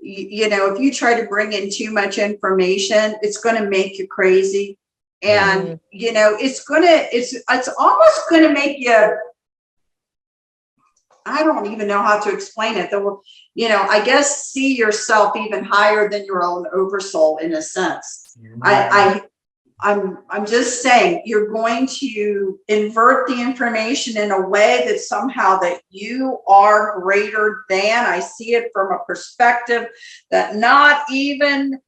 if you try to bring in too much information, it's going to make you crazy. And, it's almost going to make you, I don't even know how to explain it. I guess see yourself even higher than your own oversoul in a sense. I'm just saying, you're going to invert the information in a way that somehow that you are greater than. I see it from a perspective that not even.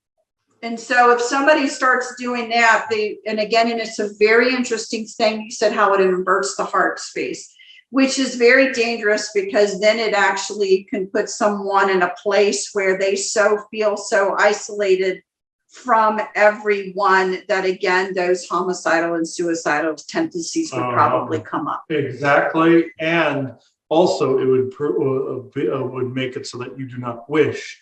And so if somebody starts doing that, and it's a very interesting thing. You said how it inverts the heart space, which is very dangerous, because then it actually can put someone in a place where they feel so isolated from everyone that, again, those homicidal and suicidal tendencies would probably come up. Exactly. And also it would make it so that you do not wish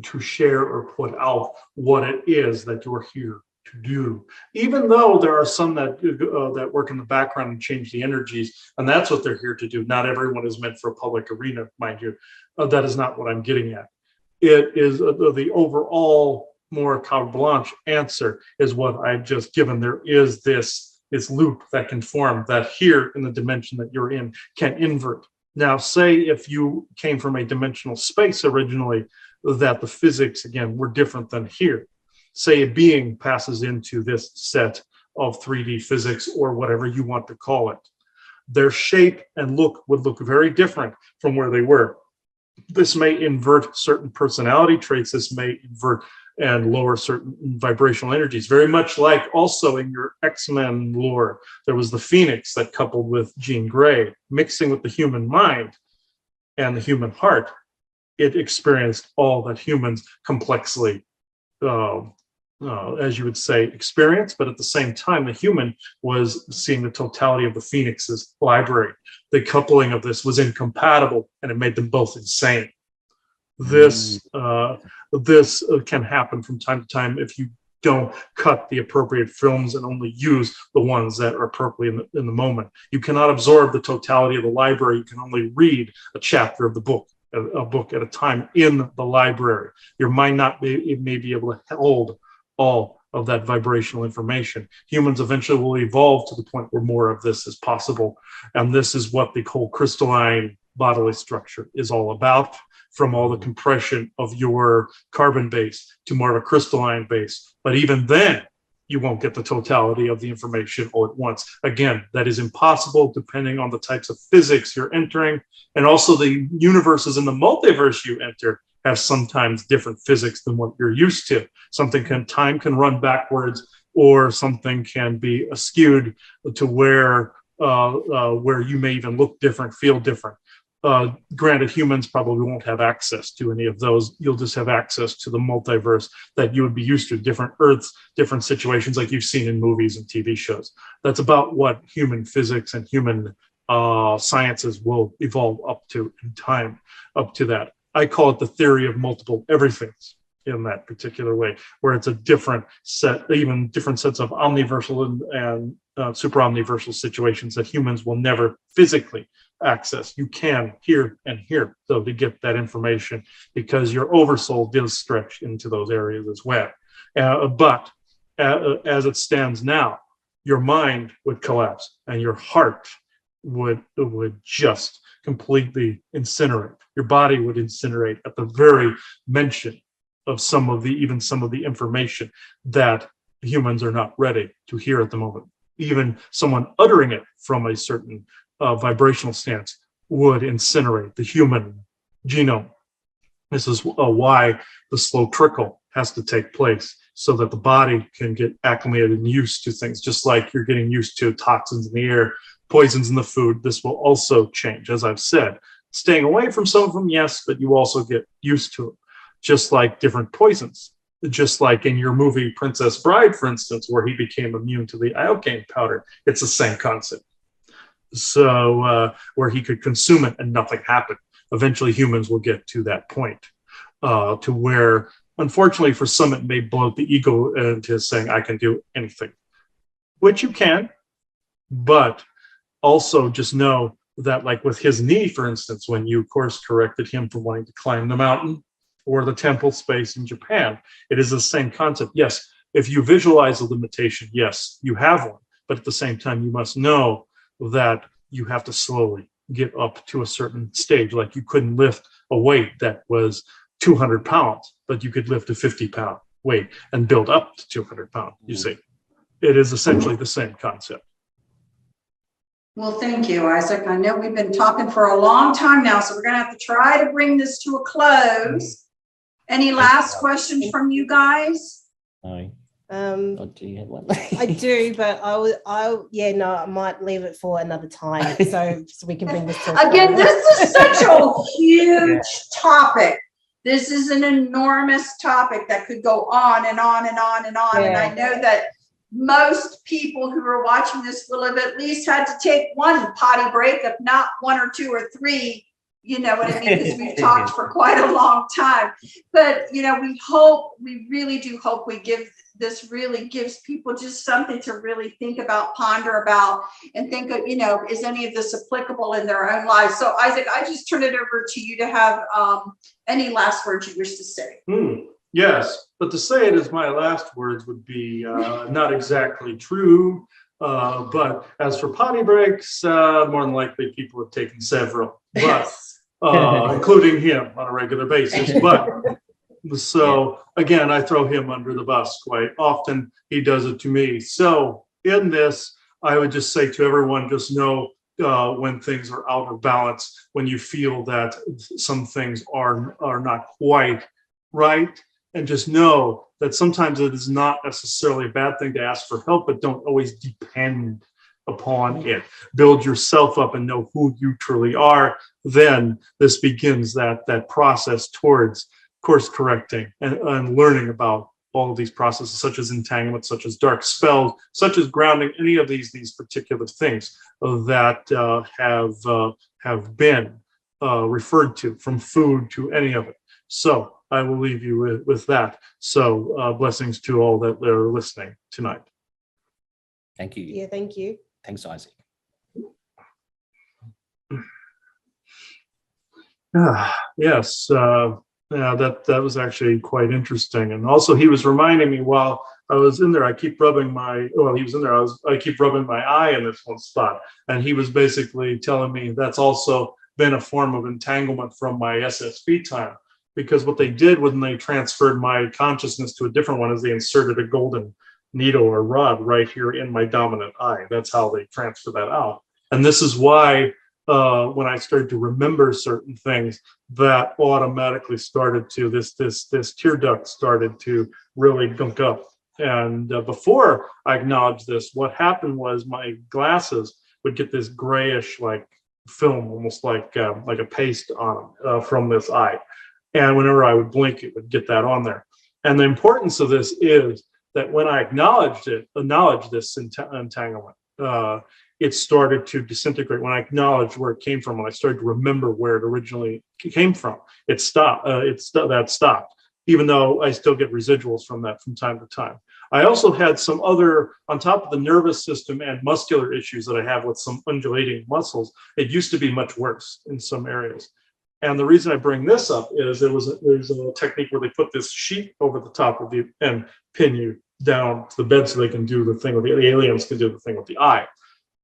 to share or put out what it is that you're here to do, even though there are some that work in the background and change the energies, and that's what they're here to do. Not everyone is meant for a public arena, mind you. That is not what I'm getting at. It is the overall more carte blanche answer is what I've just given. There is this loop that can form, that here in the dimension that you're in can invert. Now, say if you came from a dimensional space originally, that the physics, again, were different than here. Say a being passes into this set of 3D physics, or whatever you want to call it. Their shape and look would look very different from where they were. This may invert certain personality traits. This may invert and lower certain vibrational energies. Very much like also in your X-Men lore, there was the Phoenix that coupled with Jean Grey, mixing with the human mind and the human heart. it experienced all that humans complexly, as you would say, experience. But at the same time, the human was seeing the totality of the Phoenix's library. The coupling of this was incompatible, and it made them both insane. This can happen from time to time if you don't cut the appropriate films and only use the ones that are appropriate in the moment. You cannot absorb the totality of the library. You can only read a chapter of the book, a book at a time in the library. Your mind may be able to hold all of that vibrational information. Humans eventually will evolve to the point where more of this is possible. And this is what the whole crystalline bodily structure is all about, from all the compression of your carbon base to more of a crystalline base. But even then, you won't get the totality of the information all at once. Again, that is impossible depending on the types of physics you're entering. And also the universes in the multiverse you enter have sometimes different physics than what you're used to. Time can run backwards, or something can be skewed to where you may even look different, feel different. Granted, humans probably won't have access to any of those. You'll just have access to the multiverse that you would be used to, different Earths, different situations like you've seen in movies and TV shows. That's about what human physics and human sciences will evolve up to in time, up to that. I call it the theory of multiple everythings in that particular way, where it's a different set, even different sets of omniversal and super omniversal situations that humans will never physically access. You can hear and hear, though, to get that information, because your oversoul does stretch into those areas as well. But as it stands now, your mind would collapse and your heart would just completely incinerate. Your body would incinerate at the very mention of some of the information that humans are not ready to hear at the moment. Even someone uttering it from a certain vibrational stance would incinerate the human genome. This is why the slow trickle has to take place, so that the body can get acclimated and used to things, just like you're getting used to toxins in the air, poisons in the food. This will also change, as I've said. Staying away from some of them, yes, but you also get used to it, just like different poisons. Just like in your movie Princess Bride, for instance, where he became immune to the iocane powder. It's the same concept. So where he could consume it and nothing happened. Eventually humans will get to that point, to where, unfortunately for some, it may bloat the ego into saying, I can do anything, which you can, but also just know that, like with his knee, for instance, when you course corrected him for wanting to climb the mountain or the temple space in Japan, it is the same concept. Yes, if you visualize a limitation, yes, you have one, but at the same time, you must know that you have to slowly get up to a certain stage. Like you couldn't lift a weight that was 200 pounds, but you could lift a 50-pound weight and build up to 200 pounds, you see. It is essentially the same concept. Well, thank you, Isaac. I know we've been talking for a long time now, so we're going to have to try to bring this to a close. Any last questions from you guys? No. Do you have one? I do, but I might leave it for another time, so we can bring this to again. This is such a huge topic. This is an enormous topic that could go on and on and on and on. Yeah. And I know that most people who are watching this will have at least had to take one potty break, if not one or two or three. You know what I mean? Because we've talked for quite a long time. But, we really do hope this really gives people just something to really think about, ponder about, and think of, is any of this applicable in their own lives? So, Isaac, I just turn it over to you to have any last words you wish to say. Yes, but to say it as my last words would be not exactly true. But as for potty breaks, more than likely people have taken several, but including him on a regular basis. But so again, I throw him under the bus quite often. He does it to me. So in this, I would just say to everyone, just know when things are out of balance, when you feel that some things are not quite right. And just know that sometimes it is not necessarily a bad thing to ask for help, but don't always depend upon it. Build yourself up and know who you truly are. Then this begins that process towards course correcting and learning about all of these processes, such as entanglement, such as dark spells, such as grounding, any of these particular things that have been referred to, from food to any of it. So I will leave you with that. So blessings to all that are listening tonight. Thank you. Yeah, thank you. Thanks, Isaac. Yes, yeah, that was actually quite interesting. And also, he was reminding me while I was in there, I keep rubbing my, well, he was in there, I keep rubbing my eye in this one spot. And he was basically telling me that's also been a form of entanglement from my SSP time. Because what they did when they transferred my consciousness to a different one is they inserted a golden needle or rod right here in my dominant eye. That's how they transfer that out. And this is why when I started to remember certain things, that automatically started to, this tear duct started to really gunk up. And before I acknowledged this, what happened was my glasses would get this grayish like film, almost like a paste on them from this eye. And whenever I would blink, it would get that on there. And the importance of this is that when I acknowledged this entanglement, it started to disintegrate. When I acknowledged where it came from, when I started to remember where it originally came from, it stopped. That stopped, even though I still get residuals from that from time to time. I also had some other, on top of the nervous system and muscular issues that I have with some undulating muscles, it used to be much worse in some areas. And the reason I bring this up is there's a technique where they put this sheet over the top of you and pin you down to the bed so they can do the thing with the aliens can do the thing with the eye.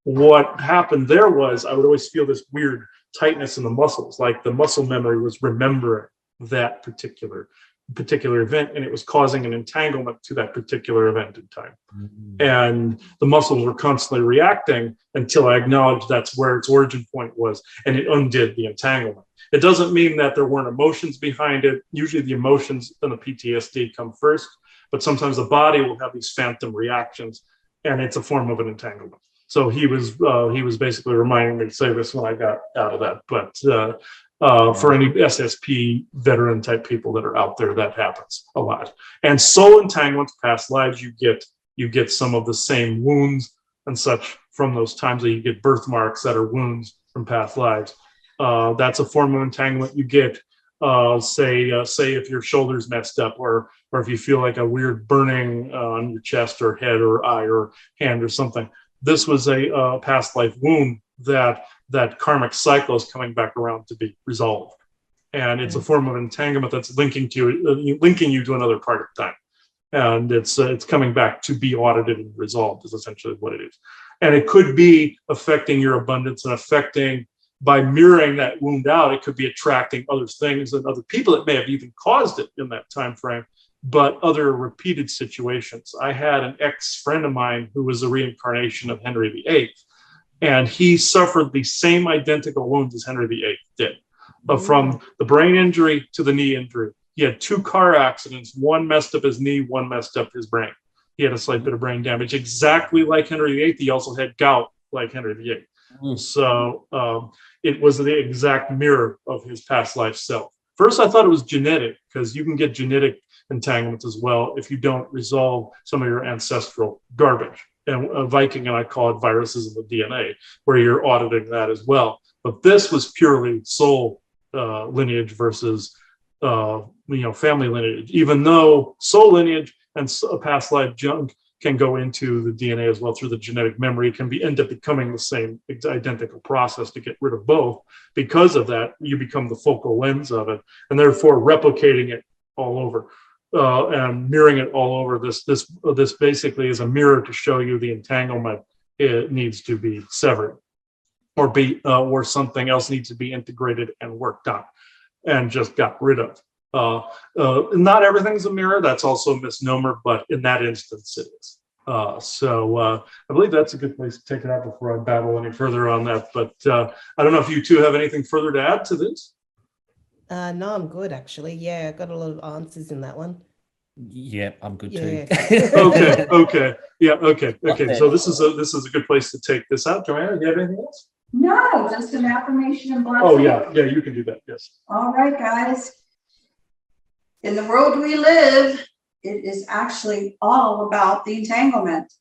What happened there was I would always feel this weird tightness in the muscles, like the muscle memory was remembering that particular event, and it was causing an entanglement to that particular event in time. Mm-hmm. And the muscles were constantly reacting until I acknowledged that's where its origin point was, and it undid the entanglement. It doesn't mean that there weren't emotions behind it. Usually the emotions and the PTSD come first, but sometimes the body will have these phantom reactions, and it's a form of an entanglement. So he was basically reminding me to say this when I got out of that. But for any SSP veteran type people that are out there, that happens a lot. And soul entanglements, past lives, you get some of the same wounds and such from those times that you get birthmarks that are wounds from past lives. That's a form of entanglement you get. Say if your shoulder's messed up, or if you feel like a weird burning on your chest or head or eye or hand or something. This was a past life wound that karmic cycle is coming back around to be resolved. And it's a form of entanglement that's linking you to another part of time. And it's coming back to be audited and resolved is essentially what it is. And it could be affecting your abundance and affecting, by mirroring that wound out, it could be attracting other things and other people that may have even caused it in that time frame, but other repeated situations. I had an ex-friend of mine who was a reincarnation of Henry VIII, and he suffered the same identical wounds as Henry VIII did, from the brain injury to the knee injury. He had 2 car accidents. One messed up his knee, one messed up his brain. He had a slight bit of brain damage, exactly like Henry VIII. He also had gout like Henry VIII. So it was the exact mirror of his past life self. First, I thought it was genetic, because you can get genetic entanglements as well if you don't resolve some of your ancestral garbage. And Viking and I call it viruses in the DNA, where you're auditing that as well. But this was purely soul lineage versus family lineage. Even though soul lineage and past life junk can go into the DNA as well through the genetic memory, it can end up becoming the same identical process to get rid of both. Because of that, you become the focal lens of it, and therefore replicating it all over. And mirroring it all over. This basically is a mirror to show you the entanglement. It needs to be severed, or something else needs to be integrated and worked on, and just got rid of. Not everything's a mirror. That's also a misnomer, but in that instance, it is. So I believe that's a good place to take it out before I babble any further on that. But I don't know if you two have anything further to add to this. No, I'm good actually. Yeah, I got a lot of answers in that one. Yeah, I'm good Yeah. too. Okay. Yeah. Okay. Got that. So this is a good place to take this out. Joanna, do you have anything else? No, just an affirmation and blessing. Oh yeah. You can do that. Yes. All right, guys. In the world we live, it is actually all about the entanglement.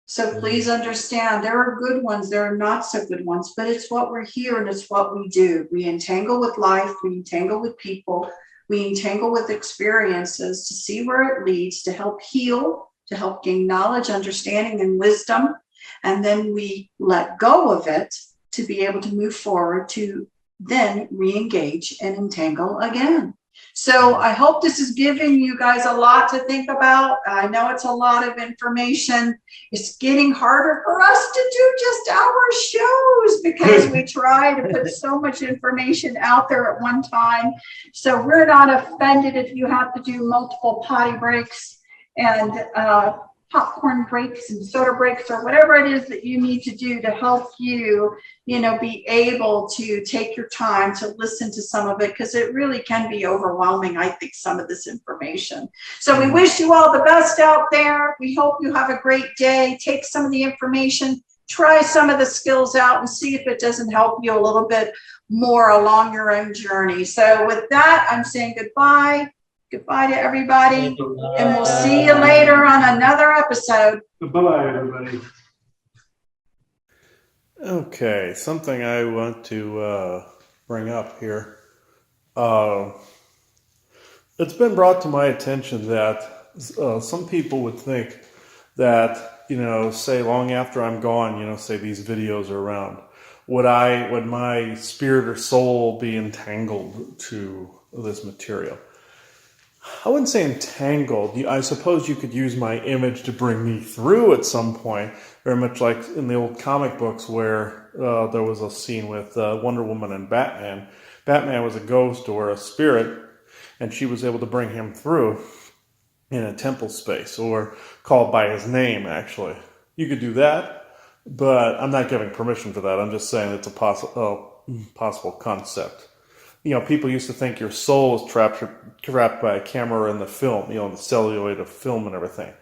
So please understand, there are good ones, there are not so good ones, but it's what we're here and it's what we do. We entangle with life, we entangle with people, we entangle with experiences to see where it leads, to help heal, to help gain knowledge, understanding, and wisdom. And then we let go of it to be able to move forward to then re-engage and entangle again. So I hope this is giving you guys a lot to think about. I know it's a lot of information. It's getting harder for us to do just our shows because we try to put so much information out there at one time. So we're not offended if you have to do multiple potty breaks and popcorn breaks and soda breaks or whatever it is that you need to do to help you, be able to take your time to listen to some of it, because it really can be overwhelming, I think, some of this information. So we wish you all the best out there. We hope you have a great day. Take some of the information, try some of the skills out, and see if it doesn't help you a little bit more along your own journey. So with that, I'm saying goodbye. Goodbye to everybody, and we'll see you later on another episode. Bye-bye, everybody. Okay, something I want to bring up here. It's been brought to my attention that some people would think that, say long after I'm gone, say these videos are around, would my spirit or soul be entangled to this material? I wouldn't say entangled. I suppose you could use my image to bring me through at some point, very much like in the old comic books where there was a scene with Wonder Woman and Batman. Batman was a ghost or a spirit, and she was able to bring him through in a temple space, or called by his name, actually. You could do that, but I'm not giving permission for that. I'm just saying it's a possible concept. People used to think your soul is trapped by a camera in the film, in the celluloid of film and everything.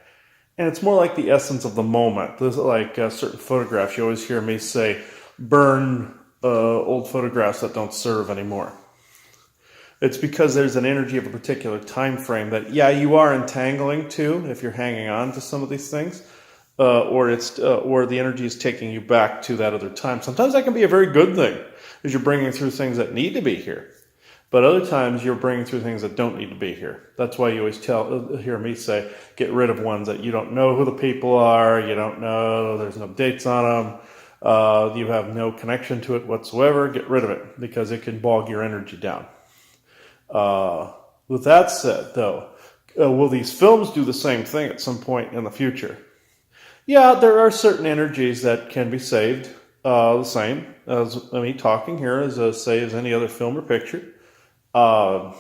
And it's more like the essence of the moment. There's like certain photographs. You always hear me say, burn old photographs that don't serve anymore. It's because there's an energy of a particular time frame that, you are entangling to if you're hanging on to some of these things. Or the energy is taking you back to that other time. Sometimes that can be a very good thing, because you're bringing through things that need to be here. But other times you're bringing through things that don't need to be here. That's why you always hear me say, get rid of ones that you don't know who the people are, you don't know, there's no dates on them, you have no connection to it whatsoever. Get rid of it, because it can bog your energy down. With that said, though, will these films do the same thing at some point in the future? Yeah, there are certain energies that can be saved, the same as me talking here, as any other film or picture. The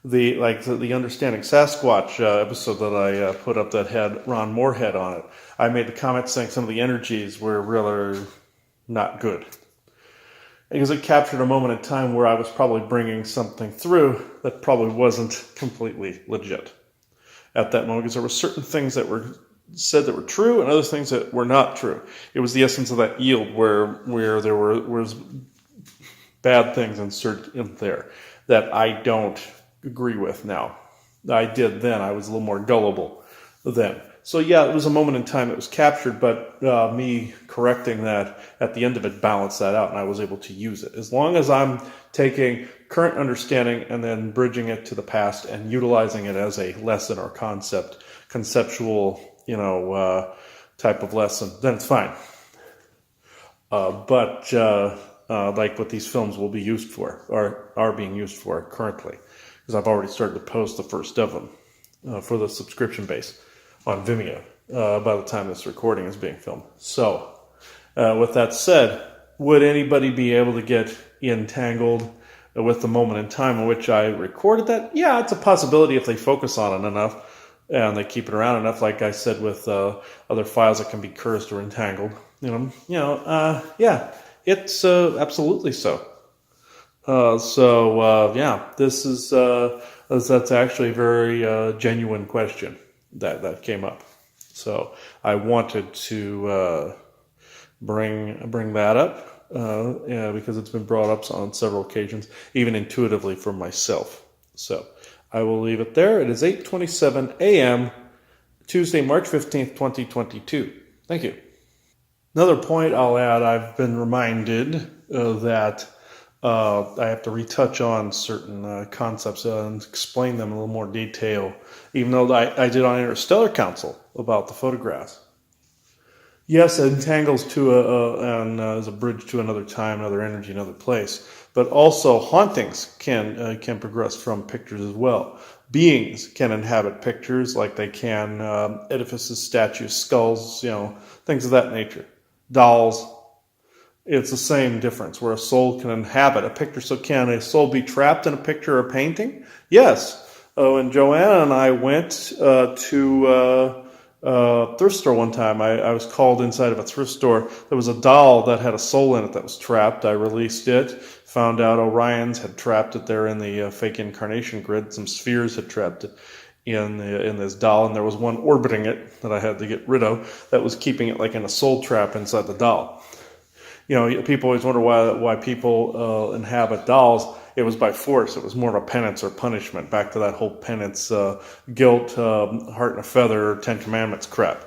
Understanding Sasquatch episode that I put up that had Ron Moorhead on it, I made the comment saying some of the energies were really not good, because it captured a moment in time where I was probably bringing something through that probably wasn't completely legit at that moment, because there were certain things that were said that were true and other things that were not true. It was the essence of that yield where there was bad things inserted in there that I don't agree with now. I did then. I was a little more gullible then. So it was a moment in time that was captured, but me correcting that at the end of it balanced that out, and I was able to use it. As long as I'm taking current understanding and then bridging it to the past and utilizing it as a lesson or conceptual, type of lesson, then it's fine. But like what these films will be used for, or are being used for currently, because I've already started to post the first of them for the subscription base on Vimeo by the time this recording is being filmed. So, with that said, would anybody be able to get entangled with the moment in time in which I recorded that? Yeah, it's a possibility if they focus on it enough and they keep it around enough. Like I said with other files that can be cursed or entangled, it's absolutely so. This is That's actually a very genuine question that came up. So I wanted to bring that up because it's been brought up on several occasions, even intuitively for myself. So I will leave it there. It is 8:27 a.m. Tuesday, March 15th, 2022. Thank you. Another point I'll add, I've been reminded that I have to retouch on certain concepts and explain them in a little more detail, even though I did on Interstellar Council about the photographs. Yes, it entangles to and is a bridge to another time, another energy, another place. But also hauntings can progress from pictures as well. Beings can inhabit pictures like they can edifices, statues, skulls, things of that nature. Dolls. It's the same difference where a soul can inhabit a picture. So can a soul be trapped in a picture or painting? Yes. When Joanna and I went to thrift store one time, I was called inside of a thrift store. There was a doll that had a soul in it that was trapped. I released it, found out Orion's had trapped it there in the fake incarnation grid. Some spheres had trapped it in this doll, and there was one orbiting it that I had to get rid of that was keeping it like in a soul trap inside the doll. People always wonder why people inhabit dolls. It was by force. It was more of a penance or punishment. Back to that whole penance, guilt, heart and a feather, Ten Commandments crap,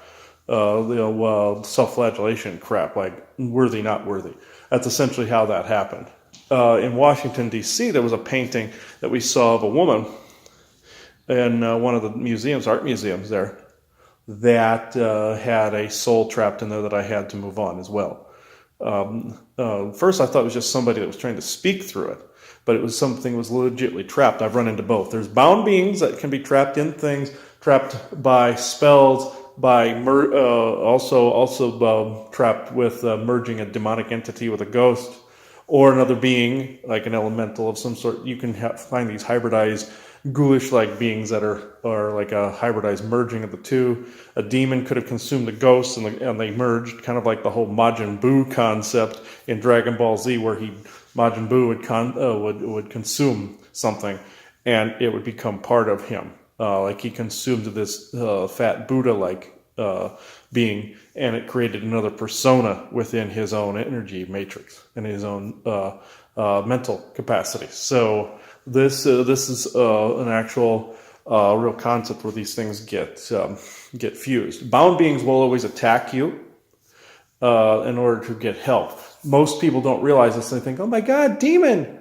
self-flagellation crap, like worthy, not worthy. That's essentially how that happened. In Washington, D.C., there was a painting that we saw of a woman in one of the museums, art museums there, that had a soul trapped in there that I had to move on as well. First, I thought it was just somebody that was trying to speak through it, but it was something that was legitimately trapped. I've run into both. There's bound beings that can be trapped in things, trapped by spells, by also trapped with merging a demonic entity with a ghost or another being like an elemental of some sort. You can find these hybridized ghoulish-like beings that are like a hybridized merging of the two. A demon could have consumed the ghosts, and they merged, kind of like the whole Majin Buu concept in Dragon Ball Z, where Majin Buu would consume something, and it would become part of him. Like he consumed this fat Buddha-like being, and it created another persona within his own energy matrix and his own mental capacity. So this is an actual real concept where these things get fused. Bound beings will always attack you in order to get help. Most people don't realize this. They think, "Oh my God, demon!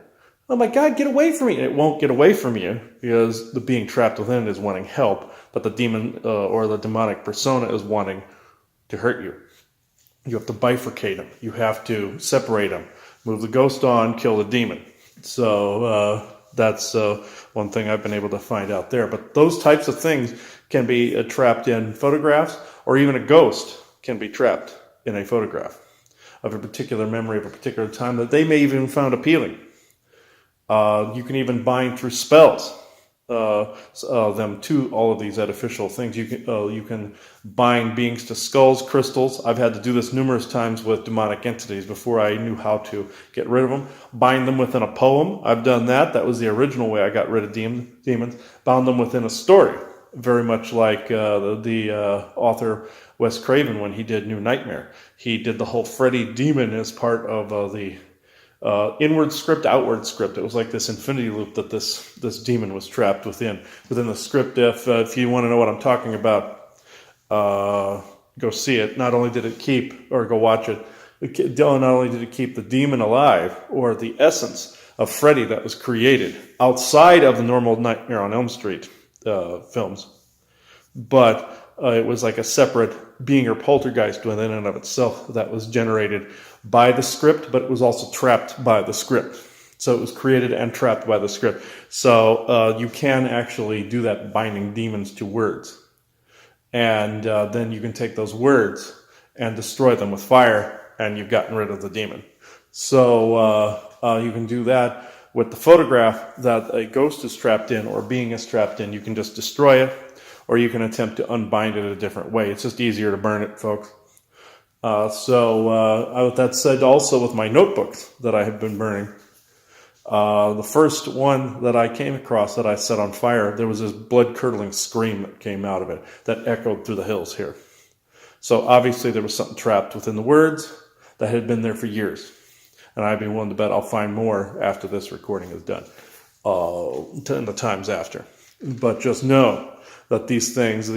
Oh my God, get away from me!" And it won't get away from you because the being trapped within it is wanting help, but the demon or the demonic persona is wanting to hurt you. You have to bifurcate them. You have to separate them. Move the ghost on, kill the demon. So that's one thing I've been able to find out there. But those types of things can be trapped in photographs, or even a ghost can be trapped in a photograph of a particular memory of a particular time that they may even found appealing. You can even bind through spells them to all of these artificial things. You can bind beings to skulls, crystals. I've had to do this numerous times with demonic entities before I knew how to get rid of them. Bind them within a poem. I've done that. That was the original way I got rid of demons. Bound them within a story, very much like the author Wes Craven when he did New Nightmare. He did the whole Freddy demon as part of the inward script, outward script. It was like this infinity loop that this demon was trapped within the script. If you want to know what I'm talking about, go see it. Not only did it keep, or go watch it, not only did it keep the demon alive, or the essence of Freddy that was created outside of the normal Nightmare on Elm Street films, but it was like a separate being or poltergeist within and of itself that was generated by the script, but it was also trapped by the script. So it was created and trapped by the script. So you can actually do that, binding demons to words. And then you can take those words and destroy them with fire, and you've gotten rid of the demon. So you can do that with the photograph that a ghost is trapped in or a being is trapped in. You can just destroy it, or you can attempt to unbind it a different way. It's just easier to burn it, folks. With that said, also with my notebooks that I have been burning, The first one that I came across that I set on fire, there was this blood-curdling scream that came out of it that echoed through the hills here. So obviously there was something trapped within the words that had been there for years. And I'd be willing to bet I'll find more after this recording is done, in the times after. But just know that these things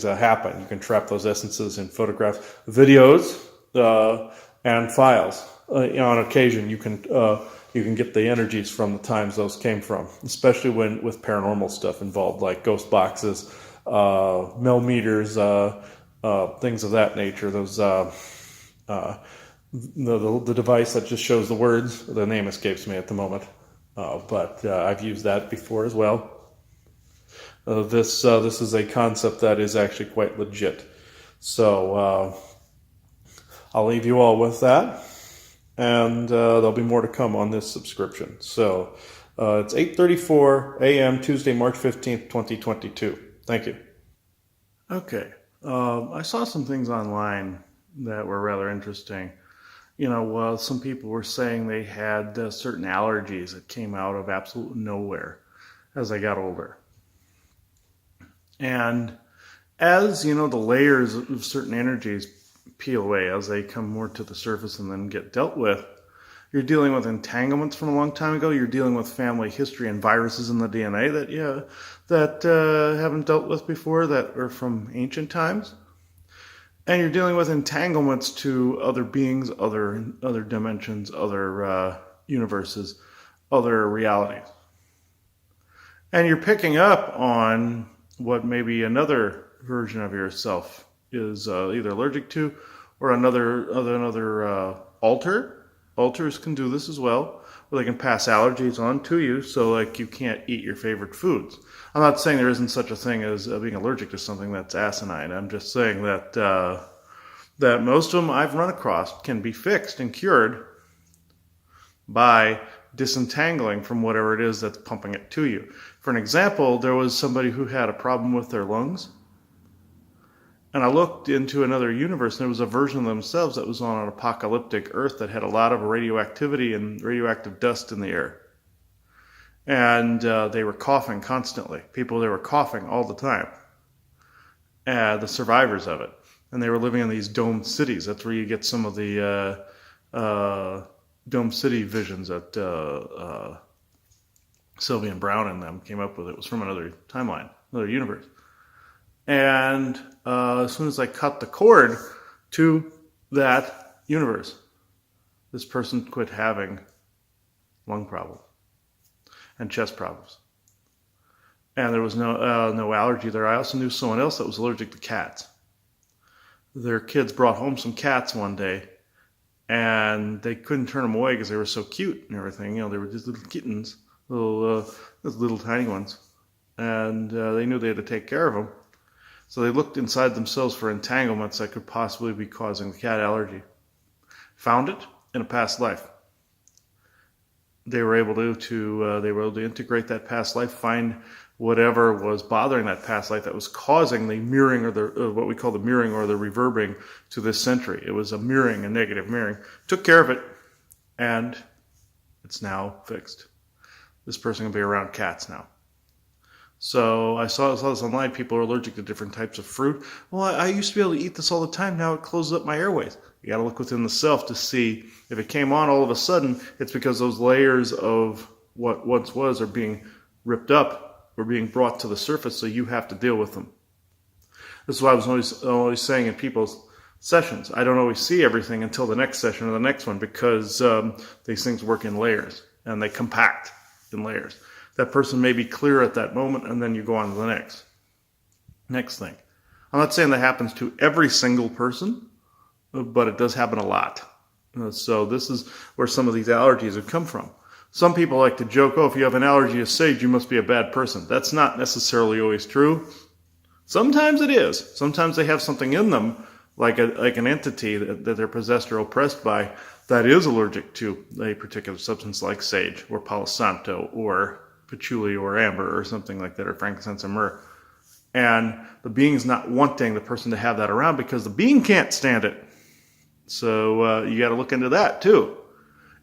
happen. You can trap those essences in photographs, videos, and files. On occasion, you can get the energies from the times those came from, especially when with paranormal stuff involved, like ghost boxes, millimeters, things of that nature. Those the device that just shows the words. The name escapes me at the moment, but I've used that before as well. This is a concept that is actually quite legit. So I'll leave you all with that, and there'll be more to come on this subscription. So it's 8:34 a.m. Tuesday, March 15th, 2022. Thank you. Okay. I saw some things online that were rather interesting. Some people were saying they had certain allergies that came out of absolute nowhere as they got older. And as, the layers of certain energies peel away as they come more to the surface and then get dealt with, you're dealing with entanglements from a long time ago. You're dealing with family history and viruses in the DNA that haven't dealt with before, that are from ancient times. And you're dealing with entanglements to other beings, other dimensions, other universes, other realities. And you're picking up on what maybe another version of yourself is either allergic to, or another alter. Alters can do this as well, where they can pass allergies on to you, so like you can't eat your favorite foods. I'm not saying there isn't such a thing as being allergic to something that's asinine. I'm just saying that that most of them I've run across can be fixed and cured by disentangling from whatever it is that's pumping it to you. For an example, there was somebody who had a problem with their lungs, and I looked into another universe, and there was a version of themselves that was on an apocalyptic Earth that had a lot of radioactivity and radioactive dust in the air. And they were coughing constantly. They were coughing all the time. The survivors of it. And they were living in these domed cities. That's where you get some of the domed city visions that Sylvia and Brown and them came up with. It was from another timeline, another universe. And as soon as I cut the cord to that universe, this person quit having lung problems and chest problems. And there was no allergy there. I also knew someone else that was allergic to cats. Their kids brought home some cats one day, and they couldn't turn them away because they were so cute and everything. They were just little kittens, little tiny ones. And they knew they had to take care of them. So they looked inside themselves for entanglements that could possibly be causing the cat allergy. Found it in a past life. They were able to integrate that past life, find whatever was bothering that past life that was causing the mirroring, or what we call the mirroring or the reverbing to this century. It was a negative mirroring. Took care of it, and it's now fixed. This person can be around cats now. So I saw this online. People are allergic to different types of fruit. Well, I used to be able to eat this all the time. Now it closes up my airways. You got to look within the self to see if it came on all of a sudden. It's because those layers of what once was are being ripped up or being brought to the surface, so you have to deal with them. This is why I was always saying in people's sessions, I don't always see everything until the next session or the next one, because these things work in layers and they compact in layers. That person may be clear at that moment, and then you go on to the next thing. I'm not saying that happens to every single person, but it does happen a lot. So this is where some of these allergies have come from. Some people like to joke, if you have an allergy to sage, you must be a bad person. That's not necessarily always true. Sometimes it is. Sometimes they have something in them, like an entity that they're possessed or oppressed by, that is allergic to a particular substance like sage or Palo Santo or patchouli or amber or something like that, or frankincense or myrrh. And the being's not wanting the person to have that around because the being can't stand it. So you got to look into that too.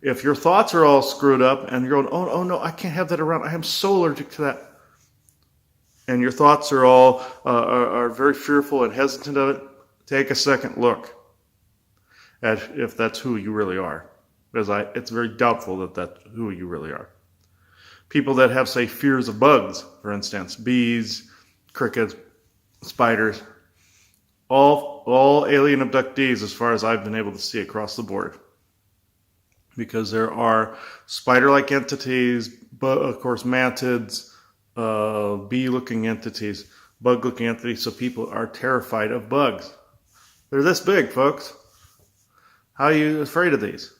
If your thoughts are all screwed up and you're going, oh no, I can't have that around. I am so allergic to that. And your thoughts are all are very fearful and hesitant of it, take a second look at if that's who you really are. Because it's very doubtful that that's who you really are. People that have, say, fears of bugs, for instance, bees, crickets, spiders, all alien abductees as far as I've been able to see across the board. Because there are spider-like entities, but of course mantids, bee-looking entities, bug-looking entities, so people are terrified of bugs. They're this big, folks. How are you afraid of these?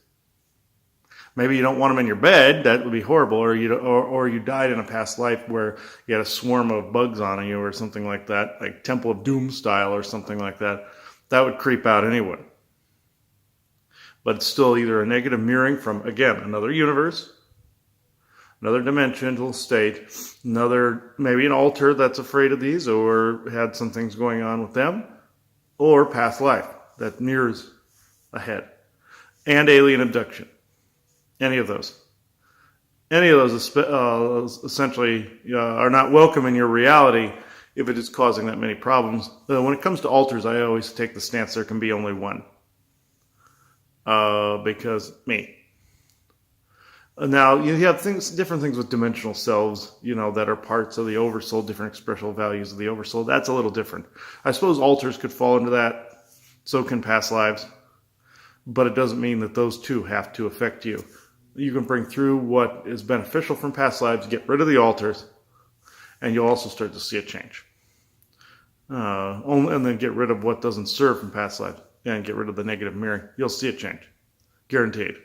Maybe you don't want them in your bed. That would be horrible. Or you died in a past life where you had a swarm of bugs on you or something like that, like Temple of Doom style or something like that. That would creep out anyone. But it's still either a negative mirroring from, again, another universe, another dimensional state, maybe an alter that's afraid of these or had some things going on with them, or past life that mirrors ahead, and alien abduction. Any of those essentially are not welcome in your reality if it is causing that many problems. When it comes to alters, I always take the stance there can be only one. Because me. Now, you have different things with dimensional selves, that are parts of the oversoul, different expressional values of the oversoul. That's a little different. I suppose alters could fall into that. So can past lives. But it doesn't mean that those two have to affect you. You can bring through what is beneficial from past lives, get rid of the alters, and you'll also start to see a change. And then get rid of what doesn't serve from past lives, and get rid of the negative mirroring. You'll see a change, guaranteed.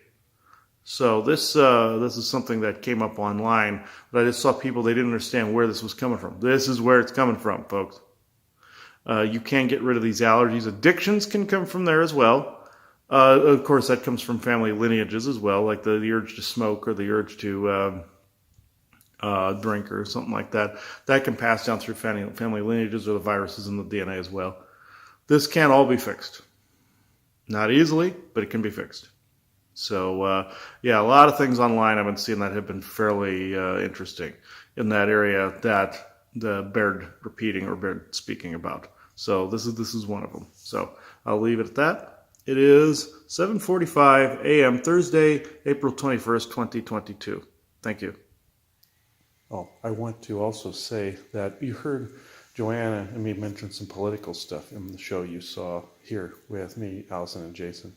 So this is something that came up online, but I just saw people, they didn't understand where this was coming from. This is where it's coming from, folks. You can get rid of these allergies. Addictions can come from there as well. Of course, that comes from family lineages as well, like the urge to smoke or the urge to drink or something like that. That can pass down through family lineages or the viruses in the DNA as well. This can all be fixed. Not easily, but it can be fixed. So, a lot of things online I've been seeing that have been fairly interesting in that area that bared repeating or bared speaking about. So this is one of them. So I'll leave it at that. It is 7:45 a.m. Thursday, April 21st, 2022. Thank you. Oh, I want to also say that you heard Joanna and me mention some political stuff in the show you saw here with me, Allison, and Jayson.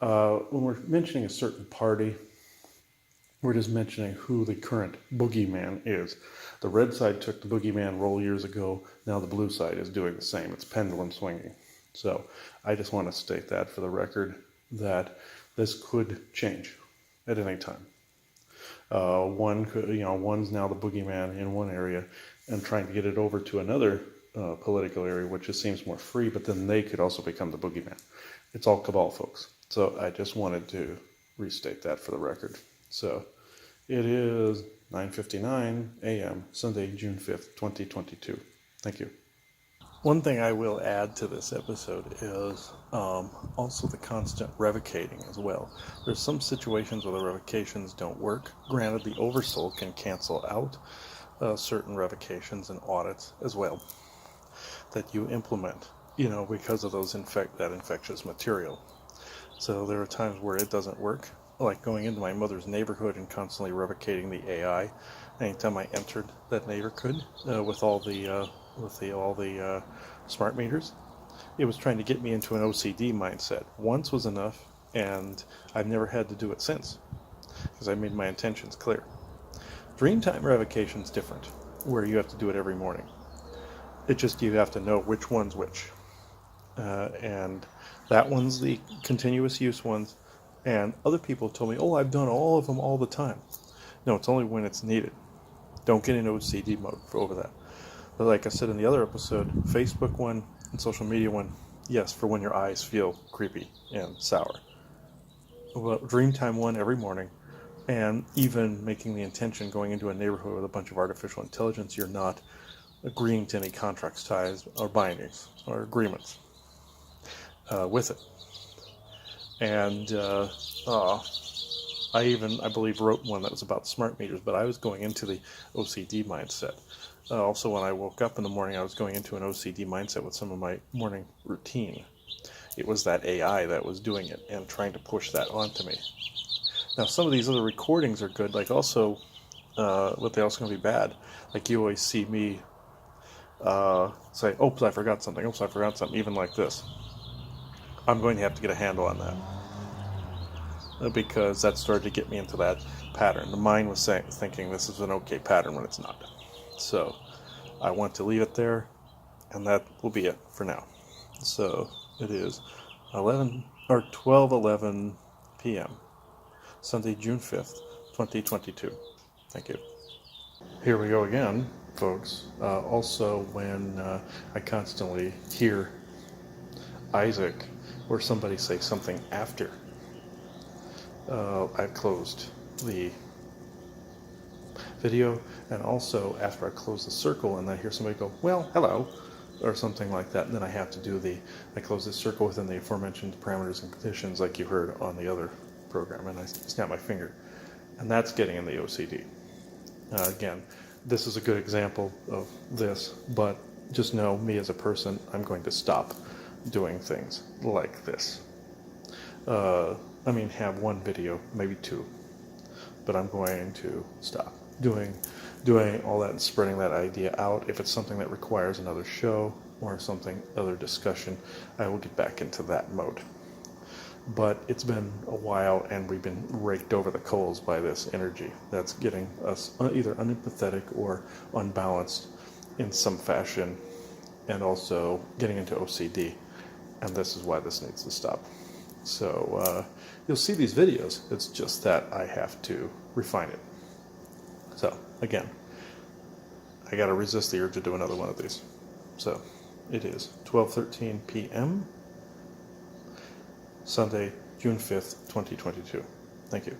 When we're mentioning a certain party, we're just mentioning who the current boogeyman is. The red side took the boogeyman role years ago. Now the blue side is doing the same. It's pendulum swinging. So I just want to state that for the record, that this could change at any time. One's now the boogeyman in one area and trying to get it over to another political area, which just seems more free, but then they could also become the boogeyman. It's all cabal, folks. So I just wanted to restate that for the record. So it is 9:59 a.m., Sunday, June 5th, 2022. Thank you. One thing I will add to this episode is also the constant revocating as well. There's some situations where the revocations don't work. Granted, the oversoul can cancel out certain revocations and audits as well that you implement, because of that infectious material. So there are times where it doesn't work, like going into my mother's neighborhood and constantly revocating the AI. Anytime I entered that neighborhood with all the smart meters, it was trying to get me into an OCD mindset. Once was enough, and I've never had to do it since because I made my intentions clear. Dreamtime revocation's different, where you have to do it every morning. It just, you have to know which one's which. And that one's the continuous use ones. And other people told me, I've done all of them all the time. No, it's only when it's needed. Don't get in OCD mode over that. But like I said in the other episode, Facebook one and social media one, yes, for when your eyes feel creepy and sour. Well, Dreamtime one every morning, and even making the intention going into a neighborhood with a bunch of artificial intelligence, you're not agreeing to any contracts, ties, or bindings, or agreements with it. And I believe, wrote one that was about smart meters, but I was going into the OCD mindset. Also, when I woke up in the morning, I was going into an OCD mindset with some of my morning routine. It was that AI that was doing it and trying to push that onto me. Now, some of these other recordings are good, like also, but they also can be bad. Like you always see me say, oops, I forgot something, oops, I forgot something, even like this. I'm going to have to get a handle on that. Because that started to get me into that pattern. The mind was thinking this is an okay pattern when it's not. So I want to leave it there, and that will be it for now. So it is 12:11 p.m. Sunday, June 5th, 2022. Thank you. Here we go again, folks. Also, when I constantly hear Isaac or somebody say something after I've closed the video, and also after I close the circle and I hear somebody go, well, hello, or something like that, and then I have to do I close this circle within the aforementioned parameters and conditions like you heard on the other program, and I snap my finger, and that's getting in the OCD. Again, this is a good example of this, but just know me as a person, I'm going to stop doing things like this. Have one video, maybe two, but I'm going to stop doing all that and spreading that idea out. If it's something that requires another show or other discussion, I will get back into that mode. But it's been a while, and we've been raked over the coals by this energy that's getting us either unempathetic or unbalanced in some fashion, and also getting into OCD. And this is why this needs to stop. So you'll see these videos. It's just that I have to refine it. So again, I got to resist the urge to do another one of these. So it is 12:13 p.m. Sunday, June 5th, 2022. Thank you.